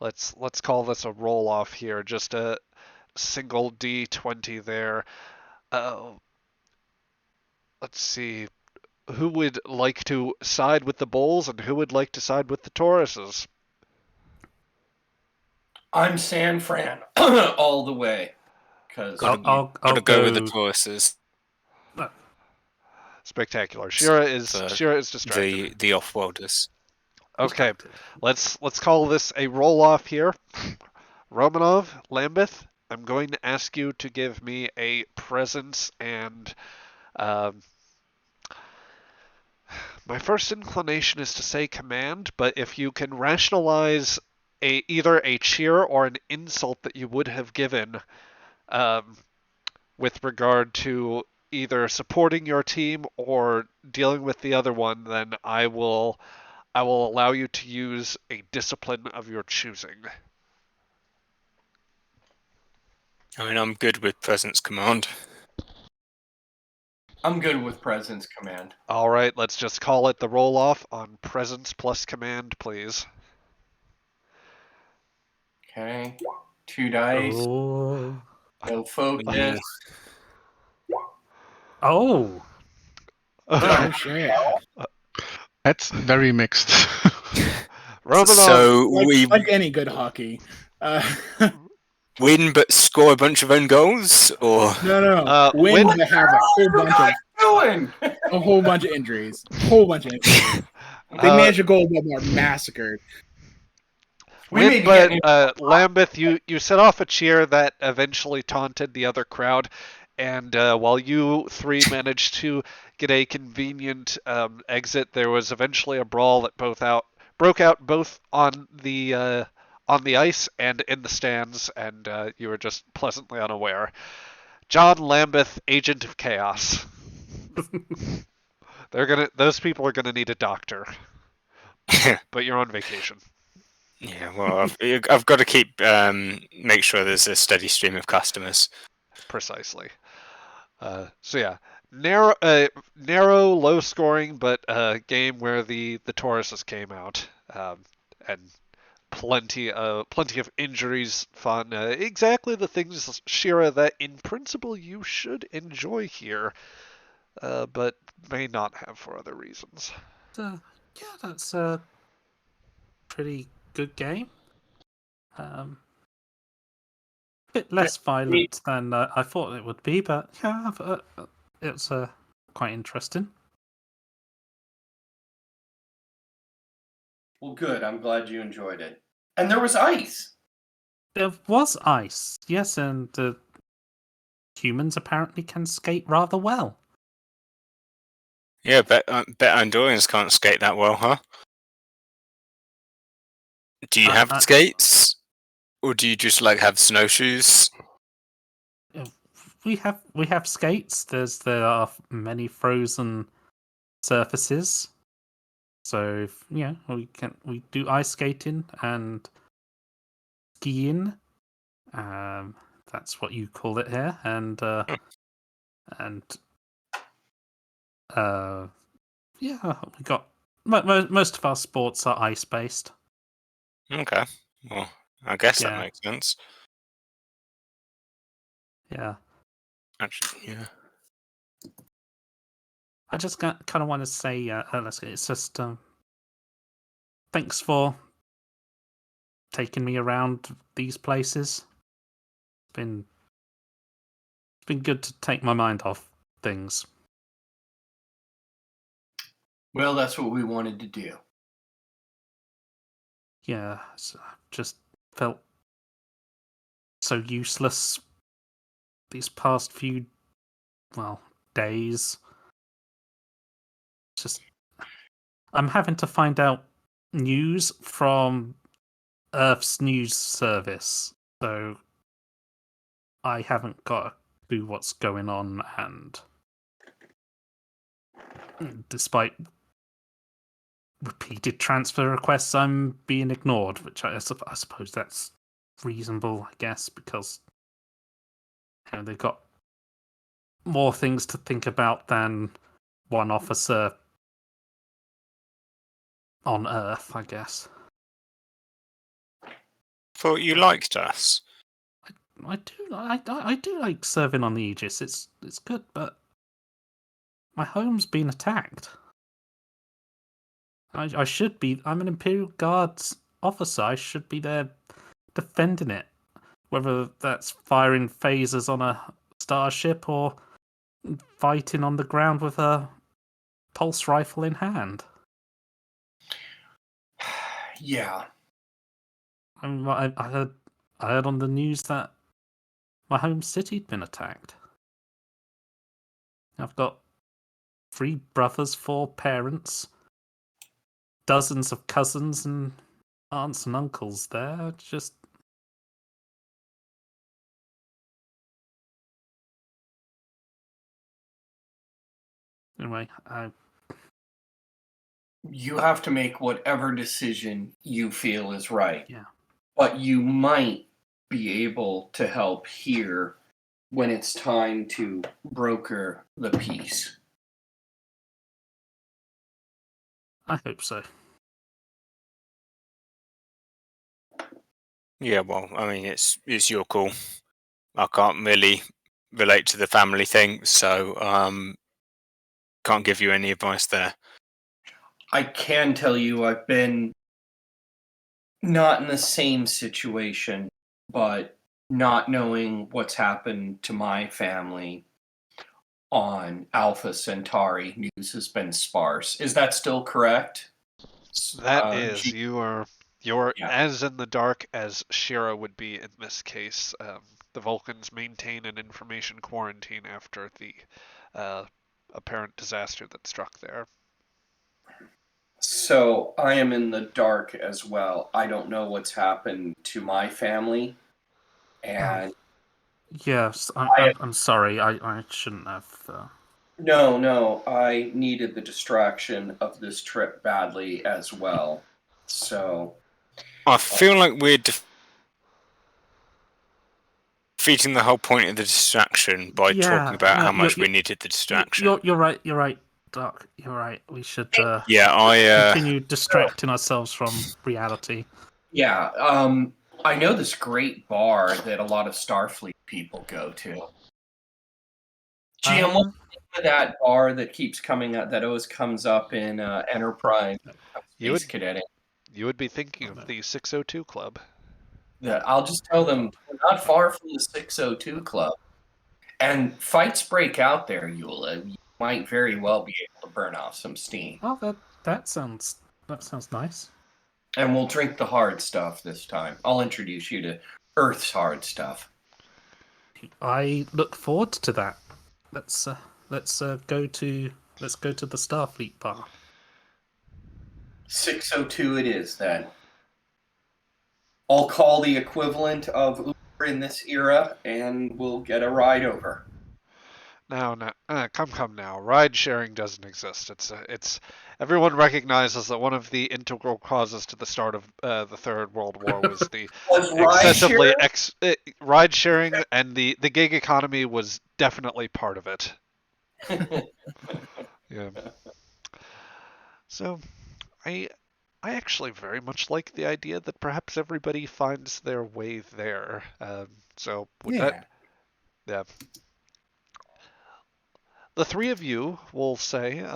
Let's call this a roll off here. Just a single D20 there. Let's see. Who would like to side with the Bulls and who would like to side with the Tauruses? I'm San Fran all the way. Because I'll go with the Tauruses. Spectacular. Shira is distracted. The off-worlders. Okay, let's call this a roll-off here. Romanov, Lambeth, I'm going to ask you to give me a presence and... my first inclination is to say command, but if you can rationalize either a cheer or an insult that you would have given with regard to either supporting your team or dealing with the other one, then I will allow you to use a discipline of your choosing. I mean, I'm good with presence command. I'm good with presence command. All right, let's just call it the roll-off on presence plus command, please. Okay. 2 dice. Oh. No focus. Oh. Oh, shit. That's very mixed. Romanov, So like any good hockey. Win but score a bunch of own goals, or no. Win but have a whole bunch of injuries. They managed to go but are massacred. Lambeth, you set off a cheer that eventually taunted the other crowd, and while you three managed to get a convenient exit, there was eventually a brawl that broke out both on the ice and in the stands, and you were just pleasantly unaware. John Lambeth, Agent of Chaos. Those people are gonna need a doctor. But you're on vacation. Yeah, well, I've got to make sure there's a steady stream of customers. Precisely. So yeah, narrow, low scoring, but a game where the Tauruses came out, and plenty of injuries, fun, exactly the things, Shira, that in principle you should enjoy here. but may not have for other reasons. Yeah, that's a pretty good game. Bit less violent than I thought it would be, but yeah, it's quite interesting. Well, good. I'm glad you enjoyed it. And there was ice. There was ice, yes, and humans apparently can skate rather well. Yeah, bet Andorians can't skate that well, huh? Do you have skates? Or do you just have snowshoes? We have skates. There are many frozen surfaces, so we do ice skating and skiing. That's what you call it here, and we got most of our sports are ice based. Okay, well, I guess that makes sense. Yeah. Actually, yeah. I just kind of want to say, it's just thanks for taking me around these places. It's been good to take my mind off things. Well, that's what we wanted to do. Yeah, just felt so useless these past few, days. Just, I'm having to find out news from Earth's news service, so I haven't got a clue what's going on, and despite repeated transfer requests, I'm being ignored, which I suppose that's reasonable, I guess, because they've got more things to think about than one officer on Earth, I guess. Thought you liked us. I do like serving on the Aegis. It's good, but my home's been attacked. I should be. I'm an Imperial Guards officer. I should be there defending it. Whether that's firing phasers on a starship or fighting on the ground with a pulse rifle in hand. Yeah. I heard on the news that my home city'd been attacked. I've got 3 brothers, 4 parents, dozens of cousins and aunts and uncles there. Just anyway, you have to make whatever decision you feel is right. Yeah. But you might be able to help here when it's time to broker the peace. I hope so. Yeah, well, I mean, it's your call. I can't really relate to the family thing, so can't give you any advice there. I can tell you I've been not in the same situation, but not knowing what's happened to my family on Alpha Centauri news has been sparse. Is that still correct? That is. You're as in the dark as Shira would be in this case. The Vulcans maintain an information quarantine after the apparent disaster that struck there. So I am in the dark as well. I don't know what's happened to my family. And yes, I'm sorry. I shouldn't have. No, I needed the distraction of this trip badly as well. So I feel like we're defeating the whole point of the distraction by talking about how much we needed the distraction. You're right, Doc. You're right. We should continue distracting ourselves from reality. Yeah, I know this great bar that a lot of Starfleet people go to. GM, that bar that keeps coming up, that always comes up in Enterprise. Space Cadet. You would be thinking of the 602 Club. Yeah, I'll just tell them we're not far from the 602 Club. And fights break out there, Eula. You might very well be able to burn off some steam. Oh, that sounds nice. And we'll drink the hard stuff this time. I'll introduce you to Earth's hard stuff. I look forward to that. Let's go to the Starfleet bar. 602 it is then. I'll call the equivalent of Uber in this era, and we'll get a ride over. Now, come now. Ride sharing doesn't exist. It's everyone recognizes that one of the integral causes to the start of the Third World War was the excessively ride sharing, and the gig economy was definitely part of it. Yeah. So, I actually very much like the idea that perhaps everybody finds their way there. So with that, yeah. The three of you will say,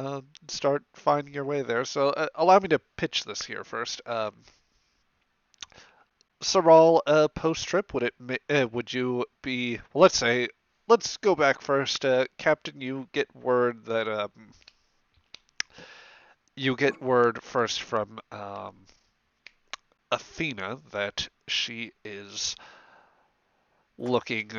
start finding your way there. So allow me to pitch this here first. Saral, post-trip, would you be, well, let's go back first. Captain, you get word that, first from Athena that she is looking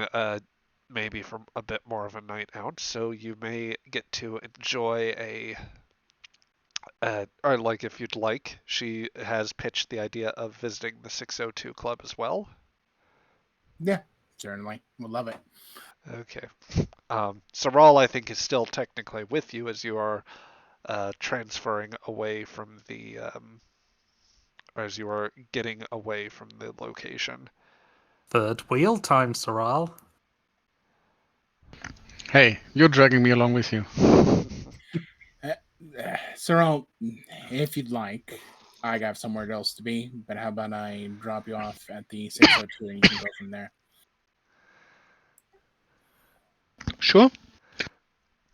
maybe for a bit more of a night out, so you may get to enjoy or like if you'd like, she has pitched the idea of visiting the 602 Club as well. Yeah, certainly. We'll love it. Okay. Saral, I think, is still technically with you as you are transferring away from the, or as you are getting away from the location. Third wheel time, Saral. Hey, you're dragging me along with you. Saral, if you'd like, I got somewhere else to be, but how about I drop you off at the 602 and you can go from there? Sure.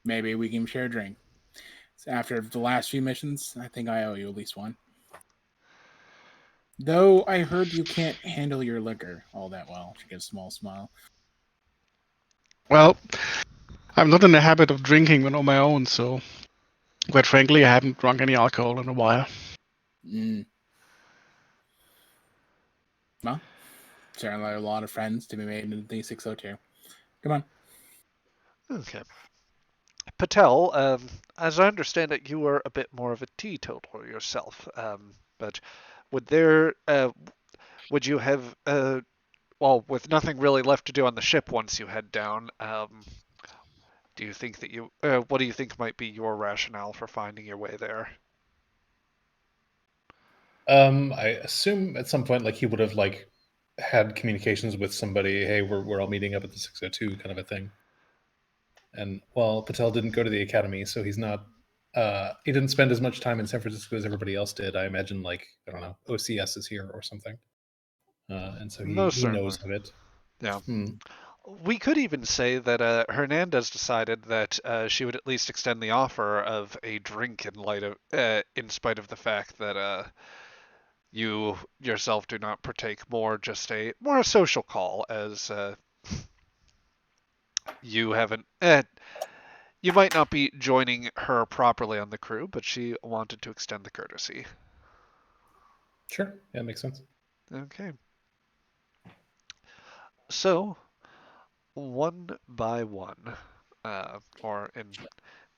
Maybe we can share a drink. So after the last few missions, I think I owe you at least one. Though I heard you can't handle your liquor all that well. She gives a small smile. Well, I'm not in the habit of drinking when on my own, so quite frankly, I haven't drunk any alcohol in a while. Well, certainly a lot of friends to be made in the 602. Come on. Okay. Patel, as I understand it, you were a bit more of a teetotaler yourself. But would you have, well, with nothing really left to do on the ship once you head down, do you think that what do you think might be your rationale for finding your way there? I assume at some point, like, he would have, like, had communications with somebody, hey, we're all meeting up at the 602 kind of a thing. And, well, Patel didn't go to the academy, so he's not, he didn't spend as much time in San Francisco as everybody else did. I imagine, like, I don't know, OCS is here or something. And so he knows of it. Yeah. We could even say that Hernandez decided that she would at least extend the offer of a drink in spite of the fact that you yourself do not partake, more a social call, as you haven't. You might not be joining her properly on the crew, but she wanted to extend the courtesy. Sure, yeah, makes sense. Okay. So, one by one, or in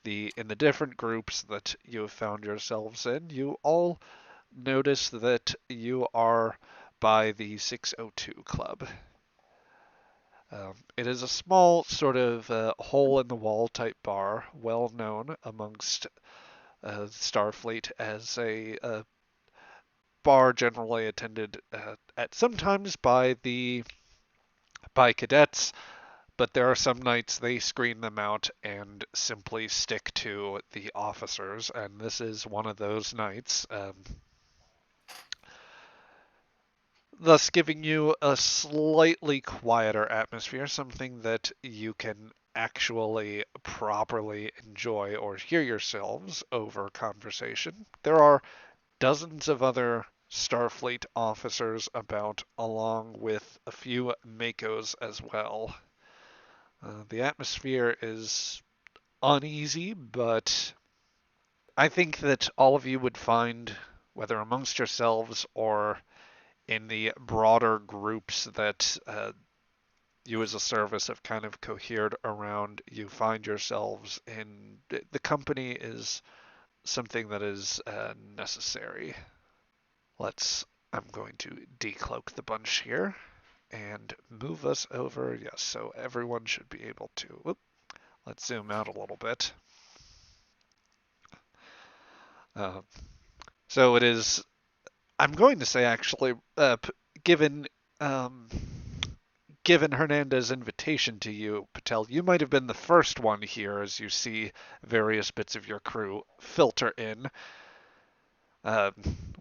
the different groups that you have found yourselves in, you all notice that you are by the 602 Club. It is a small sort of hole-in-the-wall type bar, well known amongst Starfleet as a bar generally attended at sometimes by cadets, but there are some nights they screen them out and simply stick to the officers, and this is one of those nights. Thus giving you a slightly quieter atmosphere, something that you can actually properly enjoy or hear yourselves over conversation. There are dozens of other Starfleet officers about, along with a few Makos as well. The atmosphere is uneasy, but I think that all of you would find, whether amongst yourselves or in the broader groups that you as a service have kind of cohered around, you find yourselves in the company is something that is necessary. I'm going to decloak the bunch here and move us over. Yes, so everyone should be able to. Let's zoom out a little bit. So it is, I'm going to say actually, given given Hernandez's invitation to you, Patel, you might have been the first one here as you see various bits of your crew filter in,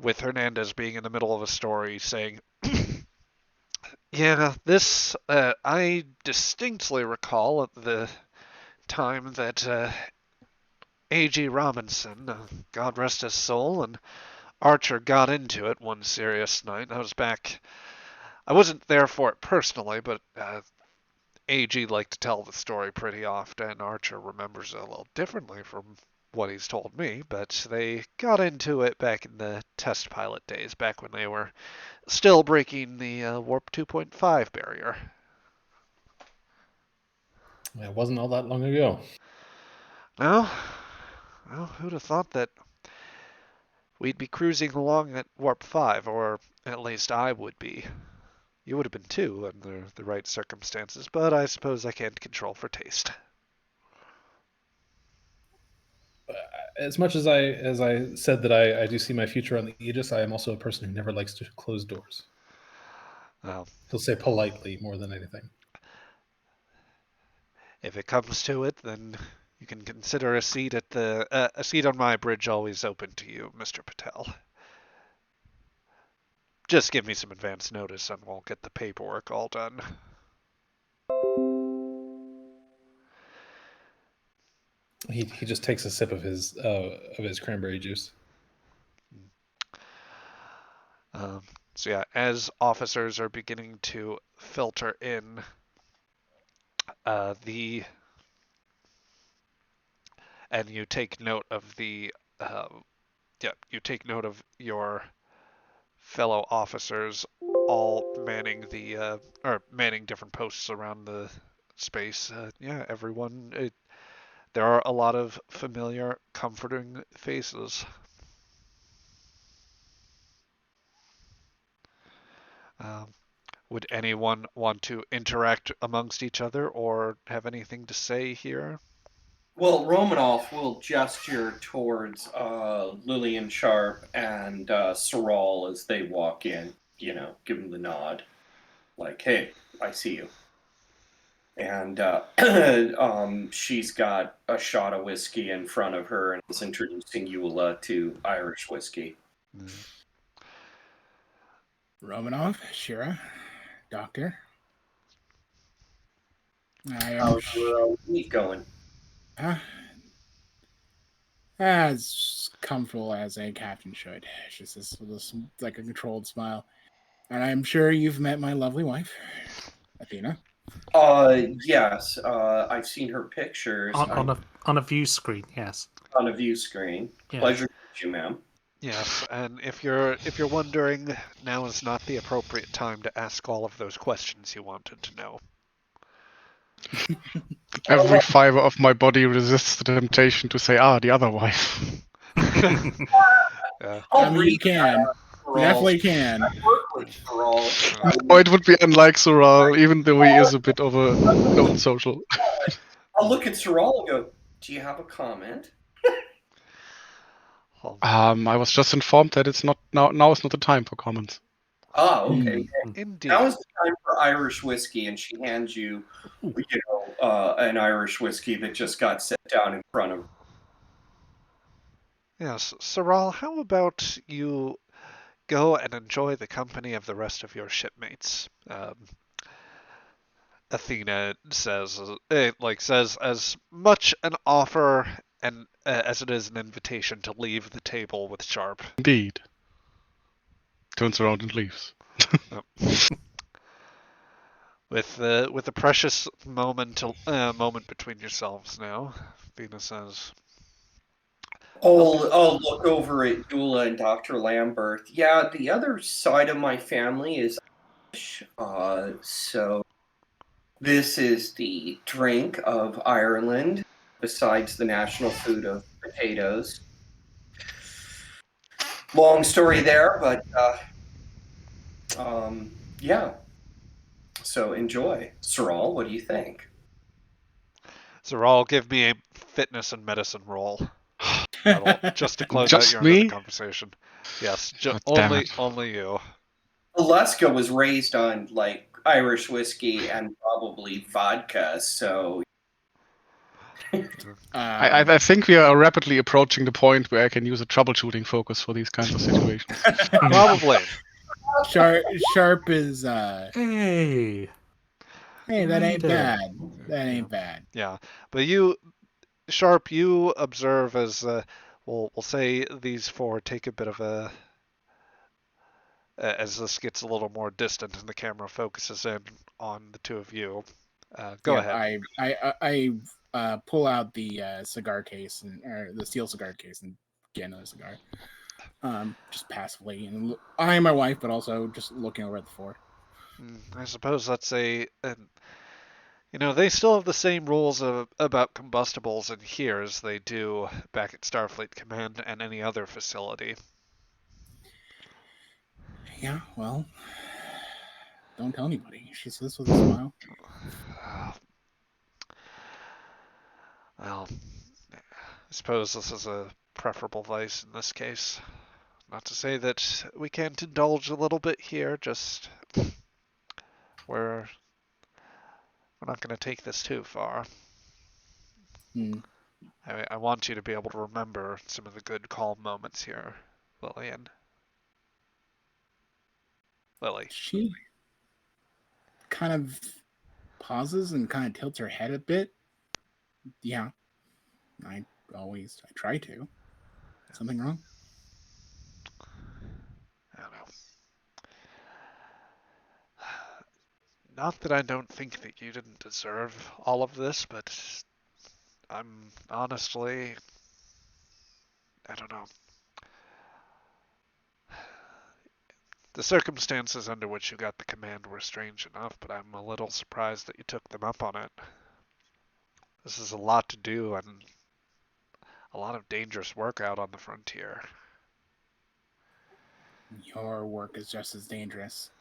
with Hernandez being in the middle of a story saying, yeah, this, I distinctly recall at the time that A.G. Robinson, God rest his soul, and Archer got into it one serious night. I wasn't there for it personally, but A.G. liked to tell the story pretty often. Archer remembers it a little differently from what he's told me, but they got into it back in the test pilot days, back when they were still breaking the Warp 2.5 barrier. It wasn't all that long ago. No? Well, who'd have thought that we'd be cruising along at Warp 5, or at least I would be. You would have been too, under the right circumstances, but I suppose I can't control for taste. As much as I said that I do see my future on the Aegis, I am also a person who never likes to close doors. Well, he'll say politely more than anything. If it comes to it, then you can consider a seat at a seat on my bridge always open to you, Mr. Patel. Just give me some advance notice and we'll get the paperwork all done. He just takes a sip of his cranberry juice. So yeah, as officers are beginning to filter in, and you take note of you take note of your fellow officers all manning manning different posts around the space. Everyone. There are a lot of familiar, comforting faces. Would anyone want to interact amongst each other or have anything to say here? Well, Romanoff will gesture towards Lillian Sharp and Sorrel as they walk in. Give them the nod. Like, hey, I see you. And she's got a shot of whiskey in front of her and is introducing Eula to Irish whiskey. Romanoff, Shira, Doctor. How's your week going? As comfortable as a captain should. It's just this like a controlled smile. And I'm sure you've met my lovely wife, Athena. Yes. I've seen her pictures on a view screen. Yes. On a view screen. Yeah. Pleasure to meet you, ma'am. Yes, and if you're wondering, now is not the appropriate time to ask all of those questions you wanted to know. Every fiber of my body resists the temptation to say, the other wife. You can. You definitely can. No, it would be unlike Sorrel, even though he is a bit of a non-social. I'll look at Sorrel and go, do you have a comment? I was just informed that it's not now is not the time for comments. Okay. Indeed. Now is the time for Irish whiskey, and she hands you, an Irish whiskey that just got set down in front of her. Yes, Sorrel, how about you go and enjoy the company of the rest of your shipmates? Athena says, says as much an offer and as it is an invitation to leave the table with Sharp. Indeed. Turns around and leaves. With a precious moment between yourselves now, Athena says. I'll look over at Dula and Dr. Lambert. Yeah, the other side of my family is Irish, so this is the drink of Ireland, besides the national food of potatoes. Long story there, but yeah. So enjoy. Saral, what do you think? Zoral, give me a fitness and medicine roll. Just to close Just out your end of me? the conversation. Yes, God damn it. only you. Alaska was raised on like Irish whiskey and probably vodka, so I think we are rapidly approaching the point where I can use a troubleshooting focus for these kinds of situations. Probably. Sharp is Hey. hey, that ain't Made it. bad. That ain't bad. Yeah, but you, Sharp, you observe as we'll say these four take a bit of a as this gets a little more distant and the camera focuses in on the two of you. Go ahead. I pull out the cigar case or the steel cigar case and get another cigar. Just passively and eyeing my wife, but also just looking over at the four. I suppose that's they still have the same rules about combustibles in here as they do back at Starfleet Command and any other facility. Yeah, well, don't tell anybody. She says with a smile. Well, I suppose this is a preferable vice in this case. Not to say that we can't indulge a little bit here, just we're not going to take this too far. I want you to be able to remember some of the good calm moments here, Lillian. Lily. She kind of pauses and kind of tilts her head a bit. Yeah, I try to. Something wrong? I don't know. Not that I don't think that you didn't deserve all of this, but I'm honestly, I don't know. The circumstances under which you got the command were strange enough, but I'm a little surprised that you took them up on it. This is a lot to do and a lot of dangerous work out on the frontier. Your work is just as dangerous.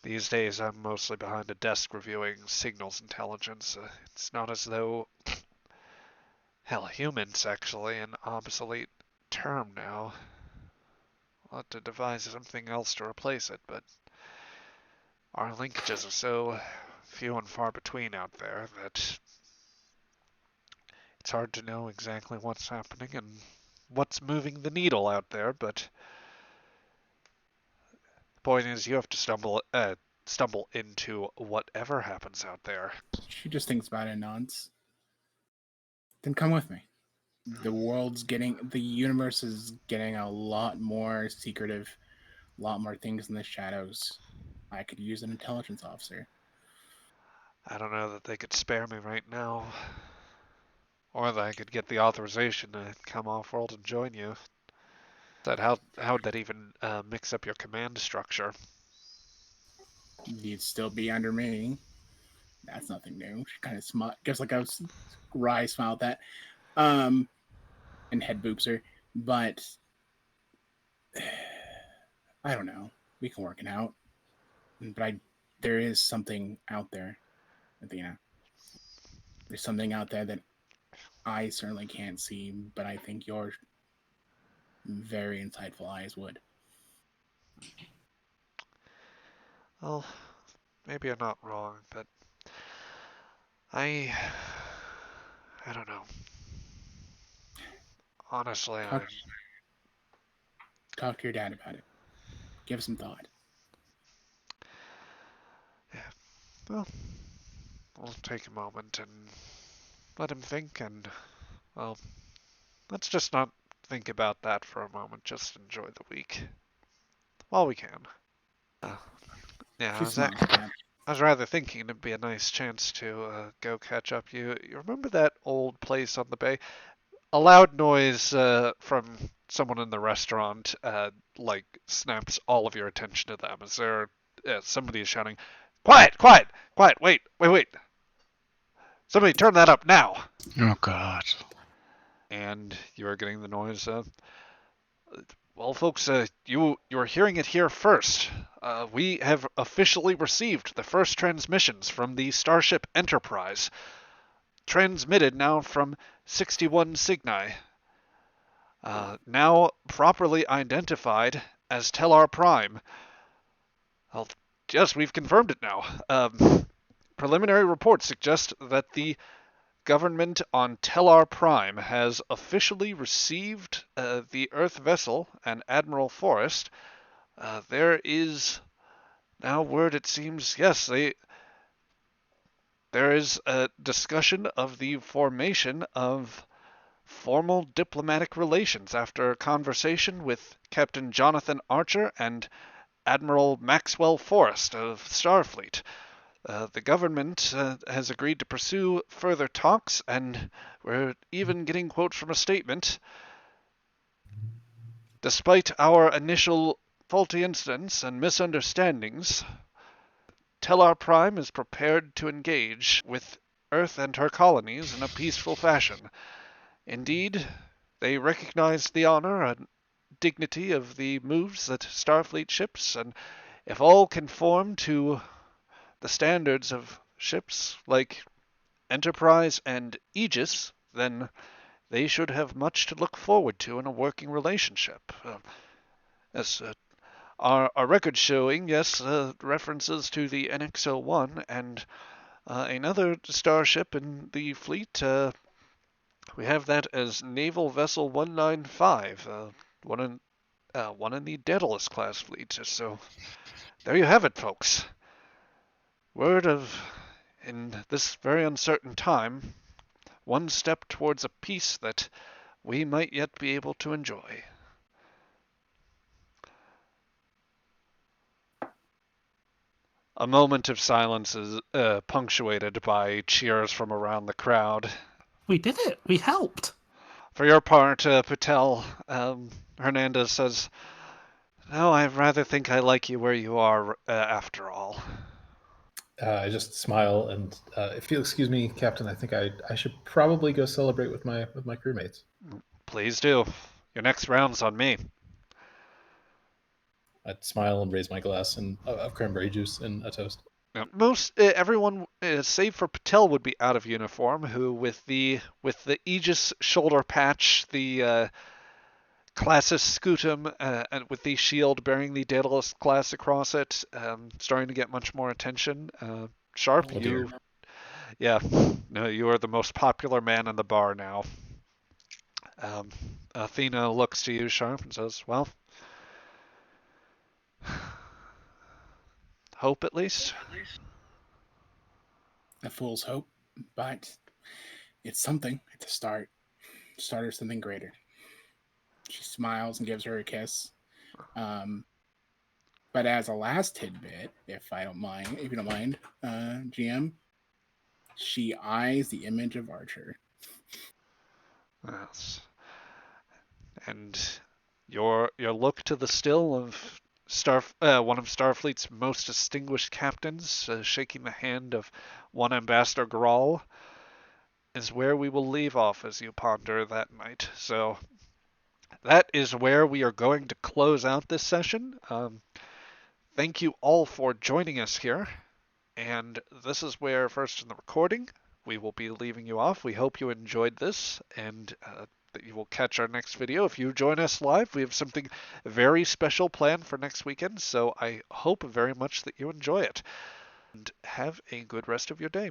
These days, I'm mostly behind a desk reviewing signals intelligence. It's not as though... Hell, human's actually an obsolete term now. I'll have to devise something else to replace it, but our linkages are so few and far between out there that it's hard to know exactly what's happening and what's moving the needle out there, but the point is you have to stumble into whatever happens out there. She just thinks about it and nods. Then come with me. The universe is getting a lot more secretive, a lot more things in the shadows. I could use an intelligence officer. I don't know that they could spare me right now. Or that I could get the authorization to come off-world and join you. How would that even mix up your command structure? You'd still be under me. That's nothing new. She kind of gives like a wry smile at that. And head boops her. But I don't know. We can work it out. But there is something out there, Athena. There's something out there that I certainly can't see, but I think your very insightful eyes would. Well, maybe I'm not wrong, but I don't know. Honestly, Talk to your dad about it. Give some thought. Well, we'll take a moment and let him think, and, well, let's just not think about that for a moment. Just enjoy the week while we can. Yeah, She smiles at that. I was rather thinking it'd be a nice chance to go catch up. You remember that old place on the bay? A loud noise from someone in the restaurant like snaps all of your attention to them. Is there somebody is shouting, "Quiet, quiet, quiet! Wait, wait, wait! Somebody turn that up now!" Oh God. And you are getting the noise. Well, folks, you're hearing it here first. We have officially received the first transmissions from the Starship Enterprise, transmitted now from 61 Cygni, now properly identified as Tellar Prime. Well, yes, we've confirmed it now. Preliminary reports suggest that the government on Tellar Prime has officially received the Earth vessel and Admiral Forrest. There is now word, it seems, yes, there is a discussion of the formation of formal diplomatic relations after a conversation with Captain Jonathan Archer and Admiral Maxwell Forrest of Starfleet. The government has agreed to pursue further talks, and we're even getting quotes from a statement. Despite our initial faulty incidents and misunderstandings, Tellar Prime is prepared to engage with Earth and her colonies in a peaceful fashion. Indeed, they recognize the honor and dignity of the moves at Starfleet ships, and if all conform to the standards of ships like Enterprise and Aegis, then they should have much to look forward to in a working relationship. As our record showing, yes, references to the NX-01 and another starship in the fleet. We have that as Naval Vessel 195, one in the Daedalus class fleet. So there you have it, folks. Word of, in this very uncertain time, one step towards a peace that we might yet be able to enjoy. A moment of silence is punctuated by cheers from around the crowd. We did it! We helped! For your part, Patel, Hernandez says, "No, I rather think I like you where you are after all." I just smile, and if you'll excuse me, Captain, I think I should probably go celebrate with my crewmates. Please do. Your next round's on me. I'd smile and raise my glass and of cranberry juice and a toast. Most everyone, save for Patel, would be out of uniform. Who, with the Aegis shoulder patch, the Classis scutum, and with the shield bearing the Daedalus class across it, starting to get much more attention. Sharp, you are the most popular man in the bar now. Athena looks to you, Sharp, and says, "Well, hope at least." A fool's hope, but it's something. It's a start. Start of something greater. She smiles and gives her a kiss. But as a last tidbit, if you don't mind, GM, she eyes the image of Archer. Yes. And your look to the still of one of Starfleet's most distinguished captains, shaking the hand of one Ambassador Grawl, is where we will leave off as you ponder that night. So that is where we are going to close out this session. Thank you all for joining us here. And this is where, first in the recording, we will be leaving you off. We hope you enjoyed this, and that you will catch our next video. If you join us live, we have something very special planned for next weekend, so I hope very much that you enjoy it. And have a good rest of your day.